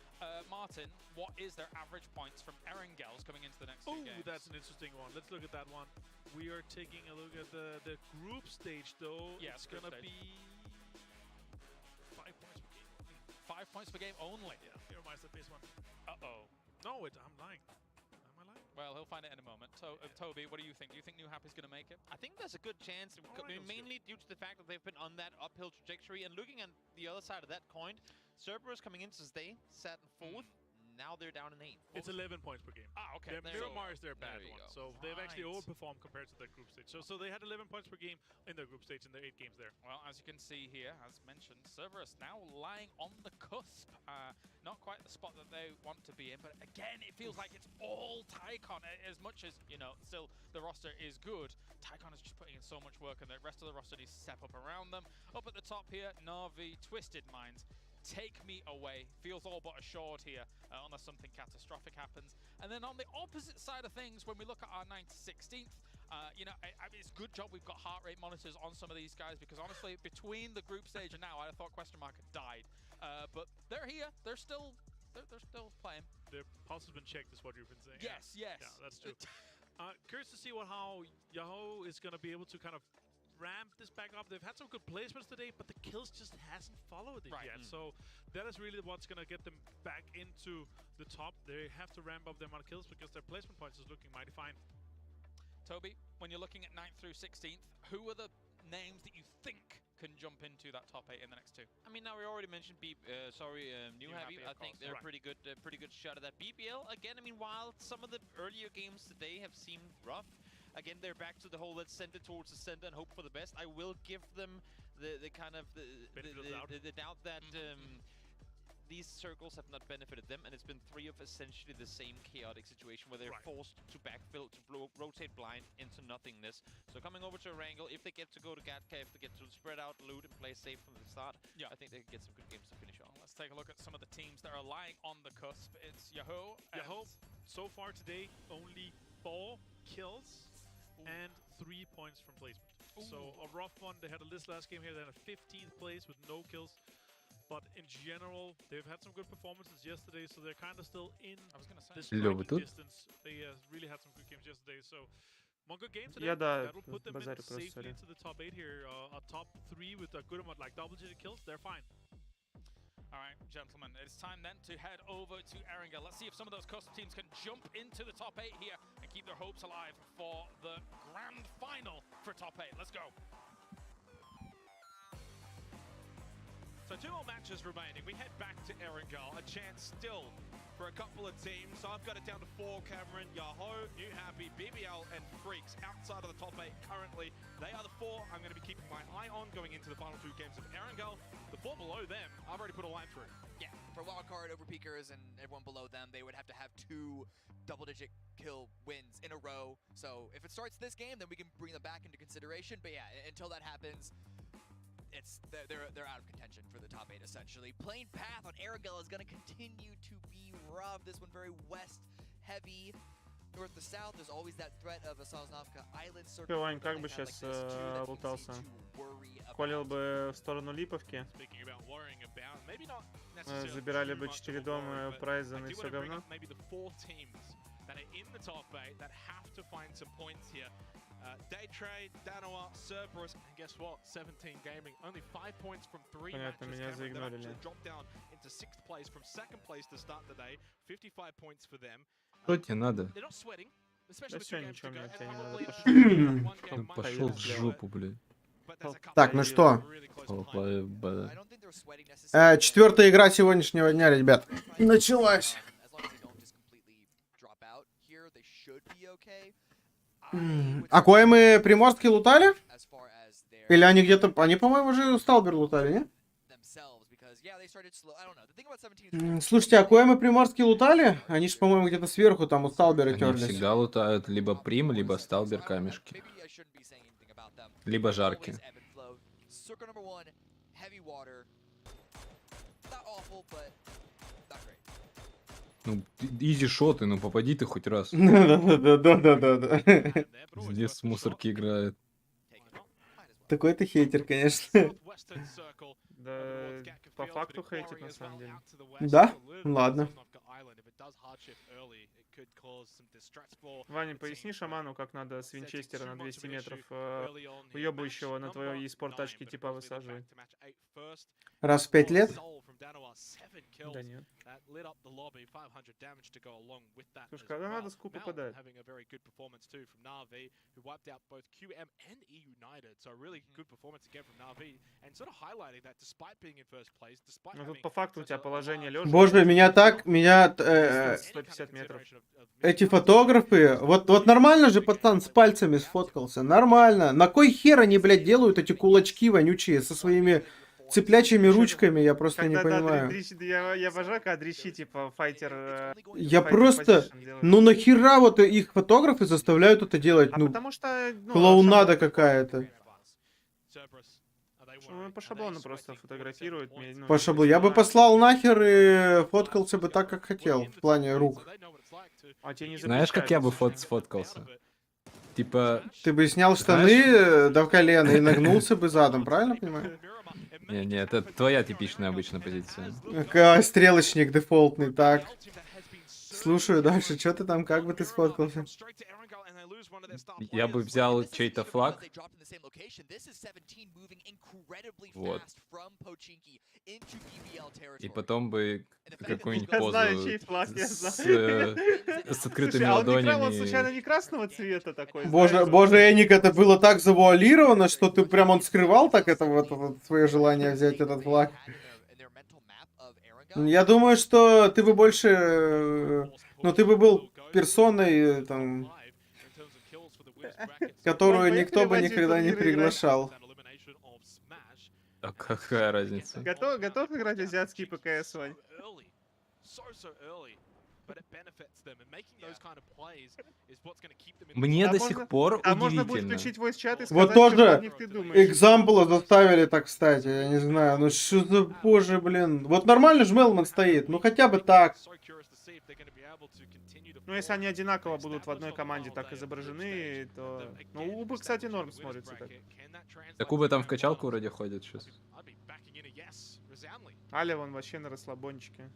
Martin, what is their average points from Erangels coming into the next 2 games? Oh, that's an interesting one. Let's look at that one. We are taking a look at the group stage, though. Yeah, it's going to be 5 points per game. 5 points per game only? Yeah, here reminds the base one. Uh-oh. No, wait, I'm lying. Am I lying? Well, he'll find it in a moment. So, Toby, what do you think? Do you think New Happy's going to make it? I think there's a good chance, mainly due to the fact that they've been on that uphill trajectory. And looking at the other side of that coin, Cerberus coming into today sat in 4th. Now they're down in 8th. It's 11 points per game. Ah, okay. Miramar is their bad one. go. So they've actually overperformed compared to their group stage. So they had 11 points per game in their group stage in their 8 games there. Well, as you can see here, as mentioned, Cerberus now lying on the cusp. Not quite the spot that they want to be in, but again, it feels like it's all Tycon. As much as, you know, still the roster is good, Tycon is just putting in so much work, and the rest of the roster needs to step up around them. Up at the top here, Na'Vi, Twisted Minds. Take me away. Feels all but assured here, unless something catastrophic happens. And then on the opposite side of things, when we look at our 9th to 16th, you know, I mean, it's a good job we've got heart rate monitors on some of these guys, because honestly, between the group stage and now, I thought question mark had died. But they're here. They're still playing. Their pulse has been checked, is what you've been saying. Yes, yes. Yeah, that's true. Curious to see how Yahoo is going to be able to kind of ramp this back up. They've had some good placements today, but the kills just hasn't followed it yet. So that is really what's going to get them back into the top. They have to ramp up their amount of kills because their placement points is looking mighty fine. Toby, when you're looking at 9th through 16th, who are the names that you think can jump into that top 8 in the next 2? I mean, now we already mentioned New Happy. I think they're pretty good shot at that. BBL again. I mean, while some of the earlier games today have seemed rough, again, they're back to the whole let's send it towards the center and hope for the best. I will give them the kind of the doubt that these circles have not benefited them, and it's been 3 of essentially the same chaotic situation where they're forced to backfill, to rotate blind into nothingness. So coming over to Wrangle, if they get to go to Gatka, if they get to spread out, loot, and play safe from the start, I think they can get some good games to finish on. Let's take a look at some of the teams that are lying on the cusp. It's Yahoo. Yahoo, so far today, only 4 kills and 3 points from placement. So a rough one. They had a list last game here. They had a 15th place with no kills. But in general, they've had some good performances yesterday, so they're kind of still in this striking distance. They really had some good games yesterday. So one good game today. That will put them in safely into the top 8 here. A top 3 with a good amount, like double-digit kills. They're fine. All right, gentlemen, it's time then to head over to Erangel. Let's see if some of those custom teams can jump into the top 8 here and keep their hopes alive for the grand final for top 8. Let's go. So 2 more matches remaining. We head back to Erangel. A chance still for a couple of teams. So I've got it down to 4, Cameron, Yahoo, New Happy, BBL, and Freaks outside of the top 8 currently. They are the 4 I'm going to be keeping my eye on going into the final 2 games of Erangel. The 4 below them, I've already put a line through. Yeah, for wildcard, over peakers, and everyone below them, they would have to have 2 double-digit kill wins in a row. So if it starts this game, then we can bring them back into consideration. But yeah, until that happens, they're out of contention for the top 8 essentially. Playing path on Erangel is going to continue to be rough. This one very west heavy. North to south, there's always that threat of a Sosnovka Island circle. Вань как бы сейчас лутался? Колил бы в сторону Липовки. Забирали бы 4 дома, прайзы и все говно. Day Trade, Danoa, Cerberus, and guess what? 17 Gaming. Only 5 points from 3 Понятно, меня matches. They заигнорили. actually dropped down into 6th place from 2nd place to start the day. 55 points for them. Что тебе надо? They're not sweating, Да especially with все, 2 games to ничего, go. мне And тебя не probably надо. one game might Пошел в be жопу, блядь. but there's a couple Так, ну of что? really close behind. 4-я игра сегодняшнего дня, ребят. Началась. А кое мы приморские лутали? Или они где-то... Они, по-моему, уже Сталбер лутали, не? Слушайте, а кое мы приморские лутали? Они же, по-моему, где-то сверху там у Сталбера Они терлись. всегда лутают либо Прим, либо Сталбер камешки. Либо жаркие. Ну, изи шоты, ну попади ты хоть раз. Да-да-да-да-да-да. Здесь с мусорки играет. Такой ты хейтер, конечно. Да, по факту хейтит на самом деле. Да? Ладно. Ваня, поясни шаману, как надо с винчестера на 200 метров уебающего на твоей e-спорт тачке типа высаживать. Раз в 5 лет? Да нет. Слушай, когда надо, скуп попадает. Ну тут по факту у тебя положение лежа. Боже, меня так, 150 метров. Эти фотографы, вот нормально же пацан с пальцами сфоткался, нормально. На кой хер они, блядь, делают эти кулачки вонючие со своими цыплячьими ручками, я просто не понимаю. Я обожаю, когда дрищи, типа, файтер... Я просто... Ну нахера вот их фотографы заставляют это делать? Ну, потому что... клоунада какая-то. По шаблону просто фотографируют. По шаблону. Я бы послал нахер и фоткался бы так, как хотел, в плане рук. Знаешь, как я бы сфоткался? Типа... Ты бы снял штаны до колена и нагнулся бы задом, правильно понимаю? Не, это твоя типичная обычная позиция. Стрелочник дефолтный, так. Слушаю дальше, что ты там, как бы ты сфоткался? Я бы взял чей-то флаг. Вот. И потом бы какую-нибудь позу с открытыми ладонями. Он случайно не красного цвета такой? Боже, Эник, это было так завуалировано, что ты прям он скрывал так это вот свое желание взять этот флаг. Я думаю, что ты бы больше... Ну, ты бы был персоной, там... Которую никто бы никогда не приглашал. А какая разница? Готов играть азиатский ПКС, Вань? Мне до сих пор удивительно. Можно будет включить voice-чат и сказать, вот тоже что них ты думаешь. экзампла заставили так, кстати, я не знаю. Ну что за, боже, блин. Вот нормально же Мелман стоит, ну хотя бы так. Ну, если они одинаково будут в одной команде так изображены, то... Ну, Уба, кстати, норм смотрится так. Так Уба там в качалку вроде ходит сейчас. Аля вон вообще на расслабончике.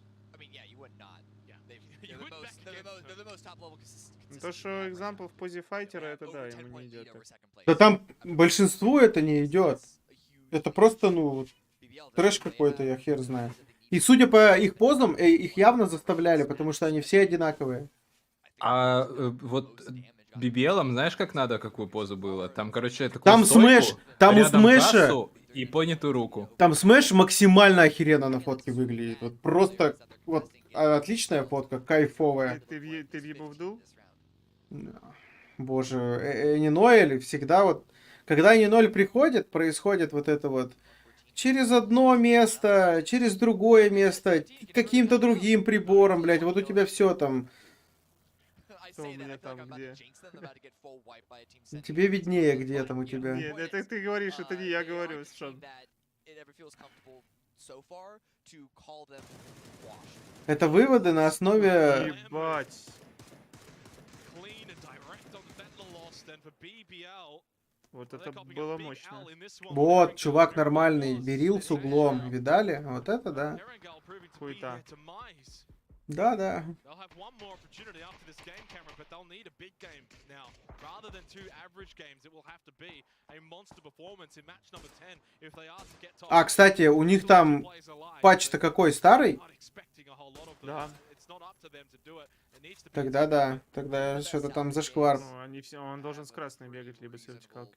То, что экзампл в позе файтера, это да, ему не идет. Да там большинству это не идет. Это просто, ну, трэш какой-то, я хер знаю. И судя по их позам, их явно заставляли, потому что они все одинаковые. А вот BBL, знаешь, как надо, какую позу было? Там, короче, такую там стойку, смэш, там у смэша и поднятую руку. Там смэш максимально охеренно на фотке выглядит. Вот просто вот отличная фотка, кайфовая. Ты в ебу вдул? Боже, Эниноэль всегда вот, когда Эниноэль приходит, происходит вот это вот через одно место, через другое место, каким-то другим прибором, блядь, вот у тебя все там. Что у меня там, где? Тебе виднее, где там у тебя. Нет, это ты говоришь, это не я говорю, Шон. Это выводы на основе... Ебать. Вот это было мощно. Вот, чувак нормальный, берил с углом, видали? Вот это да. Хуета. Да. А, кстати, у них там патч-то какой, старый? Да. Тогда да, тогда что-то там зашквар. Ну, они все, он должен с красной бегать, либо с вертикалкой.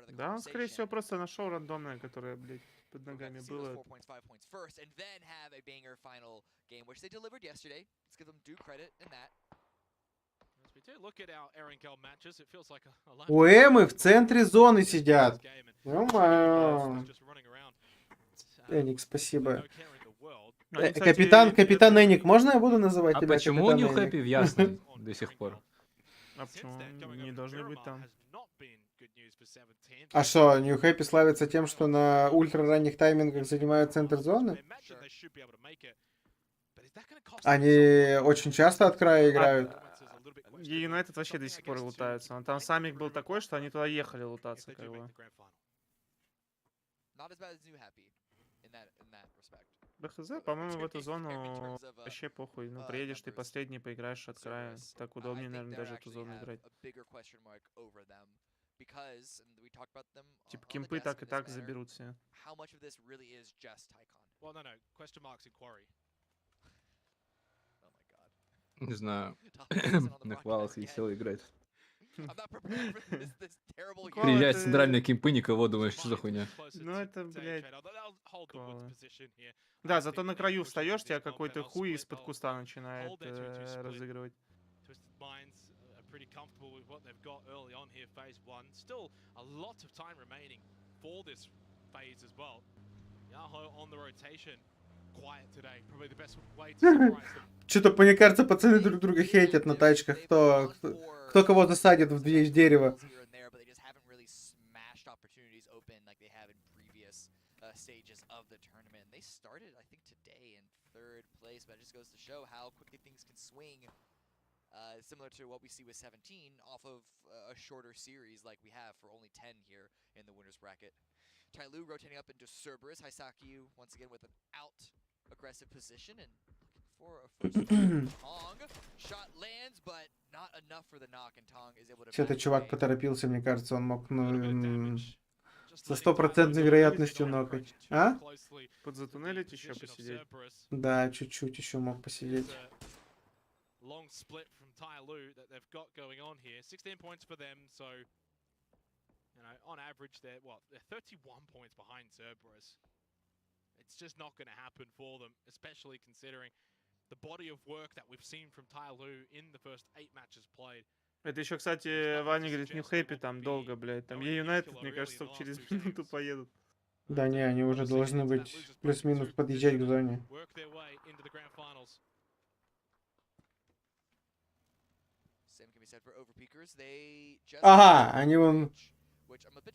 Да, он, скорее всего, просто нашел рандомное, которое, блядь, под ногами было. У Эмы в центре зоны сидят. Ё-моё. Эник, спасибо. Капитан Эник, можно я буду называть А тебя почему Капитан New Эник? Happy в ясной до сих пор? А почему не должны быть там? А что, New Happy славится тем, что на ультра ранних таймингах занимают центр зоны? Они очень часто от края играют. Юнайтед вообще до сих пор лутаются. Там самик был такой, что они туда ехали лутаться, как бы. Да хз, по-моему, в эту зону вообще похуй. Ну, приедешь ты последний, поиграешь от края. Так удобнее, наверное, даже эту зону играть. Типа кемпы так и так заберут все. Не знаю. На квалах весело играть. Приезжать с центральной кемпы, никого, думаешь, что за хуйня? Ну это, блядь, да, зато на краю встаешь, тебя какой-то хуй из-под куста начинает разыгрывать. Что-то, мне кажется, пацаны друг друга хейтят на тачках. Кто кого засадит в дерево. Stages of the tournament. They started, I think, today in third place, but it just goes to show how quickly things can swing. Similar to what we see with 17 off of a shorter series like we have for only 10 here in the winner's bracket. Tyloo rotating up into Cerberus. Hysakiu once again with an out aggressive position and looking for a first Tong. Shot lands, but not enough for the knock, and Tong is able to. Что-то чувак поторопился, мне кажется, он мог со 100% вероятностью нокать. А? Подзатуннелить еще посидеть. Да, чуть-чуть еще мог посидеть. Long split from Tyloo that they've got going on here. 16 points for them, so you know, on average they're 31 points behind Cerberus. It's just not going to happen for them, especially considering the body of work that we've seen from Tyloo in the first 8 matches played. Это еще, кстати, Ваня говорит, New Happy там долго, блядь. Там Юнайтед, мне кажется, через минуту поедут. Да не, они уже должны быть плюс-минус подъезжать к зоне. Ага, они вон...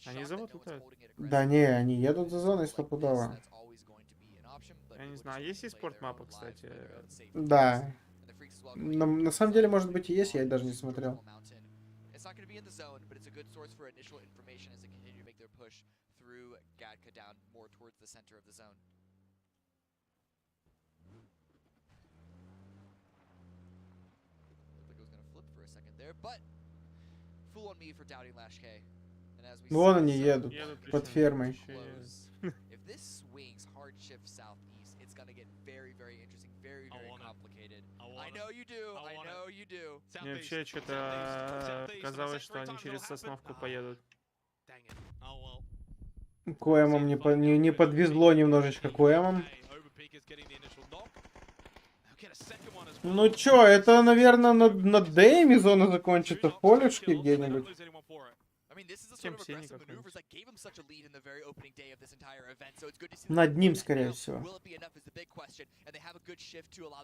Они зовут лутают? Да не, они едут за зоной стопудово. Я не знаю, есть и спортмапа, кстати? Да. На самом деле, может быть, и есть, я даже не смотрел. Вон они едут, под фермой. Мне вообще что-то казалось, что они через Сосновку поедут. Коэмом не подвезло немножечко Коэмом. Ну чё, это, наверное, на Дэйме зона закончится, в полюшке где-нибудь. Над ним, скорее всего.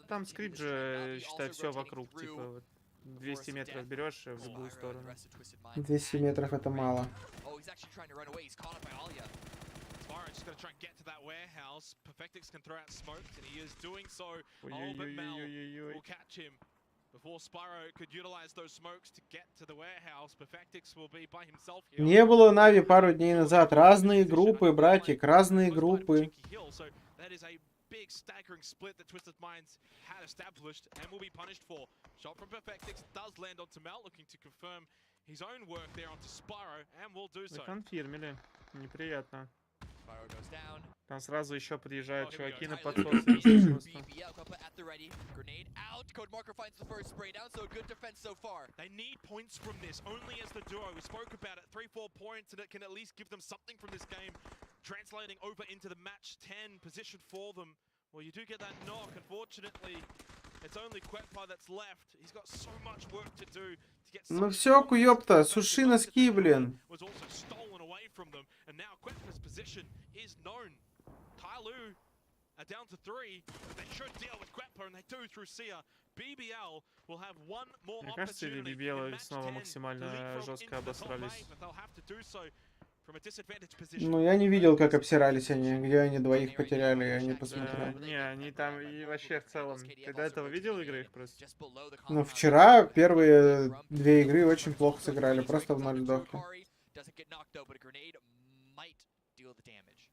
Там скрипт же считает все вокруг, типа 200 метров берешь в любую сторону. 200 метров это мало. Не было Нави пару дней назад. Разные группы, братик, разные группы. Big staggering split that Twisted Minds had established and will be punished for. Shot from Perfectix does land onto Mel, looking to confirm his own work there onto Spyro, and will do so. Конфирмили. Неприятно. Там сразу еще подъезжают чуваки на подсосе. They need points from this, only as the duo. We spoke about it, 3-4 points, and it can at least give them something from this game. Translating over into the match 10 position for them. Well, you do get that knock. Unfortunately, it's only Quetpa that's left. He's got so much work to do to get. Ну все, куёпта, суши носки, блин. Was also stolen away from them, and now Quetpa's position is known. Tyloo down to 3. They should deal with Grepper, and they do through Sia. BBL will have one more Мне кажется, или opportunity BBL in match снова 10 to максимально leapfrog жестко into the top обосрались. 8, but they'll have to do so from a disadvantaged position. Ну, я не видел, как обсирались они, где они двоих потеряли, я не посмотрел. Не, они там и вообще в целом. Ты до этого видел игры их просто? Ну, вчера первые 2 игры очень плохо сыграли, просто в 0 сдохли.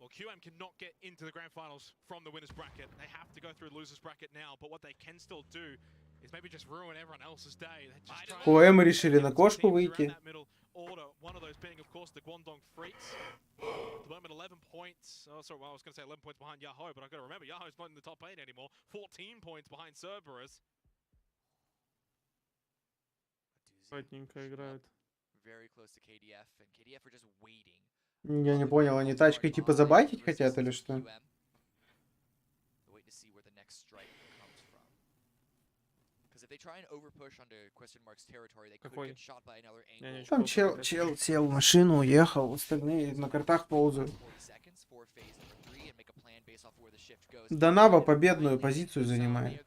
Well, QM cannot get into the grand finals from the winners bracket. They have to go through the losers bracket now, but what they can still do is maybe just ruin everyone else's day. КМ решили на кошку выйти. Order, one of those being, of course, the Guangdong Freaks. At the moment, 11 points. Oh, sorry, well, I was going to say 11 points behind Yahoo, but I've got to remember, Yahoo's not in the top 8 anymore. 14 points behind Cerberus. Плотненько играют. Very close to KDF, and KDF are just waiting. Я не понял, они тачкой типа забайтить хотят или что? Какой? Там чел сел в машину, уехал, остальные на картах ползают. Донава победную позицию занимает.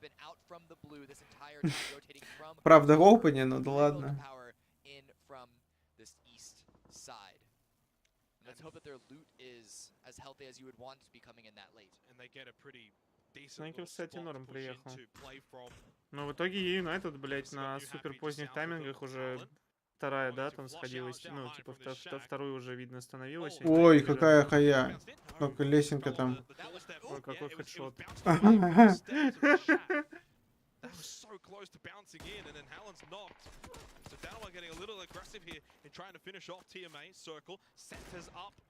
Правда в опене, но да ладно. Снайкер, кстати, норм приехал. Но в итоге Юнайтед, блять, на супер поздних таймингах уже вторая, да, там сходилась. Ну, типа, вторую уже видно становилась. Ой, какая хая. Как лесенка там. Ой, какой хедшот.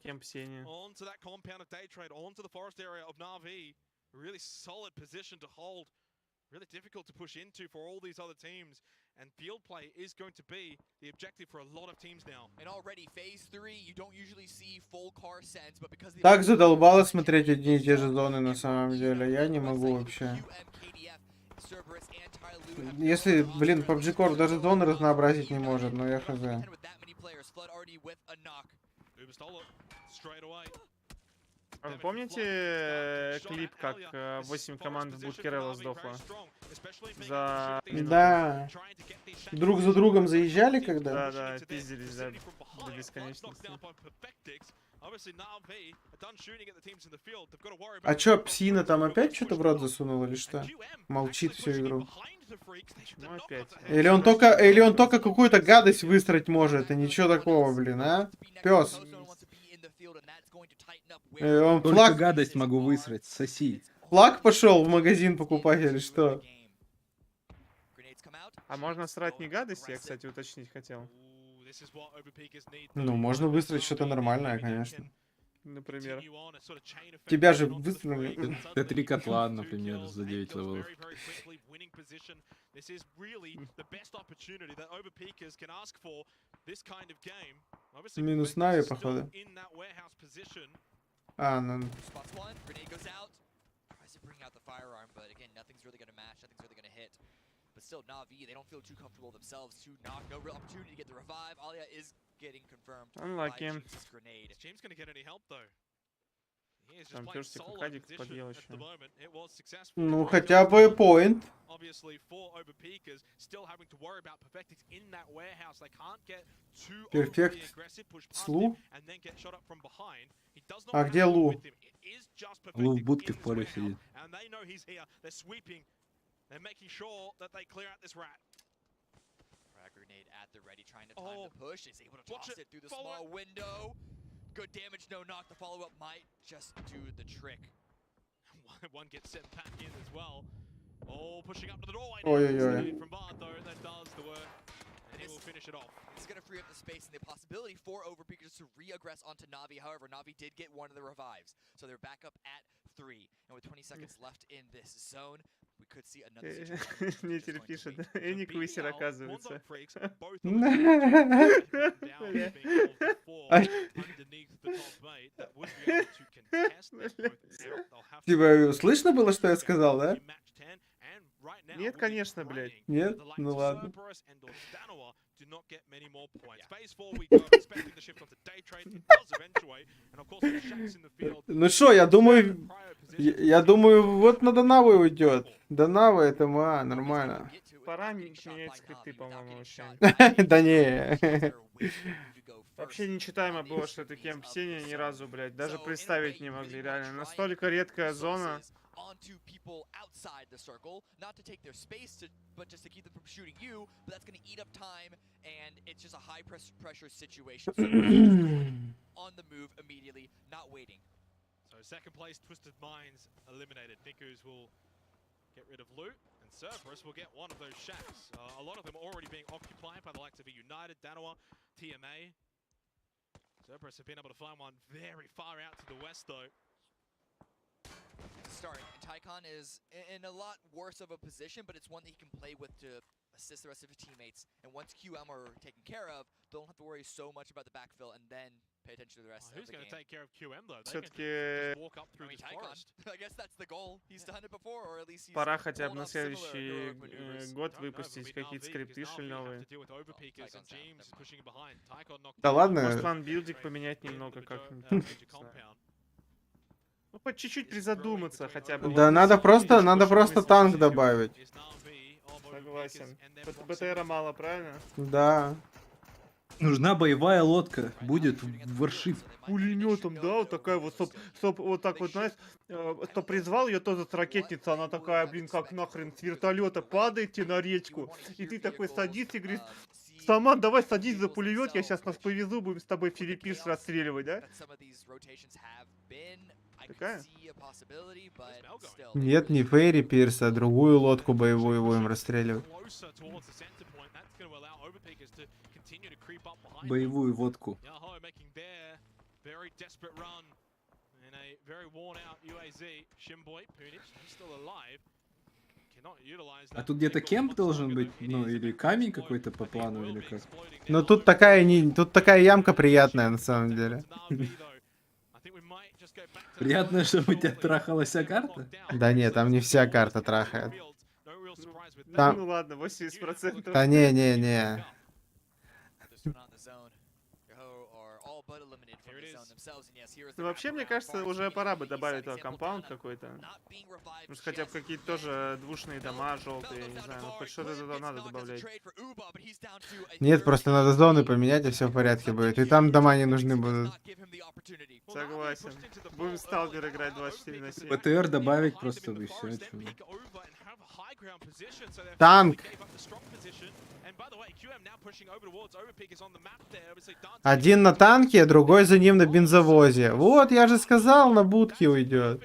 Кем Псения. Really solid position to hold. Really difficult to push into for all these other teams. And field play is going to be the objective for a lot of teams now. And already phase 3, you don't usually see full car sends, but because Так задолбало смотреть одни и те же зоны на самом деле. Я не могу вообще. Если, блин, PUBG Core даже зоны разнообразить не может, но я хз. А вы помните клип, как 8 команд в Будкерелла сдохло? За... Да. Друг за другом заезжали когда? Да, пиздились, да, до бесконечности. А чё, Псина там опять что-то в рот засунул или что? Молчит всю игру. Ну опять. Или он только какую-то гадость выстроить может, и ничего такого, блин, а? Пёс. Он только флаг... гадость могу высрать, соси. Флаг пошел в магазин покупать или что? А можно срать не гадость? Я, кстати, уточнить хотел. Ну, можно выстроить что-то нормальное, конечно. Например. Тебя же выстроили. Т3 котла, например, за 9 левелов. Минус Нави, походу. А, ну... But still, Na'Vi, they don't feel too comfortable themselves to knock. No real opportunity to get the revive. Alia is getting confirmed. Unlucky. Grenade. Is James going to get any help though? He is just Там playing Пёрстик solo Кадик position подъел at еще. the moment. It was successful. Ну, хотя бы point. Obviously, for overpeakers, still having to worry about Perfectix in that warehouse. They can't get too Perfect. aggressive, push past Лу? him, and then get shot up from behind. He does not А где Лу? Лу в будке в поле сидит. And they know he's here. They're sweeping. They're making sure that they clear out this rat. Frag grenade at the ready, trying to time the push. Is able to toss it through the small window. Good damage, no knock. The follow-up might just do the trick. One gets sent back in as well. Oh, pushing up to the doorway. From Bard though, that does the work. And he will finish it off. It's going to free up the space and the possibility for overpeakers to re-aggress onto Na'Vi. However, Na'Vi did get one of the revives. So they're back up at 3. And with 20 seconds left in this zone, we could see another situation. Нитер пишет, Эник высер, оказывается. Типа, слышно было, что я сказал, да? Нет, конечно, блядь. Нет? Ну ладно. do not get many more points. Phase 4 we go, expecting the shift onto day trade. It does eventuate, and of course the Shacks in the field. Ну что, я думаю, вот на Донавы уйдет. Донавы это нормально. Пора менять скрипты, по-моему, вообще. Да не. Вообще нечитаемо было, что это кемп Сеня ни разу, блядь. Даже представить не могли, реально. Настолько редкая зона. Onto people outside the circle, not to take their space, but just to keep them from shooting you. But that's going to eat up time, and it's just a high pressure situation. So on the move immediately, not waiting. So second place, Twisted Minds eliminated. Nikus will get rid of loot, and Cerberus will get one of those shacks. A lot of them already being occupied by the likes of United, Danawa, TMA. Cerberus have been able to find one very far out to the west, though. Starting, and Tycon is in a lot worse of a position, but it's one that he can play with to assist the rest of his teammates. And once QM are taken care of, they don't have to worry so much about the backfill and then pay attention to the rest of the game. Who's going to take care of QM though? They Все-таки can just walk up through this forest. I guess that's the goal. He's done it before, or at least he's пора хотя бы на следующий год выпустить какие-то скрипты новые. Да ладно. Руслан билдик поменять немного как-нибудь. Ну, по чуть-чуть призадуматься хотя бы. Да, надо просто танк добавить. Согласен. БТРа мало, правильно? Да. Нужна боевая лодка. Будет варшип. Пулеметом, да, вот такая вот, стоп, вот так вот, знаешь, кто призвал ее, тоже с ракетница, она такая, блин, как нахрен с вертолета падаете на речку, и ты такой садись и говоришь: Саман, давай садись за пулемет, я сейчас нас повезу, будем с тобой Филиппиш расстреливать, да? Такая? Нет, не Фейри Пирс, а другую лодку боевую будем расстреливать. Боевую водку. А тут где-то кемп должен быть, ну или камень какой-то по плану, или как? Ну тут такая ямка приятная на самом деле. Приятно, чтобы у тебя трахалась вся карта? Да нет, там не вся карта трахает. Там... Ну ладно, 80%. Да не. Ну, вообще, мне кажется, уже пора бы добавить туда компаунд какой-то. Может, хотя бы какие-то тоже двушные дома желтые, я не знаю, ну хоть что-то туда надо добавлять. Нет, просто надо зоны поменять, и все в порядке будет. И там дома не нужны будут. Согласен. Будем сталкер играть 24/7. ПТР добавить просто и все. Танк. Один на танке, другой за ним на бензовозе. Вот, я же сказал, на будке уйдет.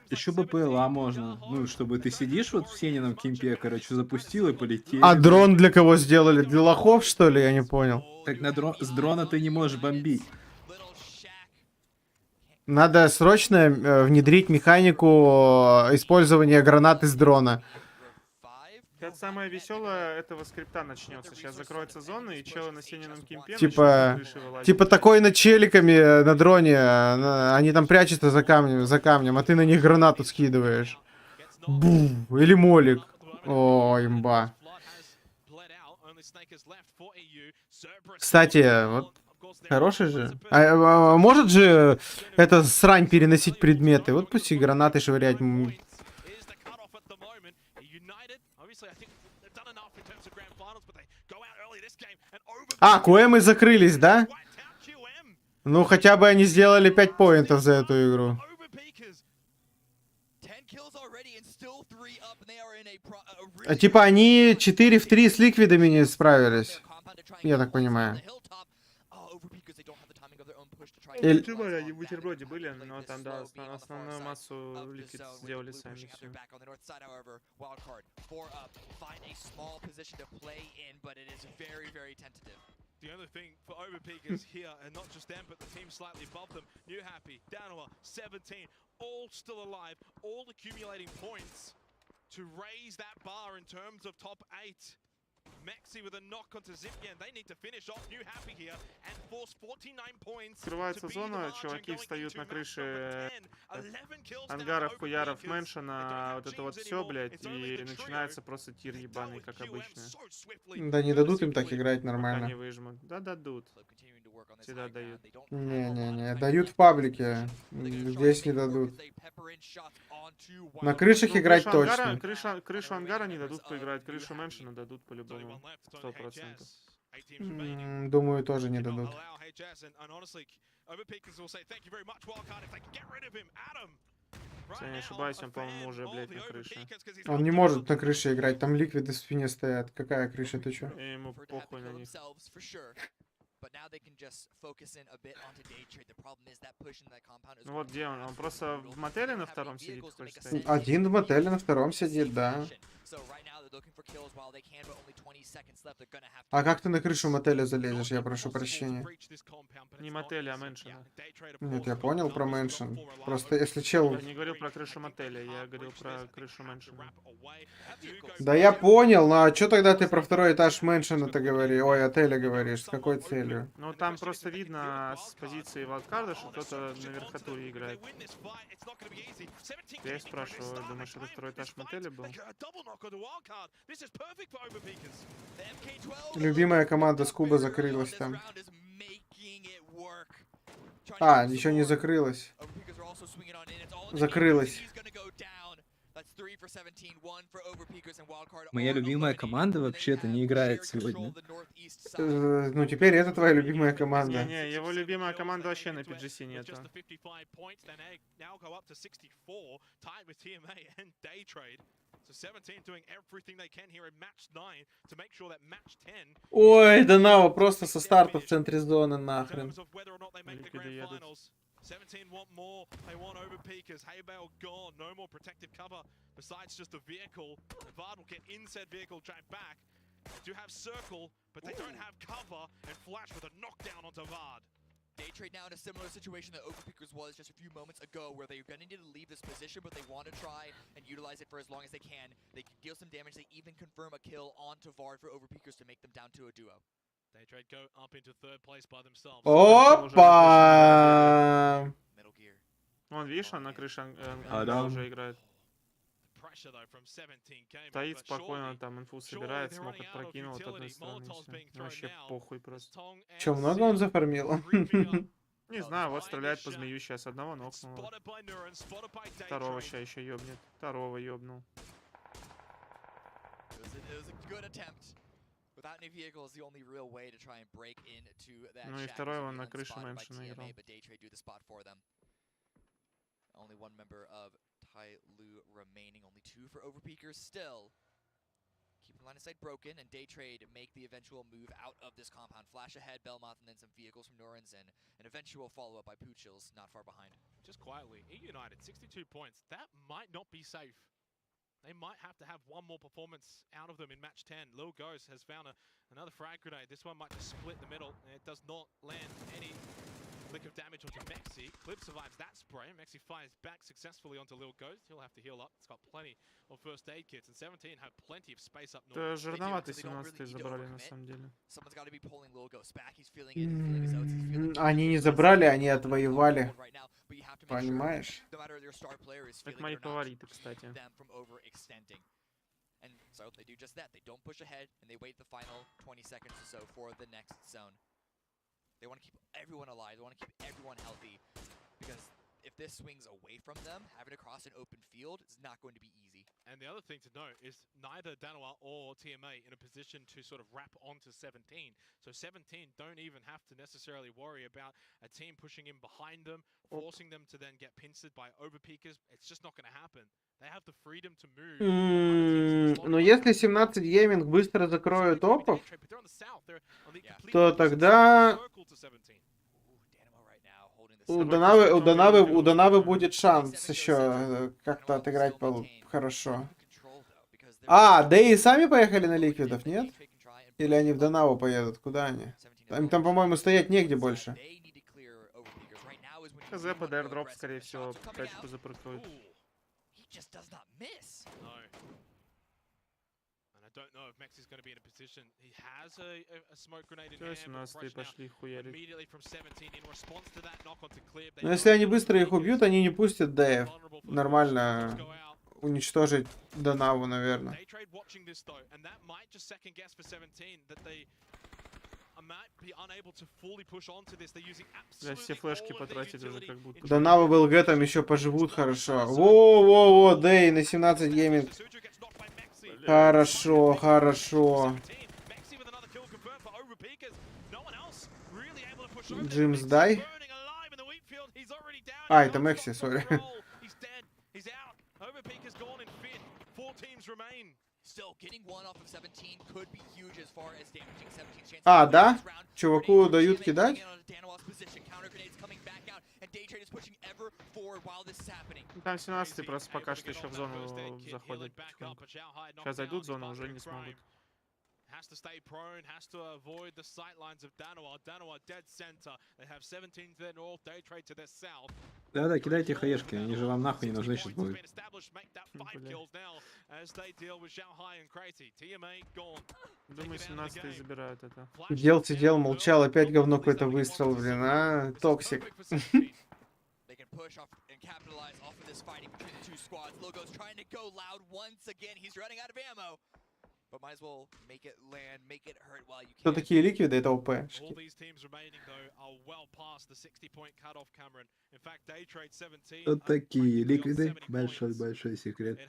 Еще бы ПЛА можно. Ну, чтобы ты сидишь вот в Сенином кемпе, короче, запустил и полетел. А дрон для кого сделали? Для лохов, что ли? Я не понял. Так с дрона ты не можешь бомбить. Надо срочно внедрить механику использования гранат из дрона. Это самое веселое этого скрипта начнется. Сейчас закроется зона, и челы на Сенином кемпе Типа такой над челиками на дроне. Они там прячутся за камнем, а ты на них гранату скидываешь. Бум! Или молик. О, имба. Кстати, вот хороший же. Может же эта срань переносить предметы? Вот пусть и гранаты швырять. А, QM закрылись, да? Ну, хотя бы они сделали 5 поинтов за эту игру. А, типа они 4 в 3 с ликвидами не справились. Я так понимаю. Они в бутерброде были, но там, да, основную массу ликвид сделали сами. Все. The only thing for overpeakers here, and not just them, but the team slightly above them, New Happy, Danawa, 17, all still alive, all accumulating points to raise that bar in terms of top 8. Открывается зона, чуваки встают на крыше ангаров, хуяров, мэншена, вот это вот все, блядь, и начинается просто тир ебаный, как обычно. Да не дадут им так играть Пока нормально. не выжмут. Да, дадут. Всегда дают. Не-не-не, дают в паблике. Здесь не дадут. На крышах играть точно. Крышу ангара не дадут поиграть, крышу мэншена дадут по-любому. 100%. Думаю, тоже не дадут. Если я не ошибаюсь, он, по-моему, уже, блядь, на крыше. Он не может на крыше играть, там ликвиды в спине стоят. Какая крыша, ты чё? И ему похуй на них. Ну вот где он? Он просто в мотеле на втором сидит, хочешь сказать? Один в мотеле на втором сидит, да. А как ты на крышу мотеля залезешь, я прошу прощения? Не мотеля, а мэншена. Нет, я понял про мэншен. Просто если чел... Я не говорил про крышу мотеля, я говорил про крышу мэншена. Да я понял, но а чё тогда ты про второй этаж мэншена-то говоришь? Ой, отеля говоришь, с какой целью? Ну там просто видно с позиции валдкарда, что кто-то на верхотуре играет. Я их спрашиваю, думаешь, это второй этаж мотеля был? Любимая команда с Куба закрылась там. А, еще не закрылась. Закрылась. Моя любимая команда вообще-то не играет сегодня. Ну, теперь это твоя любимая команда. Не, его любимая команда вообще на PGC нету. Ой, Донава просто со старта в центре зоны, нахрен. 17 want more. They want overpeakers. Haybale gone. No more protective cover besides just a vehicle. Vard will get in said vehicle, track back. They do have circle, but they don't have cover. And Flash with a knockdown onto Vard. Day trade now in a similar situation that Overpeakers was just a few moments ago, where they're going to need to leave this position, but they want to try and utilize it for as long as they can. They can deal some damage. They even confirm a kill onto Vard for Overpeakers to make them down to a duo. Day trade go up into third place by themselves. Опа! Вон, видишь, он на крыше да. уже играет. Стоит спокойно, там инфу собирает, смог опрокинул от одной стороны. Вообще похуй просто. Че, много он зафармил? Не знаю, вот стреляет по змею сейчас. Одного нокнул. Второго сейчас еще ёбнет. Второго ёбнул. Ну и второй он на крыше мэншена играл. Only one member of Tai Lu remaining, only two for Overpeakers still. Keeping line of sight broken, and Day Trade make the eventual move out of this compound. Flash ahead, Belmoth, and then some vehicles from Norans, and an eventual follow-up by Poochills not far behind. Just quietly, E-United, 62 points. That might not be safe. They might have to have one more performance out of them in match 10. Lil Ghost has found another frag grenade. This one might just split the middle, and it does not land any lick of damage onto Mexi. Clip survives that spray. Mexi fires back successfully onto Lil Ghost. He'll have to heal up. It's got plenty of first aid kits, and 17 have plenty of space up north. Да, жирноватый 17-й забрали на самом деле. Они не забрали, они отвоевали. Понимаешь? Это мои фавориты, кстати. And so they do just that. They don't push ahead, and they wait the final 20 seconds or so for the next zone. They want to keep everyone alive. They want to keep everyone healthy. Because if this swings away from them, having to cross an open field is not going to be easy. And the other thing to note is neither Danoa or TMA in a position to sort of wrap onto 17. So 17 don't even have to necessarily worry about a team pushing in behind them, forcing them to then get pincered by overpeakers. It's just not going to happen. They have the freedom to move. Но если 17 гейминг быстро закроют топов, то тогда у Донавы будет шанс еще как-то отыграть хорошо. А, да и сами поехали на ликвидов, нет? Или они в Донаву поедут? Куда они? Им там, по-моему, стоять негде больше. ХЗ под airdrop, скорее всего, тачку запаркуют. Just does not miss. No. And don't know if Mexi's going to be in a position. He has a smoke grenade in hand. Пошли хуярить. Immediately from 17 in response to that knock onto Clear. Но если они быстро их убьют, они не пустят ДФ. Нормально уничтожить Донаву, наверное. Да, все флешки потратить уже как будто. Донава был гэтом, еще поживут хорошо. Во-во-во, Дэй на 17 гейминг. Хорошо, хорошо. Джимс, дай. А, это Мекси, сори. А, да? Чуваку дают кидать? Там 17 просто пока что еще в зону заходят. Сейчас зайдут в зону, уже не смогут. Has to stay prone, has to avoid the sight lines of Danoa. Danoa dead center. They have 17 to their north, day trade to their south. Да-да, кидайте хаешки, они же вам нахуй не нужны сейчас будут. Думаю, 17 забирают это. Сидел, молчал, опять говно какой-то выстрел, блин, а? Токсик. Кто такие ликвиды? Это ОП. Вот такие ликвиды. Большой секрет.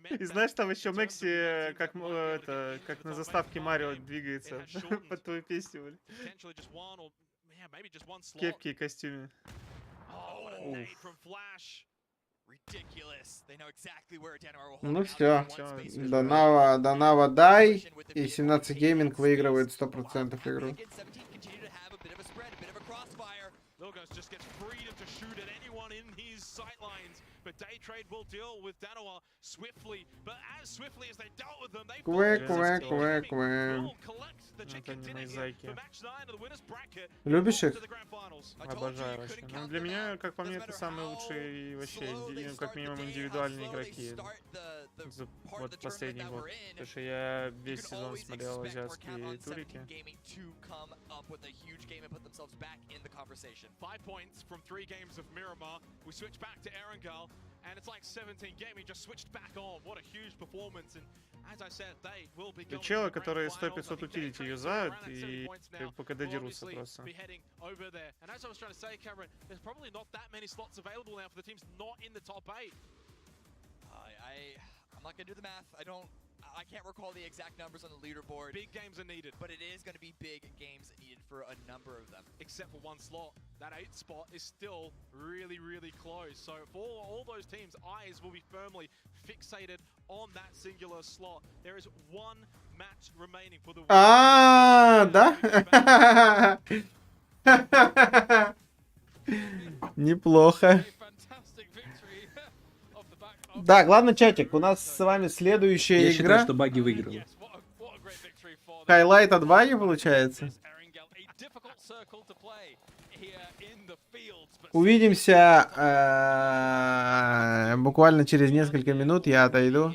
И знаешь, там еще Мекси, как на заставке Марио двигается под твою песню. Кепки и костюме. Ну все. Донава дай. И 17 гейминг выигрывает 100% игру. Любишь их? Обожаю вообще. Ну, для меня, как по мне, это самые лучшие вообще, как минимум, индивидуальные игроки. Вот последний год. Потому что я весь сезон смотрел азиатские турики. 5 points from 3 games of Miramar. We switch back to Erangel, and it's like 17 gaming just switched back on. What a huge performance, and as I said, they will be going. Челы, которые 100-500 утилити юзают и по КД дерутся просто. And as I was trying to say, Cameron, there's probably not that many slots available now for the teams not in the top 8. I'm not gonna do the math. I can't recall the exact numbers on the leaderboard. Big games are needed. But it is going to be big games needed for a number of them. Except for one slot. That 8th spot is still really, really close. So for all those teams, eyes will be firmly fixated on that singular slot. There is one match remaining for the... да? Неплохо. Да, главный чатик, у нас с вами следующая игра. Я считаю, что Баги выиграл. Хайлайт от Баги получается. Увидимся буквально через несколько минут, я отойду.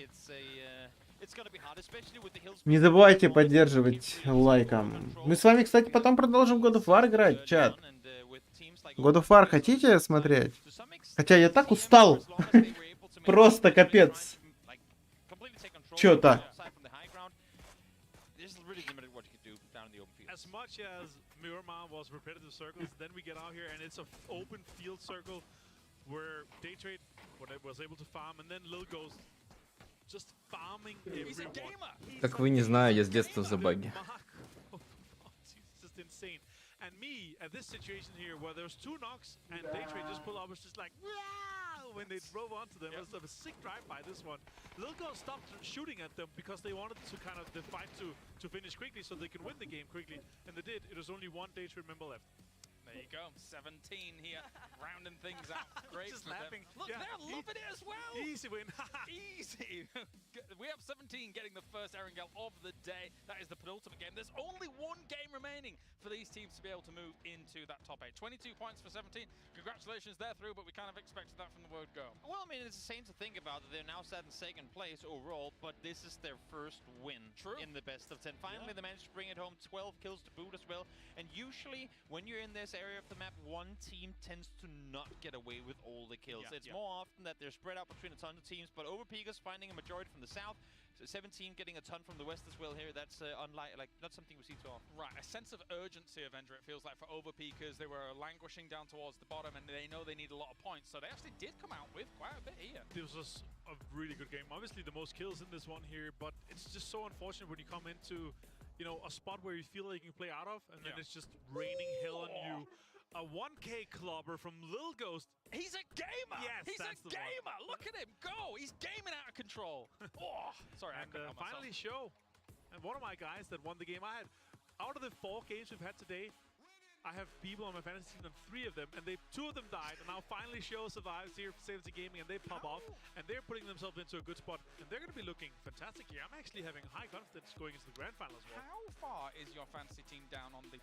Не забывайте поддерживать лайком. Мы с вами, кстати, потом продолжим God of War играть, чат. God of War хотите смотреть? Хотя я так устал. Просто капец. Чё-то. As much as Miramar was repetitive circles, then we get out here and it's an open field circle where Daytrade was able to farm, and then Lil goes just farming everyone. Как вы, не знаю, я с детства за Баги. It's just insane. And me, at this situation here, where there's 2 knocks and Daytrade just pull up, was just like, when they drove onto them. It was a sick drive by this one. Lilgo stopped shooting at them because they wanted to kind of the fight to finish quickly so they could win the game quickly, and they did. It was only one Daytrade member left. There you go, 17 here, rounding things out. Great. Just laughing. Look, Yeah, they're loving it as well. Easy win. Easy. We have 17 getting the first Erangel of the day. That is the penultimate game. There's only one game remaining for these teams to be able to move into that top 8. 22 points for 17. Congratulations, they're through, but we kind of expected that from the word go. Well, I mean, it's insane to think about that they're now sat in second place overall, but this is their first win in the best of 10. Finally, they managed to bring it home. 12 kills to boot as well. And usually, when you're in this area of the map, one team tends to not get away with all the kills. It's more often that they're spread out between a ton of teams, but Overpeakers finding a majority from the south. So 17 getting a ton from the west as well here. That's not something we see too often. Right, a sense of urgency, Avenger, it feels like, for Overpeakers. They were languishing down towards the bottom, and they know they need a lot of points, so they actually did come out with quite a bit here. This was a really good game. Obviously, the most kills in this one here, but it's just so unfortunate when you come into, you know, a spot where you feel like you can play out of, and then it's just raining hell on you. A 1K clubber from Lil Ghost. He's a gamer! Yes, he's a gamer! Look at him go! He's gaming out of control. Oh, sorry, I couldn't help myself. Finally show. And one of my guys that won the game, I had, out of the 4 games we've had today, I have people on my fantasy team, and 3 of them, and 2 of them died, and now finally Show survives here for Safety Gaming, and they pop off, and they're putting themselves into a good spot, and they're going to be looking fantastic here. I'm actually having high confidence going into the grand final as well. How far is your fantasy team down on the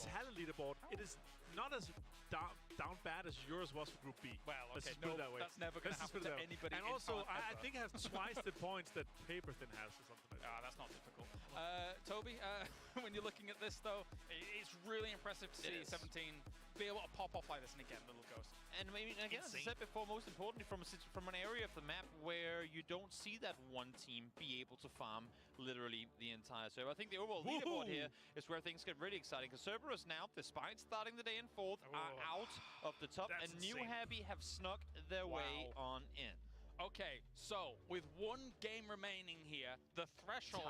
talent leaderboard? It is not as down bad as yours was for Group B. Well, okay, let's just put it that way. That's never going to happen to anybody. And also, I think I have twice the points that Paperthin has or something like that. That's not difficult. Toby, when you're looking at this though, it's really impressive to see 17 be able to pop off like this, and again, Little Ghost. And I mean, again, as I said before, most importantly, from an area of the map where you don't see that one team be able to farm literally the entire server. I think the overall leaderboard here is where things get really exciting, because Cerberus now, despite starting the day in 4th, are out of the top, and New Happy have snuck their way on in. Okay, so with one game remaining here, the threshold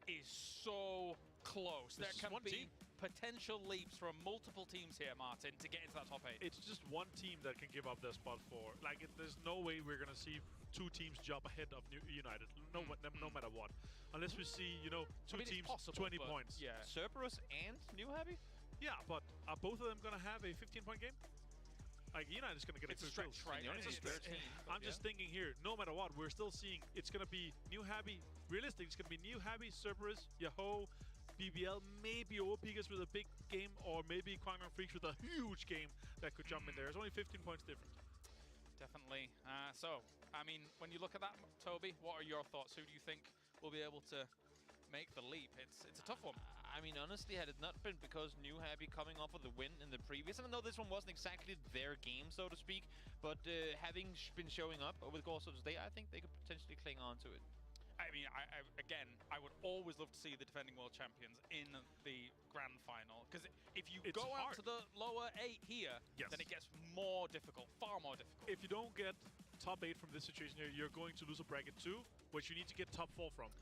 is so close. There can be potential leaps from multiple teams here, Martin, to get into that top 8. It's just one team that can give up their spot for. Like, there's no way we're going to see 2 teams jump ahead of United, no matter what. Unless we see, you know, 2 teams, possible, 20 points. Yeah. Cerberus and New Happy? Yeah, but are both of them going to have a 15-point game? Like, United is going to get a stretch, right? It's a stretch. I'm just thinking here, no matter what, we're still seeing it's going to be New Happy. Realistic, it's going to be New Happy, Cerberus, Yahoo, BBL, maybe Overpeakers with a big game, or maybe Quangon Freaks with a huge game that could jump in there. It's only 15 points different. Definitely. So, I mean, when you look at that, Toby, what are your thoughts? Who do you think will be able to make the leap? It's a tough one. I mean, honestly, had it not been because New Happy coming off of the win in the previous, and I know this one wasn't exactly their game, so to speak, but having been showing up over the course of the day, I think they could potentially cling on to it. I mean, again, I would always love to see the defending world champions in the grand final, because if you go out to the lower 8 here, then it gets more difficult, far more difficult. If you don't get top 8 from this situation here, you're going to lose a bracket 2, which you need to get top 4 from.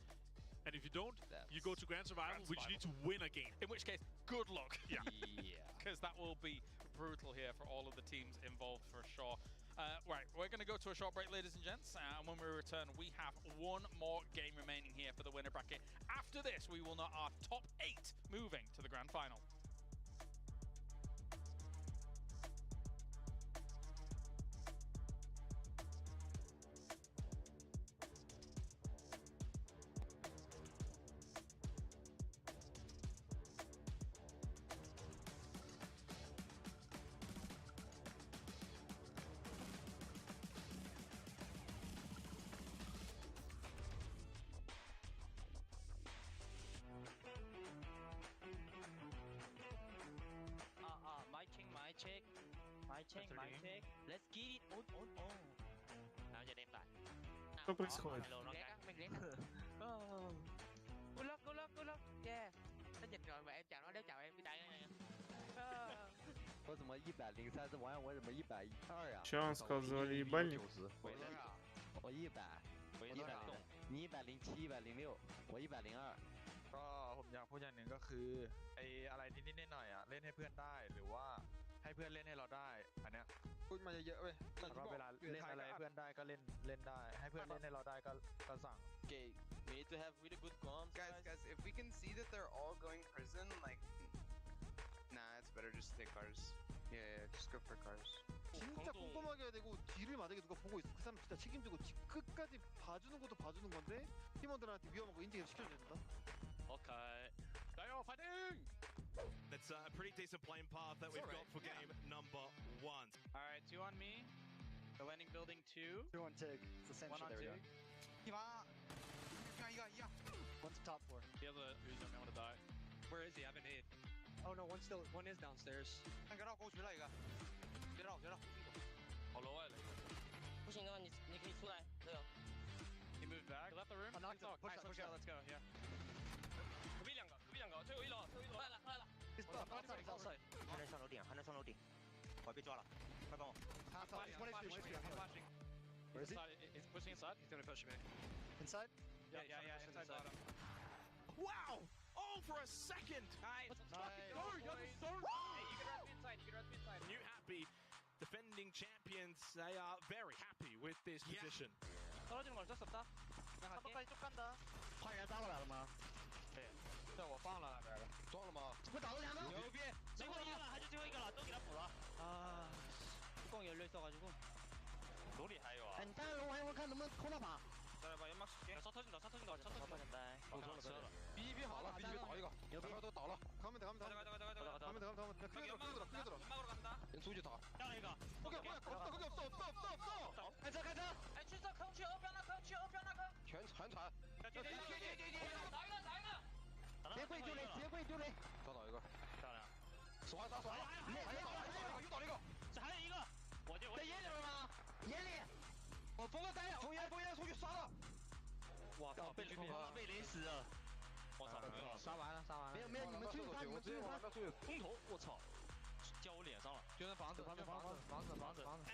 And if you don't, you go to Grand Survival, which you need to win a game. In which case, good luck. Yeah. Because that will be brutal here for all of the teams involved for sure. Right, we're going to go to a short break, ladies and gents. And when we return, we have one more game remaining here for the winner bracket. After this, we will know our top 8 moving to the grand final. Let's get it on. Nào giờ đem lại. Что происходит? Good luck. Yeah. Nó dịch rồi mà em chào nó, chào em, chào em. 我怎么103是玩，我怎么112啊？ Че он сказал, завали ебальник? 我100，你107、106，我102。 ก็ผมอยากพูดอย่างหนึ่งก็คือไอ้อะไรนิดๆหน่อยๆอ่ะเล่นให้เพื่อนได้หรือว่าให้เพื่อนเล่นให้เราได้อันเนี้ยพูดมาเยอะๆเว้ยแล้วก็เวลาเล่นอะไรเพื่อนได้ก็เล่นได้ให้เพื่อนเล่นให้เราได้ก็สั่ง Okay, we need to have really good comms. Guys, if we can see that they're all going prison, like, nah, just take cars. Yeah, just go for cars. 진짜 꼼꼼하게 해야 되고 뒤를 만약에 누가 보고 있어 그 사람 진짜 책임지고 끝까지 봐주는 것도 봐주는 건데 팀원들한테 위험한 거 인지를 시켜줘야 된다. Okay. Dayo, fighting! That's a pretty decent playing path that we've got for game number 1. Alright, 2 on me. The landing building 2. 2 on Tig. It's the same 1 shit. on There we 2. go. One's top floor. The other who's don't want to die. Where is he? I haven't hit. Oh no, one is downstairs. 好 low 啊你。不行的话，你可以出来，队友。 He moved back. He left the room. Knocked him. Nice, let's go, let's go. Yeah. 隔壁两个，最后一楼，来了。 He's outside. 还能上楼顶，我被抓了，快帮我。One HP. Where is he? He's pushing inside. He's gonna push me. Inside? Yeah, inside bottom. Wow! Oh, for a second! Nice. Hey, you can run inside. New happy defending champions. They are very happy with this position. 떨어지는 거 어쩔 수 없다. 그냥 갈게. 쭉 간다. 快点抓过来了吗？对，这我放了那边了。抓了吗？我打了2个。牛逼！最后一个了，还是最后一个了，都给他补了。啊，一共有6써가지고。 楼里还有啊。哎，你站在楼玩一会儿，看能不能偷那把。 기다려봐, 연막 쓸게. 차 터진다. BB 好了 ，BB 倒一个，两边都倒了。가면 돼. 가자. 크게 들어. 연막으로 간다. 왼쪽이 다. 掉了一个。거기 없어. 开车。哎，去这坑，去右边那坑。全铲。打一个。直接跪丢雷。抓到一个。漂亮。耍。又倒了一个。这还有一个。我在烟里边吗？烟里。 我封个单呀！封烟出去杀了！哇靠！被雷死了！我操！杀完了。没有，你们追他！空投！我操！叫我脸上了！就那房子。 An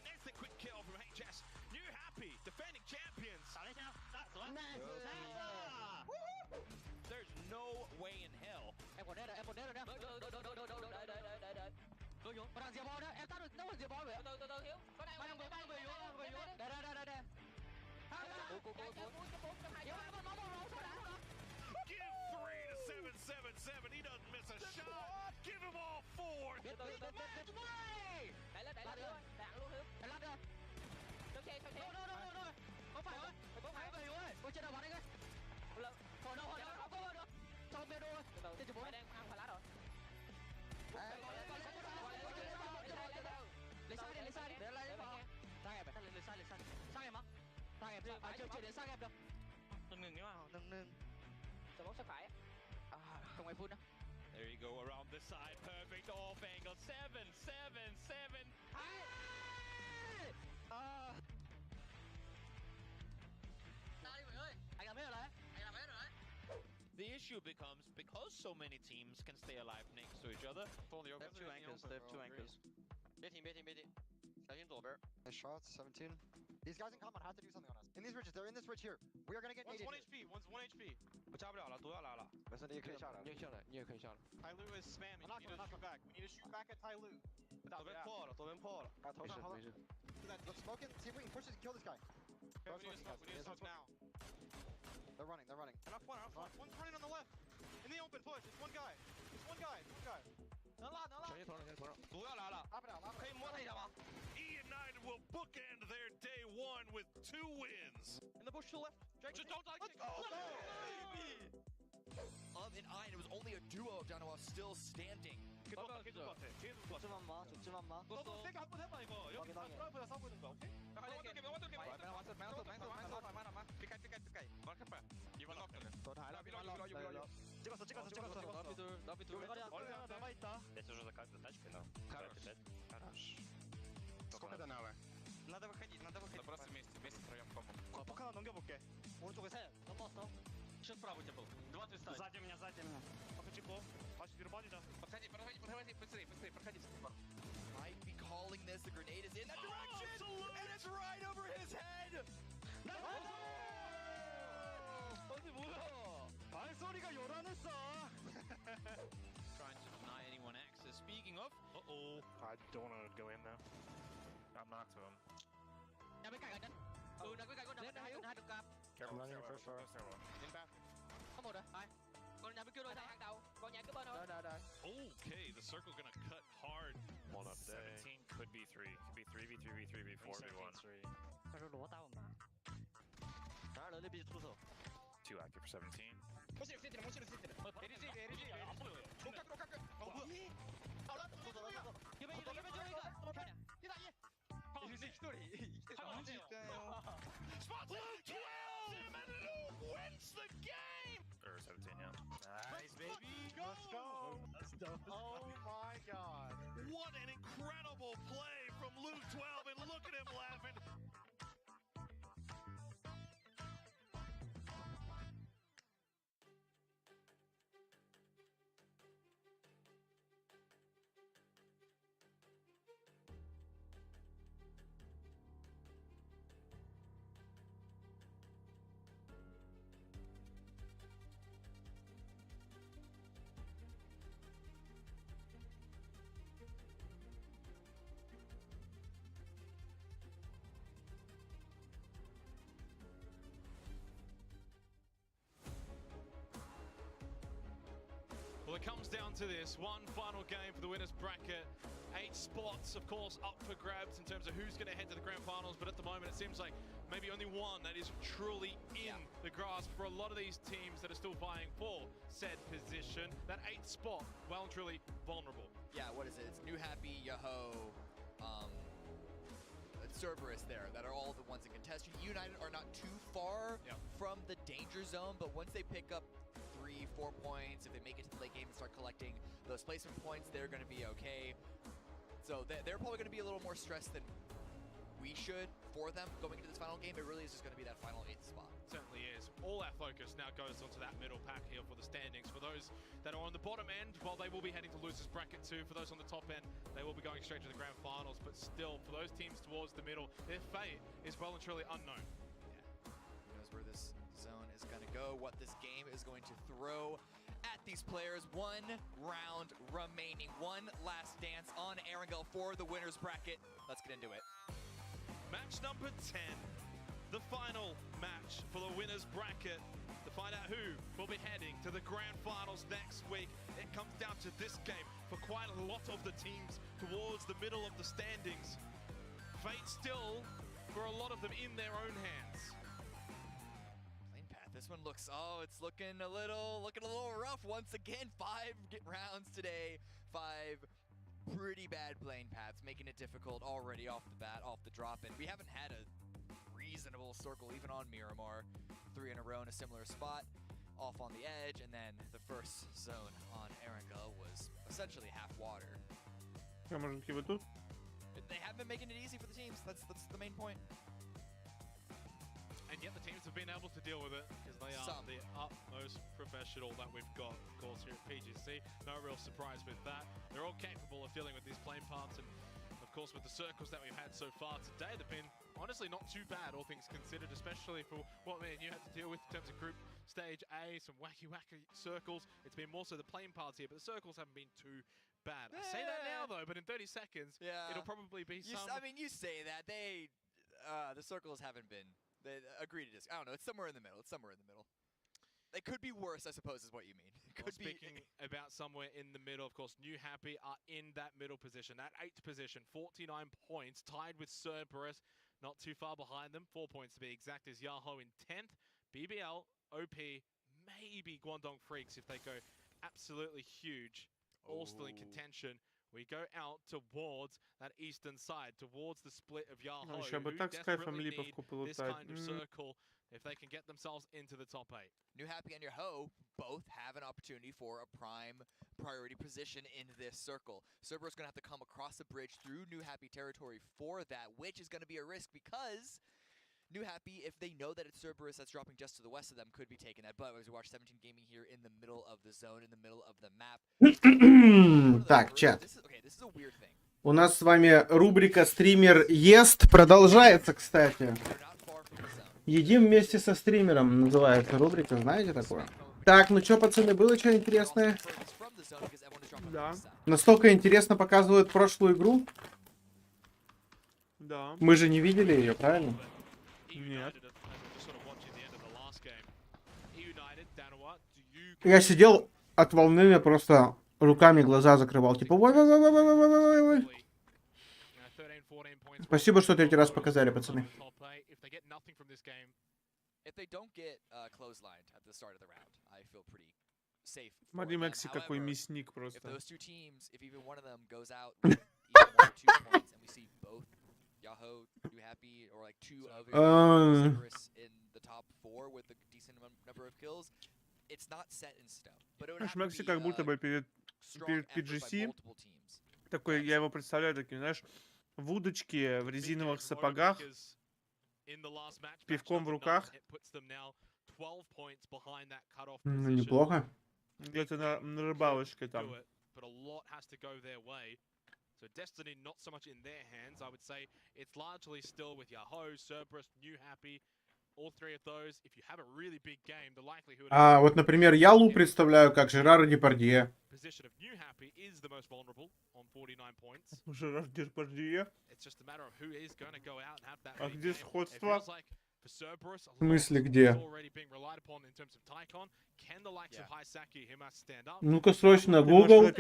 instant quick kill from HS. New happy defending champions. 打了一枪，走了。There's no way in hell. 哎，我这。都有，我让接包的，哎，打住，那我接包呗。都，八两鬼，来。Give 3 to 777. He doesn't miss a shot. Give him all 4. 来了，luôn thiếu. 来拉掉。抽車。我快佢，我接到玩呢個。好啦，好咗，周邊都，接住寶。快拉到。 你嘥啲，你拉呢個，生入嚟，你生入嗎？生入先，接連生入咗。1-1嘅嘛，1-1。就冇失牌啊，仲係判啊。 There you go around the side, perfect off angle, 7. 啊！打你回去，係咁樣嚟。 The issue becomes, because so many teams can stay alive next to each other. They have 2 anchors.别停！小心左边。 Nice shots. 17. These guys in common have to do something on us. In these ridges, they're in this ridge here. We are gonna get One's naded. 1 HP. One's 1 HP. 我加不了了，毒要来了。没事，你也可以下来。你也可以下来。Tyloo is spamming. We need to shoot back. We need to shoot back at Tyloo. 左边破了。啊，头上。Let's smoke it. See if we can push this and kill this guy. We need to smoke now. They're running. Enough one. One's running on the left. In the open push. It's one guy. 能拉。全头上。毒要来了。拉不了。可以摸他一下吗？ United will bookend their day 1 with 2 wins. In the bush to the left. Let's go! And it was only a duo down to us still standing. 뒤에 너 세게 한번 해봐 이거. 여기 프라이브에 싸우고 있는 거. 오케이? 삐까이. 마켓발. 이번 넉들. 더 달라. 찍었어. 나비 둘. 남아 있다. Это уже заказывает тачкой, но. Хорош. Сколько до навы? Надо выходить. Просто вместе втроем комбо. 폭 하나 넘겨볼게. 오른쪽에 셋. 넘었어. Еще справа у тебя был. 2 твиста. Сзади меня. Покачеко. Паш, 뒤로 빠지자. Подходи, быстрее, проходи. Might be calling this. The grenade is in that direction, and it's right over his head. 어디 뭐야? 발소리가 요란했어. Trying to deny anyone access. Speaking of, I don't want to go in there. I'm knocked to him. Nhà bên cạnh ở chân. Nhà bên cạnh con hai được cặp. Careful, running first floor. Có một rồi. Hai. Còn nhà bên kia rồi sao? Hàng đầu. Còn nhà cứ bên thôi. Okay, the Circle gonna cut hard. 17 could be 3. Could be 3v3v3v4v1. 2 active for 17. Wins the game! Or 17, yeah. Nice, baby. Let's go. That's dope. Oh my god. What an incredible play from Luke 12, and look at him laughing. Well, it comes down to this one final game for the winners bracket. 8 spots, of course, up for grabs in terms of who's going to head to the grand finals. But at the moment, it seems like maybe only one that is truly in the grasp for a lot of these teams that are still vying for said position. That 8th spot, well and truly vulnerable. Yeah, what is it? It's New Happy, Yoho, Cerberus there that are all the ones in contention. United are not too far from the danger zone, but once they pick up 3-4 points, if they make it to the late game and start collecting those placement points, they're going to be okay. So they're probably going to be a little more stressed than we should for them going into this final game. It really is just going to be that final 8th spot. Certainly is. All our focus now goes onto that middle pack here for the standings. For those that are on the bottom end, well, they will be heading to losers bracket 2. For those on the top end, they will be going straight to the grand finals. But still, for those teams towards the middle, their fate is well and truly unknown. Yeah. Who knows where this zone is going to go, what this game is going to throw at these players. 1 round remaining. One last dance on Erangel for the winners bracket. Let's get into it. Match number 10. The final match for the winners bracket to find out who will be heading to the grand finals next week. It comes down to this game for quite a lot of the teams towards the middle of the standings. Fate still, for a lot of them, in their own hands. Lane path. This one looks, it's looking a little rough once again. 5 rounds today. 5 pretty bad lane paths, making it difficult already off the bat, off the drop. And we haven't had a reasonable circle even on Miramar. 3 in a row in a similar spot, off on the edge, and then the first zone on Erangel was essentially half water. They haven't been making it easy for the teams. That's the main point. And yet the teams have been able to deal with it because they are the utmost professional that we've got, of course, here at PGC. No real surprise with that. They're all capable of dealing with these plane paths, and of course with the circles that we've had so far today, they've been honestly not too bad, all things considered, especially for what you had to deal with in terms of group stage A, some wacky circles. It's been more so the plane paths here, but the circles haven't been too bad. I say that now though, but in 30 seconds, it'll probably be some... I mean, you say that. The circles haven't been... They agree to disagree. I don't know. It's somewhere in the middle. They could be worse, I suppose, is what you mean. Speaking about somewhere in the middle, of course, New Happy are in that middle position, that 8th position, 49 points, tied with Cerberus, not too far behind them, 4 points to be exact, is Yahoo in 10th, BBL, OP, maybe Guangdong Freaks if they go absolutely huge, all still in contention. We go out towards that eastern side, towards the split of Yahoo, who desperately need this kind of circle if they can get themselves into the top 8. New Happy and Yahoo both have an opportunity for a prime priority position in this circle. Cerberus is going to have to come across the bridge through New Happy territory for that, which is going to be a risk because New Happy, if they know that it's Cerberus that's dropping just to the west of them, could be taking that. But as we watch 17 Gaming here in the middle of the zone, in the middle of the map. Так, чат. This is a weird thing. У нас с вами рубрика «Стример ест» продолжается, кстати. «Едим вместе со стримером» называется рубрика, знаете такое? Так, ну чё, пацаны, было что интересное? Да. Настолько интересно показывают прошлую игру? Да. Мы же не видели ее, правильно? Нет. Я сидел от волнения просто руками глаза закрывал. Типа, ой. Спасибо, что третий раз показали, пацаны. Смотри, Макси, какой мясник просто. Макси как будто бы перед PGC, такой, я его представляю таким, знаешь, в удочке, в резиновых сапогах, пивком в руках. Ну, неплохо. Где-то на рыбалочке там. So destiny not so much in their hands. I would say it's largely still with Yahoo, Cerberus, New Happy, all three of those. If you have a really big game, the likelihood. А вот, например, я Лу представляю как Жерар Депардье. Position of New Happy is the most vulnerable on 49 points. Жерар Депардье. It's just a matter of who is going to go out and have that. А где сходство? В смысле где? Ну-ка срочно, Google.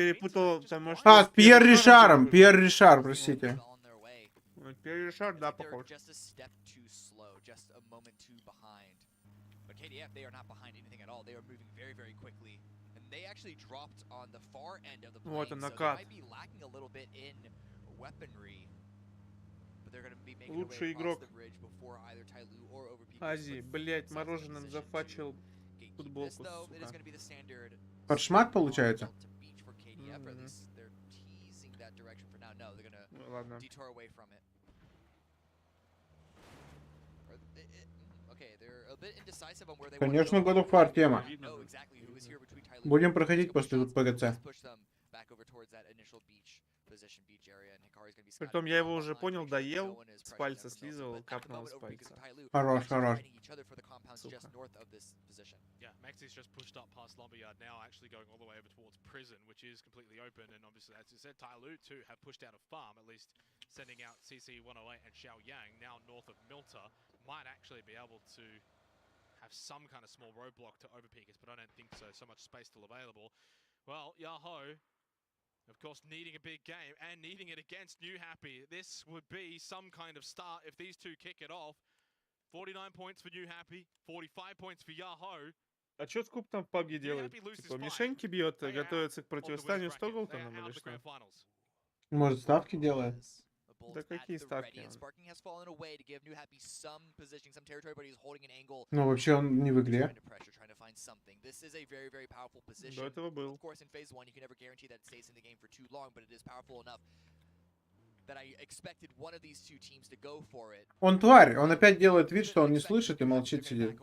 А, Пьер Ришаром. Пьер Ришар, простите. Пьер Ришар, да, похож. Вот он, накат. Лучший игрок Азии. Блять, мороженым зафачил футболку, сука. Подшмак получается? Ладно. Конечно, God of War тема. Будем проходить после PGC. Притом я его уже понял, доел, с пальца слизывал, капнул с пальца. Хорош, хорош. Yeah, Maxi's just pushed up past Lumberyard now, actually going all the way over towards prison, which is completely open. And obviously, as you said, Tyloo too have pushed out of farm, at least sending out CC 108 and Xiaoyang now north of Milta. Might actually be able to have some kind of small roadblock to overpeak us, but I don't think so. So much space still available. Well, Yahoo, of course, needing a big game and needing it against New Happy. This would be some kind of start if these two kick it off. 49 points for New Happy, 45 points for Yahoo. А чё Скуп там в PUBG делает? Типа мишеньки бьет, готовится к противостанию с Тоглтоном или что? Может, ставки делает? Да какие ставки? Ну, вообще он не в игре. До этого был. Он тварь, он опять делает вид, что он не слышит и молчит, сидит.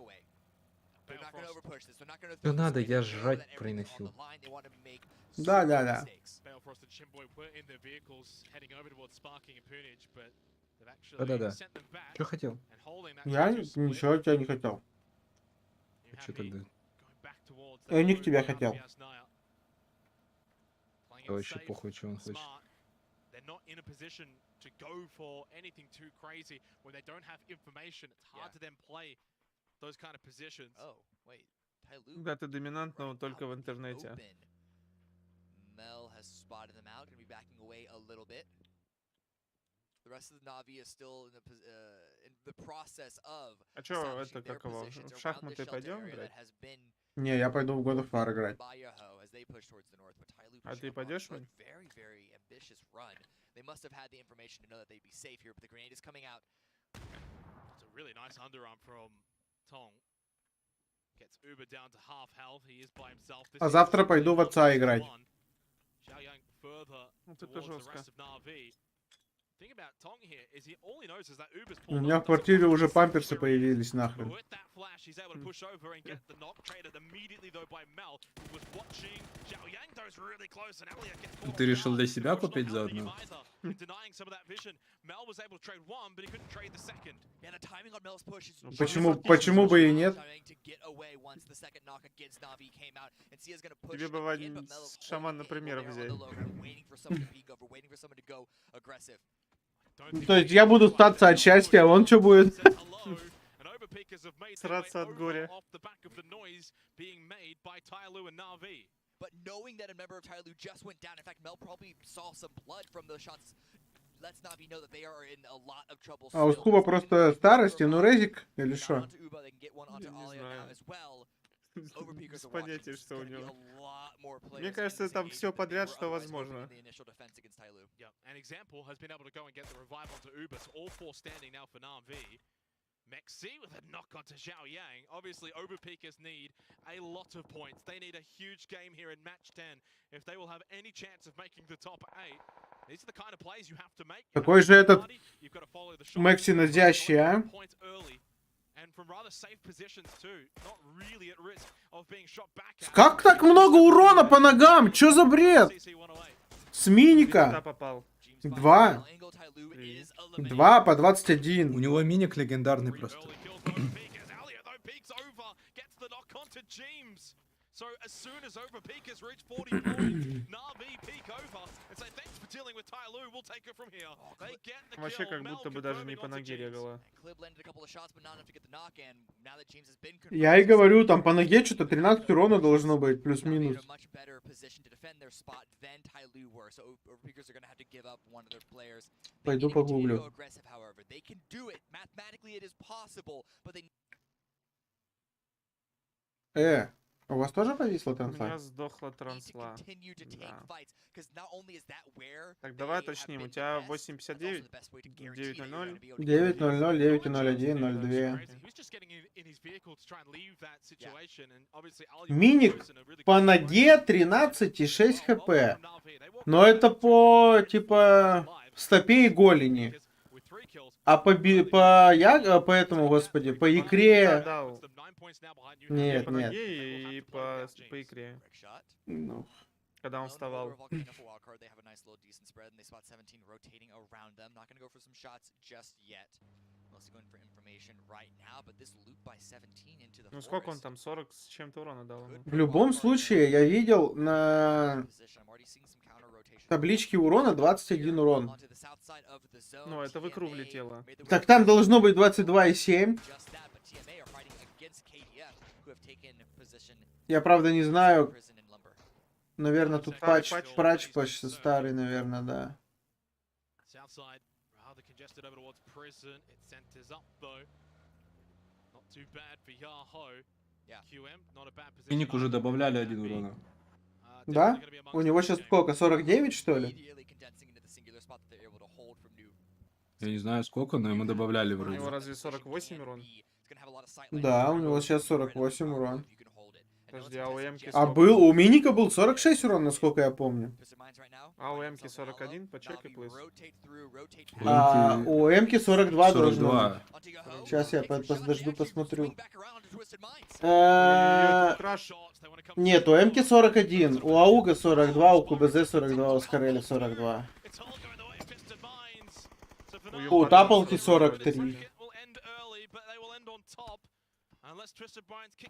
Что надо, я жрать приносил. Да. Да. Что хотел? Я ничего от тебя не хотел. Что тогда? Я не к тебе хотел. Вообще похуй, что он хочет. Not in a position to go for anything too crazy when they don't have information. It's hard to then play those kind of positions. Oh, wait. Да, ты доминантного только в интернете. Mel has spotted them out, going to be backing away a little bit. The rest of the Na'Vi is still in the process of. А чё, это как его? В шахматы пойдем играть? Не, я пойду в God of War играть. А ты пойдешь? They must have had the information to know that they'd be safe here, but the grenade is coming out. It's a really nice underarm from Tong. Gets Uber down to half health. He is by himself. А завтра пойду в отца играть. Xiaoyang further Это towards the жестко. rest of Na'Vi. Thing about Tong here is he all he knows is that Uber's У меня в квартире уже памперсы появились, нахрен. with that flash he's able to push over and get the knock traded immediately though by Mel, who was watching. Xiaoyang goes really close and Elliot gets caught. Ты решил для себя купить заодно? Denying some of that vision. Mel was able to trade one, but he couldn't trade the second. Yeah, the timing on Mel's push is Почему бы и нет? Тебе бы шаман, например, взять. То есть я буду статься от счастья, а он что будет? Сраться от горя. But knowing that a member of Tyloo just went down, in fact, Mel probably saw some blood from those shots. Let's not be know that they are in a lot of trouble. А у Скуба просто старости, ну резик или что? Без понятия, что у него. Мне кажется, там все подряд, что возможно. An example has been able to go and get the revive onto Uber, so all four standing now for Na'Vi. Mexi with a knock onto Zhao Yang. Obviously, Overpeakers need a lot of points. They need a huge game here in match 10 if they will have any chance of making the top 8. These are the kind of plays you have to make. Какой же этот Мекси назящий, а? Как так много урона по ногам? Чё за бред? С миника. 2. 2 по 21. У него миник легендарный просто. So as soon as Overpeakers reach 40 points, Na'Vi peek over and say thanks for dealing with Tyloo, we'll take it from here. They get the kill. Вообще как будто бы даже не по ноге регало. Я и говорю, там по ноге что-то 13 урона должно быть, плюс-минус. Пойду погуглю. У вас тоже повисла трансла? У меня сдохла трансла. Да. Так, давай уточним. У тебя 8.59, 9.00, 9.00, 9.01, 02. Миник по ноге 13,6 хп. Но это по, типа, стопе и голени. А по этому, господи, по икре... Нет, по нет. ноге и по икре. Ну. Когда он вставал. Ну сколько он там? 40 с чем-то урона дал? В любом случае, я видел на табличке урона 21 урон. Ну, это в икру влетело. Так там должно быть 22,7. Я правда не знаю. Наверное, тут патч старый, наверное, да. Миник уже добавляли 1 урона. Да? У него сейчас сколько? 49, что ли? Я не знаю сколько, но ему добавляли У вроде. него разве 48 урон? Да, у него сейчас 48 урон. Подожди, а у Эмки А был, у Миника был 46 урон, насколько я помню. А у Эмки 41, почекай, плиз. А у Эмки 42 должно быть. Сейчас я подожду, посмотрю. Нет, у Эмки 41, у Ауга 42, у КБЗ 42, у Скореля 42. У Тапалки 43.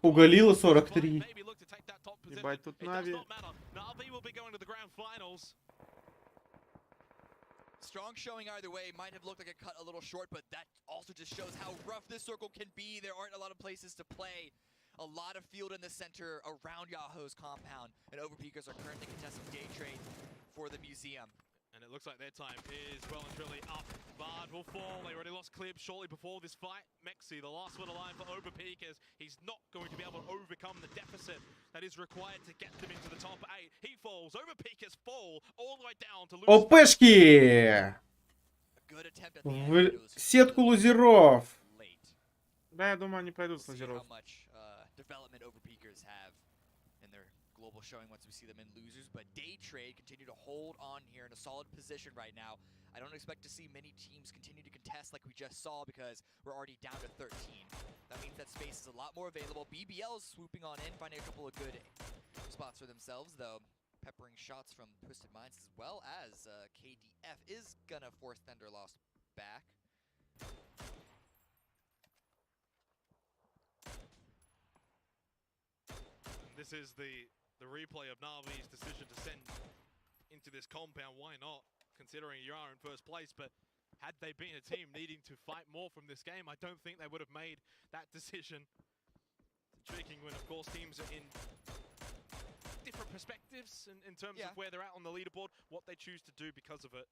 У Галила 43. Ебать, тут Нави. Strong showing either way. Might have looked like it cut a little short, but that also just shows how rough this circle can be. There aren't a lot of places to play. A lot of field in the center around Yahoo's compound. And Overpeakers are currently contesting day trade for the museum. And it looks like their time is well and truly up. Bard will fall. They already lost Clib shortly before this fight. Mexi, the last one alive for Overpeakers. He's not going to be able to overcome the deficit that is required to get them into the top 8. He falls. Overpeakers fall all the way down to lose. ОПшки! В сетку лузеров. Да, я думаю, они пройдут с лузеров. Global showing once we see them in losers, but day trade continue to hold on here in a solid position right now. I don't expect to see many teams continue to contest like we just saw because we're already down to 13. That means that space is a lot more available. BBL is swooping on in, finding a couple of good spots for themselves, though peppering shots from Twisted Minds as well as KDF is gonna force Thunder Lost back. This is the replay of Na'Vi's decision to send into this compound. Why not, considering you are in first place? But had they been a team needing to fight more from this game, I don't think they would have made that decision. It's intriguing when, of course, teams are in different perspectives in terms of where they're at on the leaderboard, what they choose to do because of it.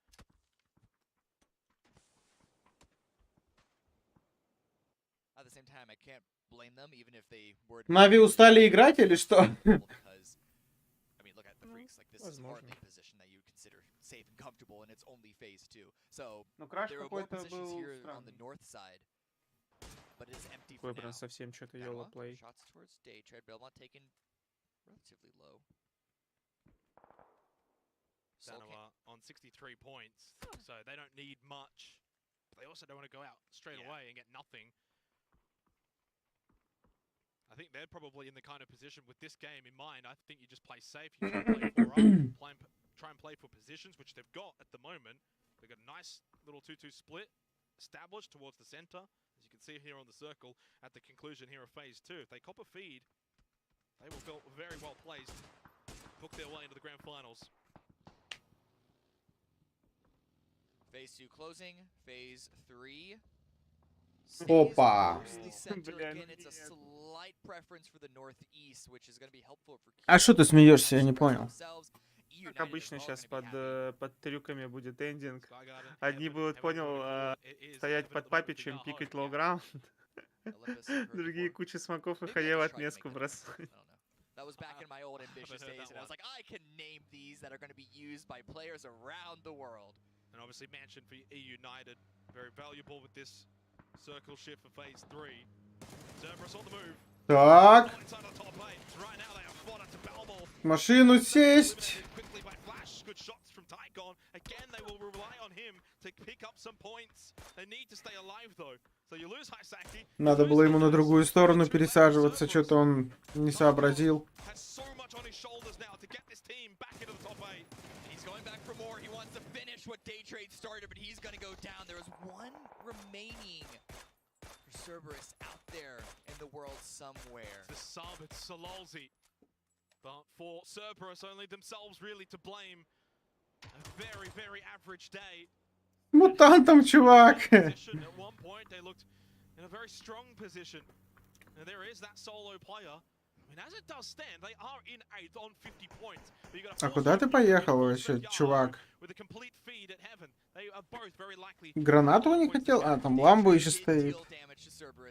At the same time, I can't blame them, even if they were. Нави устали играть или что? I mean, look at the freaks. Like this is hardly a position that you would consider safe and comfortable, and it's only phase 2. So there are more positions here on the north side, but it is empty for now. Совсем что-то YOLO play. Shots towards day trade. Belmont taken relatively low. Danoa on 63 points, so they don't need much. But they also don't want to go out straight away and get nothing. I think they're probably in the kind of position with this game in mind. I think you just play safe. You try and play try and play for positions, which they've got at the moment. They've got a nice little 2-2 split established towards the center, as you can see here on the circle at the conclusion here of phase 2. If they cop a feed, they will feel very well placed, book their way into the grand finals. Phase 2 closing, phase 3. Опа. Again, it's a slight preference for the northeast, which is going to be helpful for. А что ты смеешься? Я не понял. Как обычно сейчас под трюками будет эндинг. Одни будут, понял, стоять под папичем, пикать лоу-граунд. Другие куча смоков и хаев отместку бросать. That was back in my old ambitious days, and I was like, I can name these that are going to be used by players around the world. And obviously mentioned for United, very valuable with this circle shift for phase 3. Cerberus on the move. Так. Машину сесть. Good shots from Tycon. Again, they will rely on him to pick up some points. They need to stay alive though. So you lose Hisaki. Надо было ему на другую сторону пересаживаться, что-то он не сообразил. Has so much on his shoulders now to get this team back into the top 8. He's going back for more. He wants to finish what Day Trade started, but he's going to go down. There is one remaining for Cerberus out there in the world somewhere. The sub, it's Sololzi. But for Cerberus, only themselves really to blame. A very, very average day. Мутантом, чувак. At one point, they looked in a very strong position. And there is that solo player. I mean, as it does stand, they are in 8th on 50 points. А куда ты поехал вообще, чувак? Гранату не хотел? А, там ламбу еще стоит.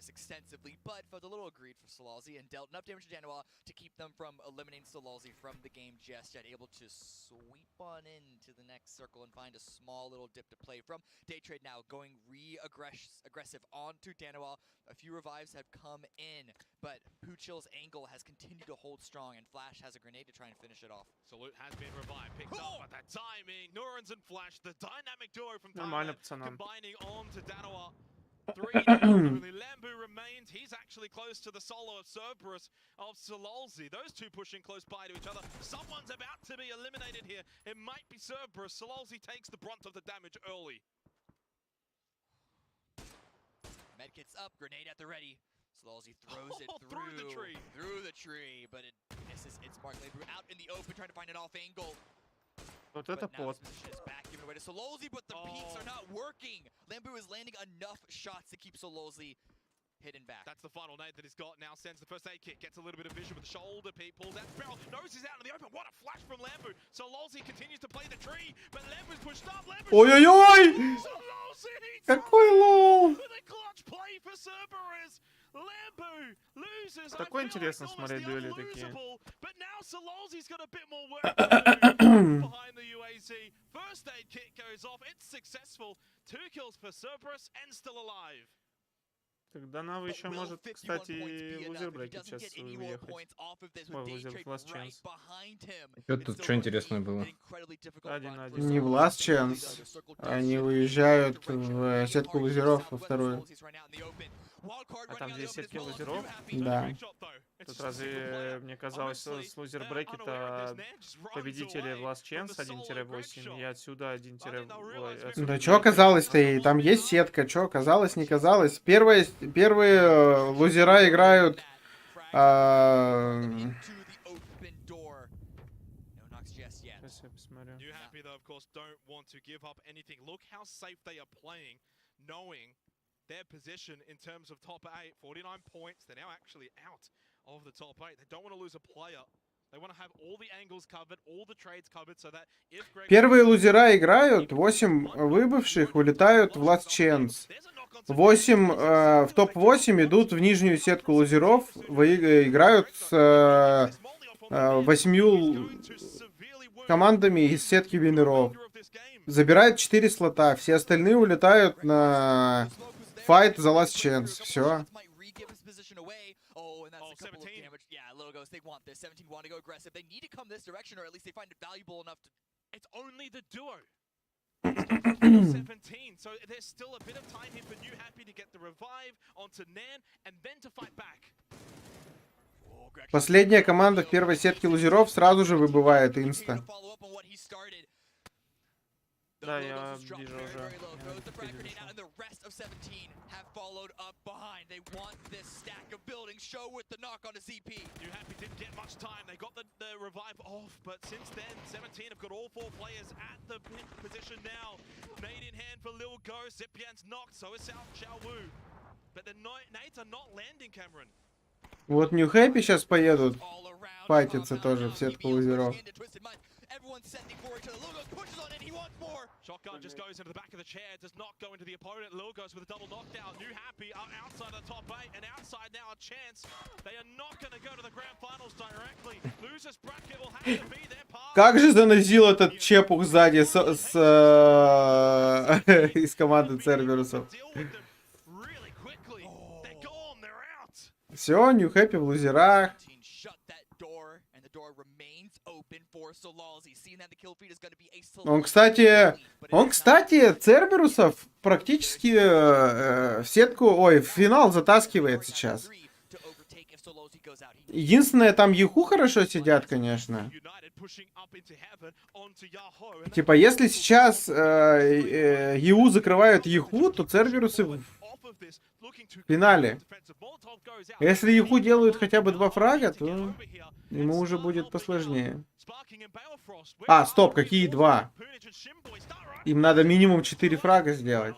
Extensively, but felt a little aggrieved for Sololzi and dealt enough damage to Danoa to keep them from eliminating Sololzi from the game just yet. Able to sweep on into the next circle and find a small little dip to play from. Day Trade now going aggressive onto Danoa. A few revives have come in, but Poochill's angle has continued to hold strong, and Flash has a grenade to try and finish it off. Salute has been revived, picked up at that timing. Nurans and Flash, the dynamic duo from Thailand, combining on to Danoa. 3 down, only Lambu remains. He's actually close to the solo of Cerberus of Sololzi. Those two pushing close by to each other. Someone's about to be eliminated here. It might be Cerberus. Sololzi takes the brunt of the damage early. Medkit's up, grenade at the ready. Sololzi throws it through the tree. Through the tree, but it misses. It's Mark Lambu out in the open, trying to find an off angle. Вот это пот. But the peaks are not working. Lambu is landing enough shots to keep Sololzi hidden back. That's the final nade that he's got now. Sends the first aid kit, gets a little bit of vision with the shoulder peek, pulls out the barrel, knows he's out in the open. What a flash from Lambu. Sololzi continues to play the tree, but Lambu's pushed up. Ой-ой-ой! Какой лол! Clutch play for Cerberus. Lambu loses. Такое интересно смотреть дуэли такие. But now Sololzi's got a bit more work to do behind the UAC. First aid kit goes off. It's successful. 2 kills for Cerberus and still alive. Тогда Нава еще может, кстати, в лузербреке сейчас уехать. Ой, в лузер, в Last Chance. Тут что интересное было? 1-1. Не в Last Chance. Они уезжают в сетку лузеров во вторую. А там, где есть сетки лузеров? Да. Тут разве, мне казалось, с лузербрекета победители в Last Chance 1-8, и отсюда 1-8. Да что оказалось-то? И там есть сетка. Что оказалось, не казалось. Первые лузера играют... Their position in terms of top 8, 49 points. They're now actually out of the top 8. They don't want to lose a player Первые лузера играют, 8 выбывших вылетают в Last Chance. 8 в топ-8 идут в нижнюю сетку лузеров, играют с 8 командами из сетки винеров. Забирают 4 слота, все остальные улетают на файт за Last Chance. Все. They want this. 17 want to go aggressive. They need to come this direction, or at least they find it valuable enough to... It's only the duo. 17, so there's still a bit of time here for New Happy to get the revive onto Nan and then to fight back. Последняя команда в первой сетке лузеров сразу же выбывает инста. Да, я вижу уже. Вот New Happy сейчас поедут файтиться тоже в сетку лузеров. Shotgun just goes into the back of the chair, does not go into the opponent. Lil goes with a double knockdown. New Happy are outside the top 8 and outside now a chance. They are not going to go to the grand finals directly. Losers bracket will have to be their part. Как же занозил этот чепух сзади из команды Церберусов. Все, New Happy в лузерах. Он, кстати, Церберусов практически в сетку, в финал затаскивает сейчас. Единственное, там Яху хорошо сидят, конечно. Типа, если сейчас ЕУ закрывают Яху, то Церберусы в финале. Если Яху делают хотя бы 2 фрага, то ему уже будет посложнее. А, стоп, какие 2? Им надо минимум 4 фрага сделать.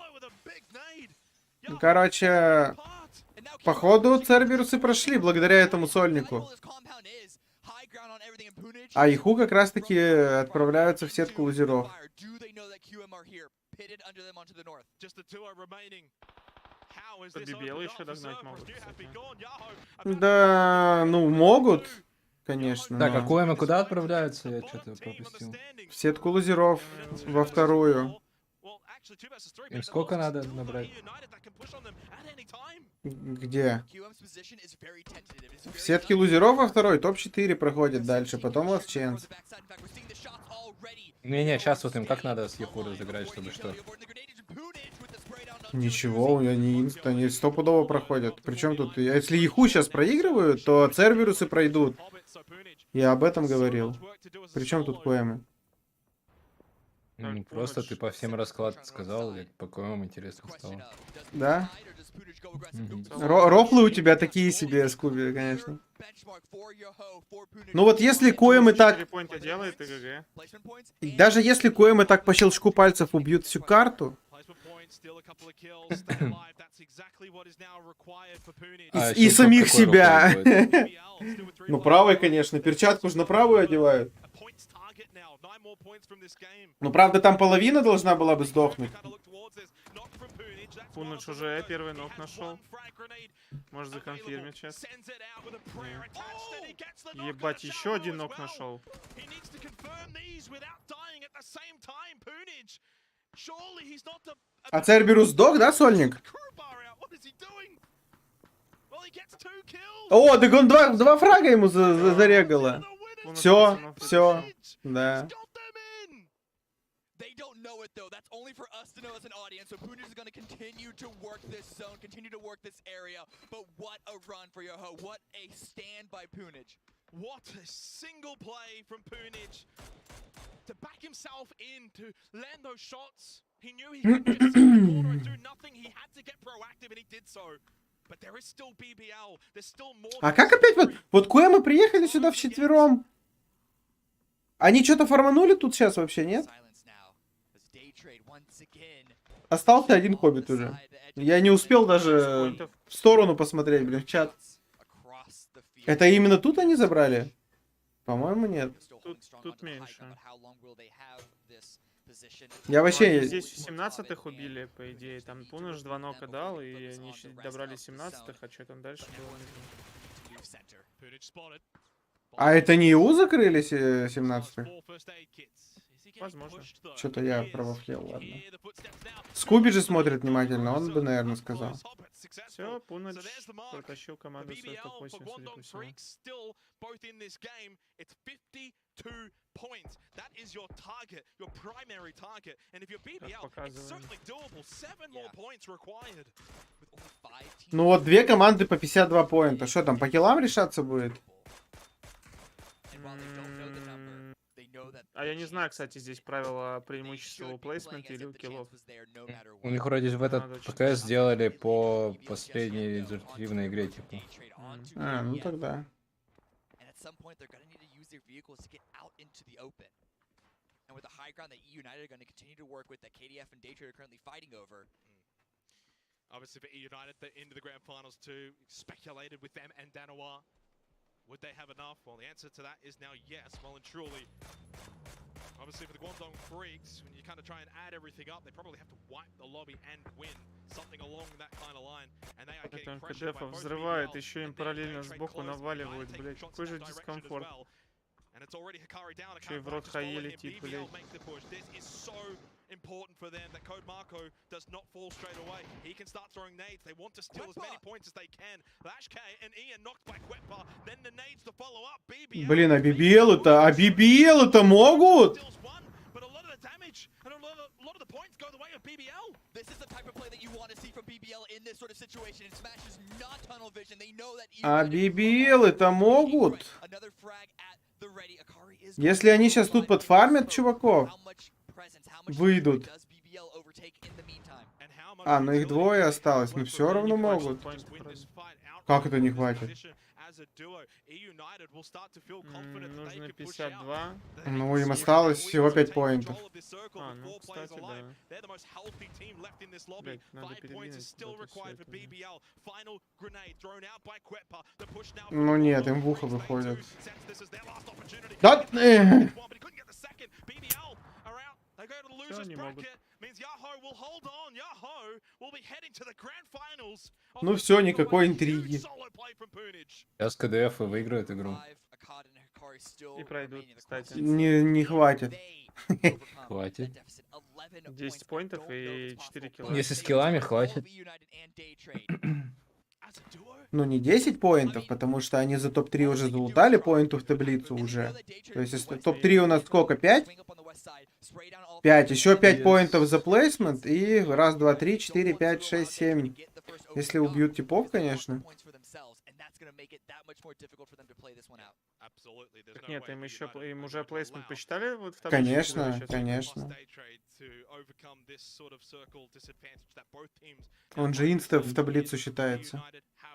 Короче, походу Церберусы прошли благодаря этому сольнику. А Яху как раз таки отправляются в сетку лузеров. Еще догнать могут. Да, ну могут, конечно. Так, но... а Коэма куда отправляются? Я что-то пропустил. В сетку лузеров, во вторую. Им сколько надо набрать? Где? В сетке лузеров во второй, топ-4 проходит дальше, потом Last Chance. Не-не, сейчас вот им как надо с Яху разыграть, чтобы что? Ничего, они инста, они стопудово проходят. Причем тут, если Яху сейчас проигрывают, то Церберусы пройдут. Я об этом говорил. Причем тут поэмы? Просто ты по всем раскладам сказал, и по коему интересно стало. Да? Рофлы у тебя такие себе, Скуби, конечно. Ну вот если Коэмы так... Даже если Коэмы так по щелчку пальцев убьют всю карту... И самих себя. Ну правой, конечно. Перчатку же на правую одевают. Ну правда там половина должна была бы сдохнуть. Пуныч уже первый ног нашел. Может законфирмить сейчас. Ебать, еще один ног нашел. А Церберус сдох, да, сольник? О, так он два фрага ему зарегало. Все, да. Know it though. That's only for us to know as an audience. So Punich is going to continue to work this zone, continue to work this area. But what a run for Yoho. What a stand by Punich. What a single play from Punich to back himself in, to land those shots. He knew he couldn't just sit in the corner and do nothing. He had to get proactive and he did so. But there is still BBL. There's still more. А как опять вот Коэмы приехали сюда вчетвером? Они что-то фарманули тут сейчас вообще, нет? Остался один хоббит уже. Я не успел даже в сторону посмотреть, блин, в чат. Это именно тут они забрали? По-моему, нет. Тут меньше. Я вообще... Здесь 17-х убили, по идее. Там Пунаш 2 нока дал, и они еще добрали 17-х, а что там дальше было, не знаю. А это не ИУ закрылись 17-х? Возможно. Что-то я провафлел, ладно. Скуби же смотрит внимательно, он бы, наверное, сказал. Все, Пунач протащил команду свою топ-8, судя по всему. Ну вот, две команды по 52 поинта. Что там, по киллам решаться будет? А я не знаю, кстати, здесь правила преимущества у плейсмента или у киллов. У них вроде в этот ПК сделали по последней результативной игре, типа. А, ну тогда. Obviously for EU United, they're into the grand finals too. Speculated with them and Danois. Would they have enough? Well, the answer to that is now yes, well and truly. Obviously for the Guangdong Freaks, when you kind of try and add everything up, they probably have to wipe the lobby and win something along that kind of line. And they are getting pressure by both взрывает, еще им параллельно сбоку наваливают, блять. Какой же дискомфорт. Че в рот хае летит, блять. Important for them that Code Marco does not fall straight away. He can start throwing nades. They want to steal as many points as they can. Lash K and Ian knocked by Quetpa. Then the nades to follow up. BBL. Блин, а BBL-то могут? But a lot of the damage and a lot of the points go the way of BBL. This is the type of play that you want to see from BBL in this sort of situation. And Smash is not tunnel vision. They know that. А BBL-то могут? Если они сейчас тут подфармят чуваков, выйдут. А, ну их двое осталось, но все равно могут. Как это не хватит? Нужно 52. Ну, им осталось всего 5 поинтов. А, ну, кстати, да. Блять, надо передвинуть. Ну нет, им в ухо выходят. Да! Что они могут? Ну все, никакой интриги. Сейчас КДФ выиграют игру. И пройдут, кстати. Не хватит. Хватит. 10 поинтов и 4 килла. Если с киллами хватит. Ну не 10 поинтов, потому что они за топ-3 уже залутали поинтов в таблицу уже. То есть если топ-3 у нас сколько? 5? 5. Еще 5 поинтов за плейсмент. И раз, два, три, 4, 5, 6, 7. Если убьют типов, конечно. Так нет, им уже плейсмент посчитали? Вот в табличке, конечно, конечно. Он же инста в таблицу считается.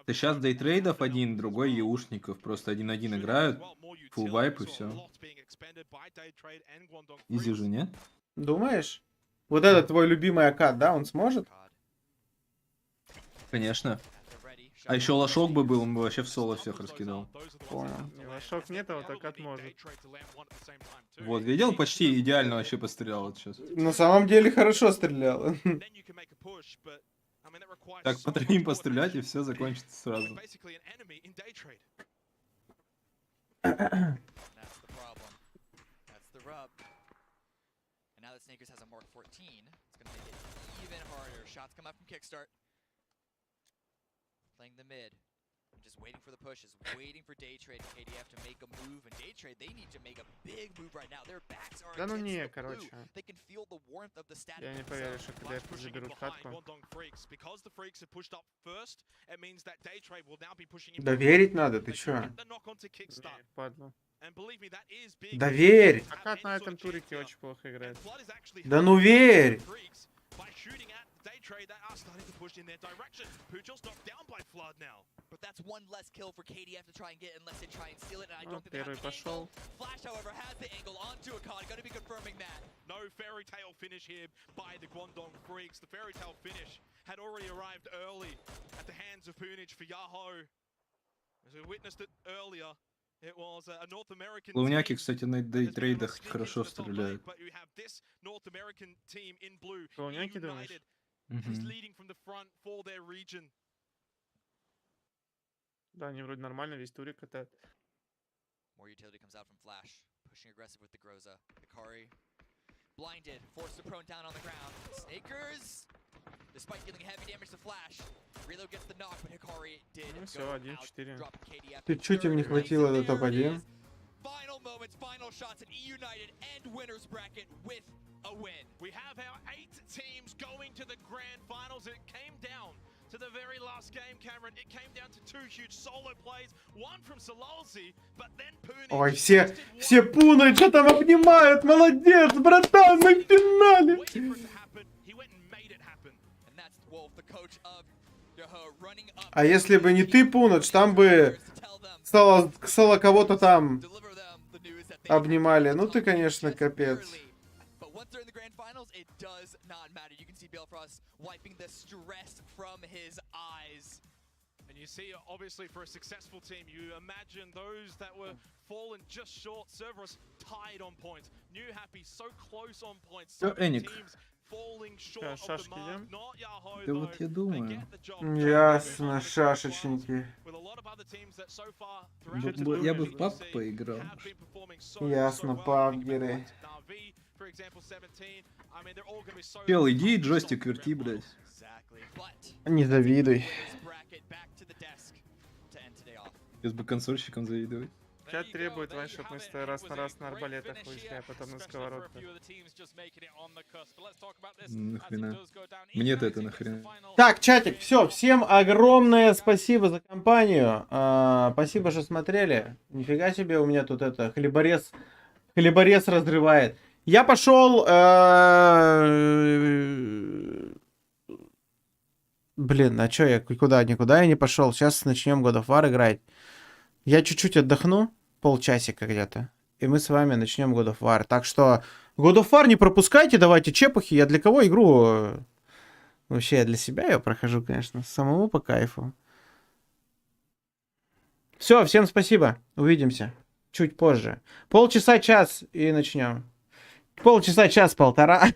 Да сейчас дейтрейдов один, другой еушников. Просто 1-1 играют, фулл вайп и все. Изи же, нет? Думаешь? Вот это твой любимый АК, да? Он сможет? Конечно. А еще лошок бы был, он бы вообще в соло всех раскидал. Понял. Лошок нет, а вот так отможет. Вот, видел? Почти идеально вообще пострелял вот сейчас. На самом деле хорошо стрелял. Так, по троим пострелять и все закончится сразу. Playing the mid, and just waiting for the pushes, waiting for Daytrade and KDF to make a move, and Daytrade, they need to make a big move right now. Their backs are Да ну не, against the blue. короче. They can feel the warmth of the static. Я не поверю, что KDF заберут хатку. Доверить надо, ты чё? Падла. Доверь! Акад на этом турике очень плохо играет. Да ну верь! Daytrade, they are starting to push in their direction. Pujo's knocked down by Flood now. But that's one less kill for KDF to try and get unless they try and steal it, and I don't think they have the angle. Flash, however, has the angle onto Akad. Going to be confirming that. No fairy tale finish here by the Guangdong Freaks. The fairy tale finish had already arrived early at the hands of Punich for Yahoo. As we witnessed it earlier, It was a North American Ловняки, team кстати, на дейтрейдах хорошо стреляют. but you have this North American team in blue. Ловняки, думаешь? United is leading from the front for their region. Да, они вроде нормально весь турик катают. More utility comes out from Flash, pushing aggressive with the Groza. Hikari, blinded, forced to prone down on the ground. Snakers, despite dealing heavy damage to Flash, Reload gets the knock, but Hikari did Ну все, go 1-4. out, dropping KDF. Чуть-чуть им не хватило до топ-1. Final moments, final shots, and E-United end winners bracket with a win. We have our 8 teams going to the grand finals. It came down to the very last game, Cameron. It came down to 2 huge solo plays. One from Solalzi, but then Puni. Ой, все Пуны, что там обнимают. Молодец, братан, мы в финале. А если бы не ты, Пунач, там бы стало кого-то там обнимали. Ну ты, конечно, капец. Once they're in the grand finals, it does not matter. You can see Balefrost wiping the stress from his eyes. And you see, obviously, for a successful team, you imagine those that were fallen just short. Cerberus tied on points. New Happy so close on points. So many teams falling short of the mark. Not Yahoo, Да вот я думаю. Ясно, шашечники. Я бы в PUBG поиграл. Ясно, пабгеры. Чел, иди и джойстик верти, блядь. Не завидуй. Сейчас бы консольщикам завидовать. Чат требует, Вань, чтобы мы раз на раз на арбалетах вышли, а потом на сковородках. Нахрена. Мне-то это нахрена. Так, чатик, все, всем огромное спасибо за компанию. Спасибо, что смотрели. Нифига себе, у меня тут это хлеборез разрывает. Я пошел... Блин, а чё я куда? Никуда я не пошел. Сейчас начнем God of War играть. Я чуть-чуть отдохну, полчасика где-то. И мы с вами начнем God of War. Так что God of War не пропускайте, давайте чепухи. Я для кого игру? Вообще, я для себя ее прохожу, конечно. Самому по кайфу. Все, всем спасибо. Увидимся чуть позже. Полчаса, час и начнем. Полчаса, час, полтора.